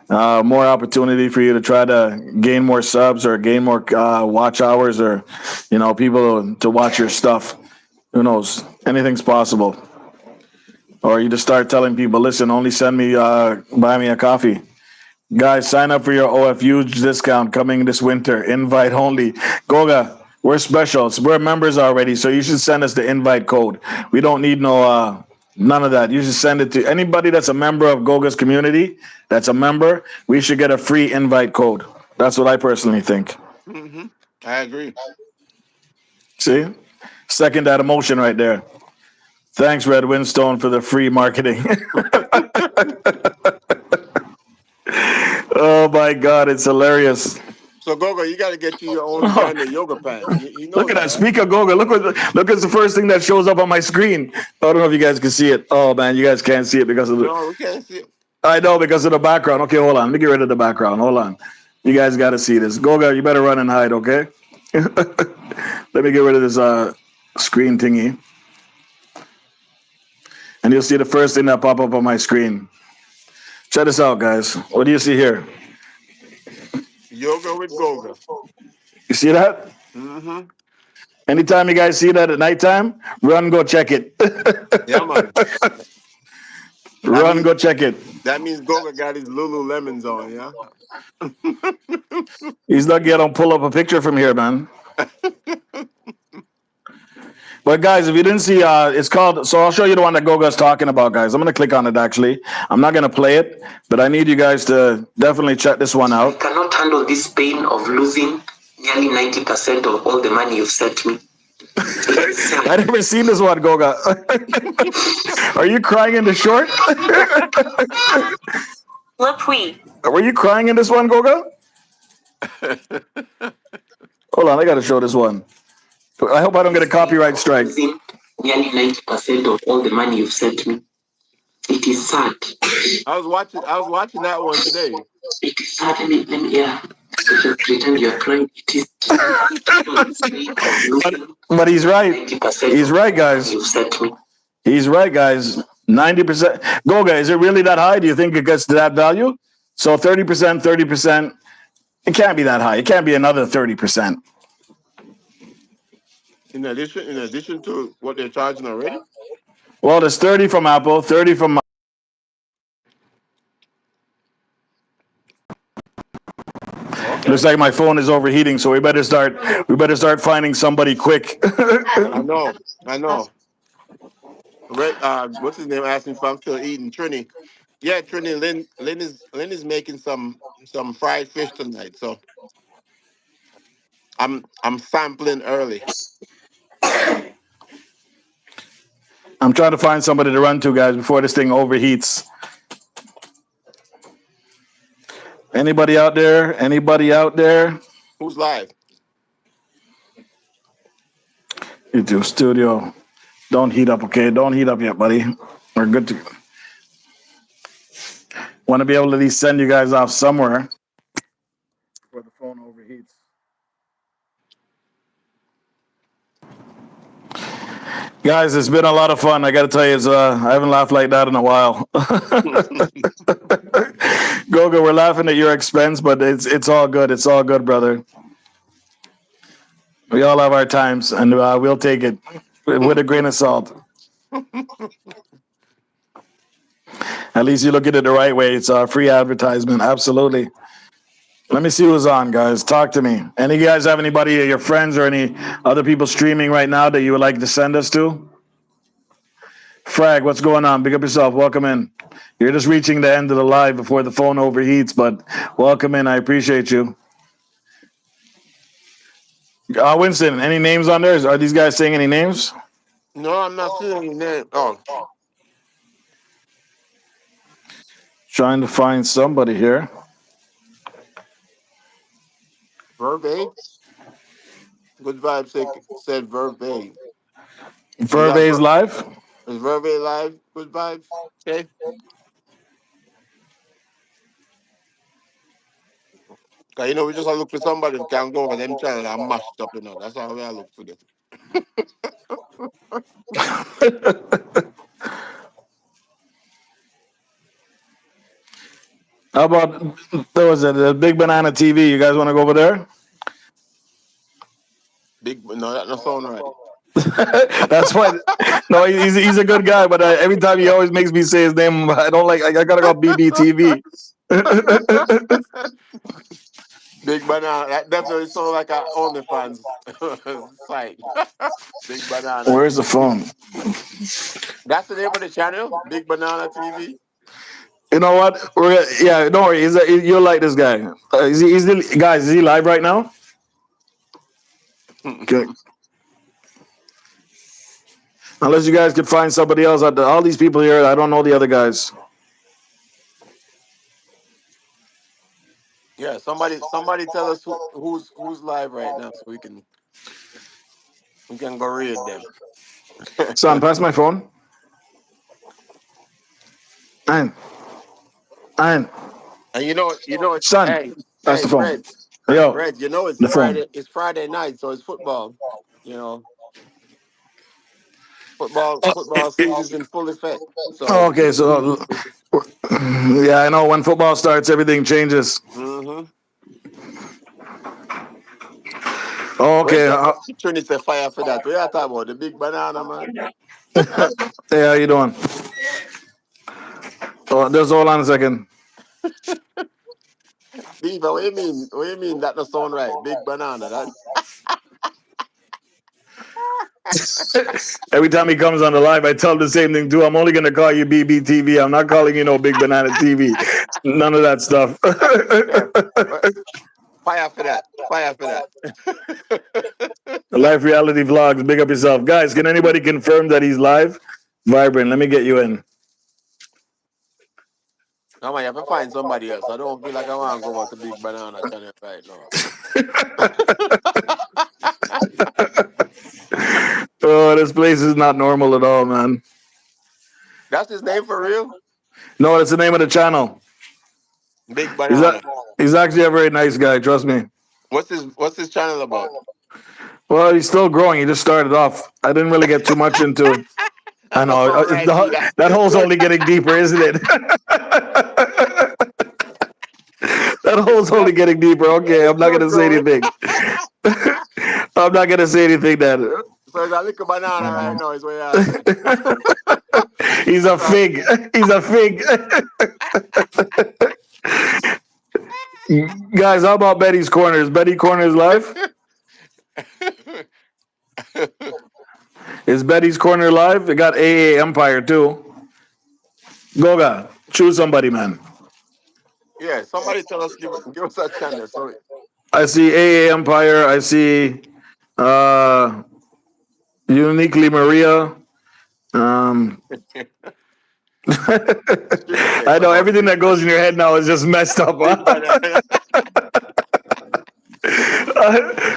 More opportunity for you to try to gain more subs or gain more watch hours or, people to watch your stuff. Who knows? Anything's possible. Or you just start telling people, listen, only send me, buy me a coffee. Guys, sign up for your OFU discount coming this winter. Invite only. Goga, we're special. We're members already, so you should send us the invite code. We don't need none of that. You should send it to anybody that's a member of Goga's community, that's a member. We should get a free invite code. That's what I personally think. Mm-hmm. I agree. See? Second that emotion right there. Thanks, Red Windstone, for the free marketing. Oh my God, it's hilarious. So Goga, you got to get you your own brand of yoga pants. Look at that. Speak of Goga. Look at the first thing that shows up on my screen. I don't know if you guys can see it. Oh man, you guys can't see it because of the. No, we can't see it. I know because of the background. Okay, hold on. Let me get rid of the background. Hold on. You guys got to see this. Goga, you better run and hide, okay? Let me get rid of this screen thingy. And you'll see the first thing that pop up on my screen. Check this out, guys. What do you see here? Yoga with Goga. You see that? Mm-hmm. Anytime you guys see that at nighttime, run, go check it. Yeah, man. Run, go check it. That means Goga got his Lululemons on, yeah? He's lucky I don't pull up a picture from here, man. But guys, if you didn't see, it's called, so I'll show you the one that Goga's talking about, guys. I'm going to click on it, actually. I'm not going to play it, but I need you guys to definitely check this one I out. cannot handle this pain of losing nearly 90% of all the money you've sent me. I never seen this one, Goga. Are you crying in the short? Were you crying in this one, Goga? Hold on, I got to show this one. I hope I don't get a copyright strike. Losing nearly 90% of all the money you've sent me. It is sad. I was watching that one today. It is sad. Let me, yeah. Pretend you're crying. It is But he's right. 90% He's right, guys. you've sent me. He's right, guys. 90%. Goga, is it really that high? Do you think it gets to that value? So 30%, 30%. It can't be that high. It can't be another 30%. In addition to what they're charging already? Well, there's 30 from Apple, 30 from. Okay. Looks like my phone is overheating, so we better start finding somebody quick. I know. What's his name? Asking if I'm still eating. Trini. Yeah, Trini. Lynn is making some fried fish tonight, so I'm sampling early. I'm trying to find somebody to run to, guys, before this thing overheats. Anybody out there? Anybody out there? Who's live? YouTube Studio. Don't heat up, okay? Don't heat up yet, buddy. We're good to go. Want to be able to at least send you guys off somewhere before the phone overheats. Guys, it's been a lot of fun. I got to tell you, I haven't laughed like that in a while. Goga, we're laughing at your expense, but it's all good. It's all good, brother. We all have our times, and we'll take it with a grain of salt. At least you look at it the right way. It's a free advertisement. Absolutely. Let me see who's on, guys. Talk to me. Any of you guys have anybody, your friends or any other people streaming right now that you would like to send us to? Frag, what's going on? Big up yourself. Welcome in. You're just reaching the end of the live before the phone overheats, but welcome in. I appreciate you. Winston, any names on there? Are these guys saying any names? No, I'm not seeing any name. Oh, Trying to find somebody here. Verve. Good vibes said Verve. Verve's live. Is Verve live? Good vibes. Okay. Cause we just look for somebody who can go over them channel and mashed up, That's how I look for them. How about the Big Banana TV? You guys want to go over there? No, that don't sound right. That's why. No, he's a good guy, but every time he always makes me say his name. I don't like. I gotta go BBTV. Big Banana. That definitely sounds like our OnlyFans site. Big Banana. Where's the phone? That's the name of the channel. Big Banana TV. You know what? Don't worry. You'll like this guy. Guys, is he live right now? Okay. Unless you guys could find somebody else out there. All these people here, I don't know the other guys. Yeah, somebody tell us who's live right now so we can go read them. Son, pass my phone. Man. And And it's son, hey, that's hey, the phone. Fred, Yo, Fred, it's the phone. Friday night, so it's football. You know, Oh, football season is in full effect. So, okay, so yeah, I know when football starts, everything changes. mm-hmm. Okay, Trinity fire for that. We are talking about the big banana, man. hey, how you doing? Oh, just hold on a second. Diva, what you mean? What you mean that doesn't sound right? Big banana. That Every time he comes on the live, I tell him the same thing too. I'm only gonna call you BBTV. I'm not calling you no Big Banana TV. None of that stuff. yeah. Fire for that. Fire for that. Life reality vlogs. Big up yourself, guys. Can anybody confirm that he's live? Vibrant. Let me get you in. Now I have to find somebody else. I don't feel like I want to go back to Big Banana channel right now. Oh, this place is not normal at all, man. That's his name for real? No, that's the name of the channel. Big He's, Banana. he's actually a very nice guy. Trust me. What's his channel about? Well, he's still growing. He just started off. I didn't really get too much into. I know That's all right, Peter. that hole's only getting deeper, isn't it? That hole's only getting deeper. Okay, I'm not gonna say anything. I'm not gonna say anything then. So it's a little banana right now is what you're asking. He's a fig. He's a fig. Guys, how about Betty's Corner? Is Betty Corner's live? Is Betty's Corner live? They got AA Empire too. Goga, choose somebody, man. Yeah, somebody tell us, give us a channel. So I see AA Empire. I see Uniquely Maria. I know everything that goes in your head now is just messed up. Huh?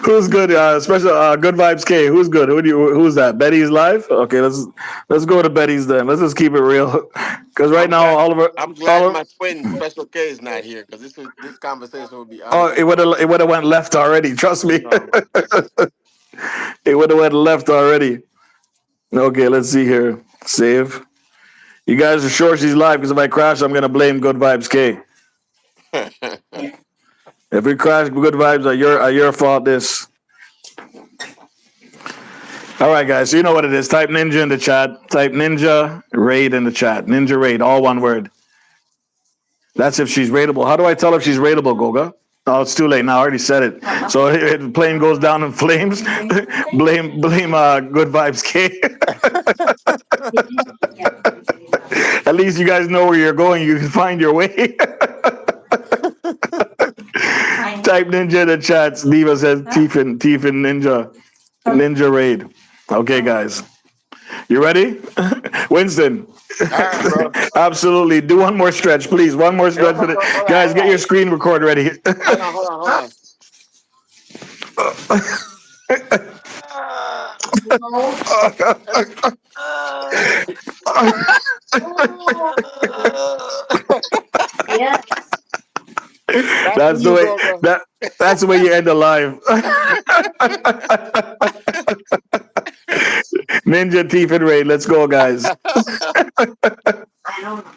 Who's good? Special Good Vibes K. Who's good? Who's that? Betty's live. Okay, let's go to Betty's then. Let's just keep it real, because right now I'm glad my twin Special K is not here because this conversation would be. It would have went left already. Trust me. No. It would have went left already. Okay, let's see here. Save. You guys are sure she's live, because if I crash, I'm gonna blame Good Vibes K. If we crash, Good Vibes are your fault. This. All right, guys. So you know what it is. Type Ninja in the chat. Type Ninja Raid in the chat. Ninja Raid, all one word. That's if she's rateable. How do I tell if she's rateable, Goga? Oh, it's too late now. I already said it. So if the plane goes down in flames, blame Good Vibes K. At least you guys know where you're going. You can find your way. Type Ninja in the chat. Diva says Tiefin Ninja. Ninja Raid. Okay, guys. You ready? Winston. All right, bro. Absolutely. Do one more stretch, please. One more stretch for the guys. Get your screen record ready. Hold on. Yeah. That's the way. That's the way you end a live. Ninja Tiefin Raid. Let's go, guys. I don't know.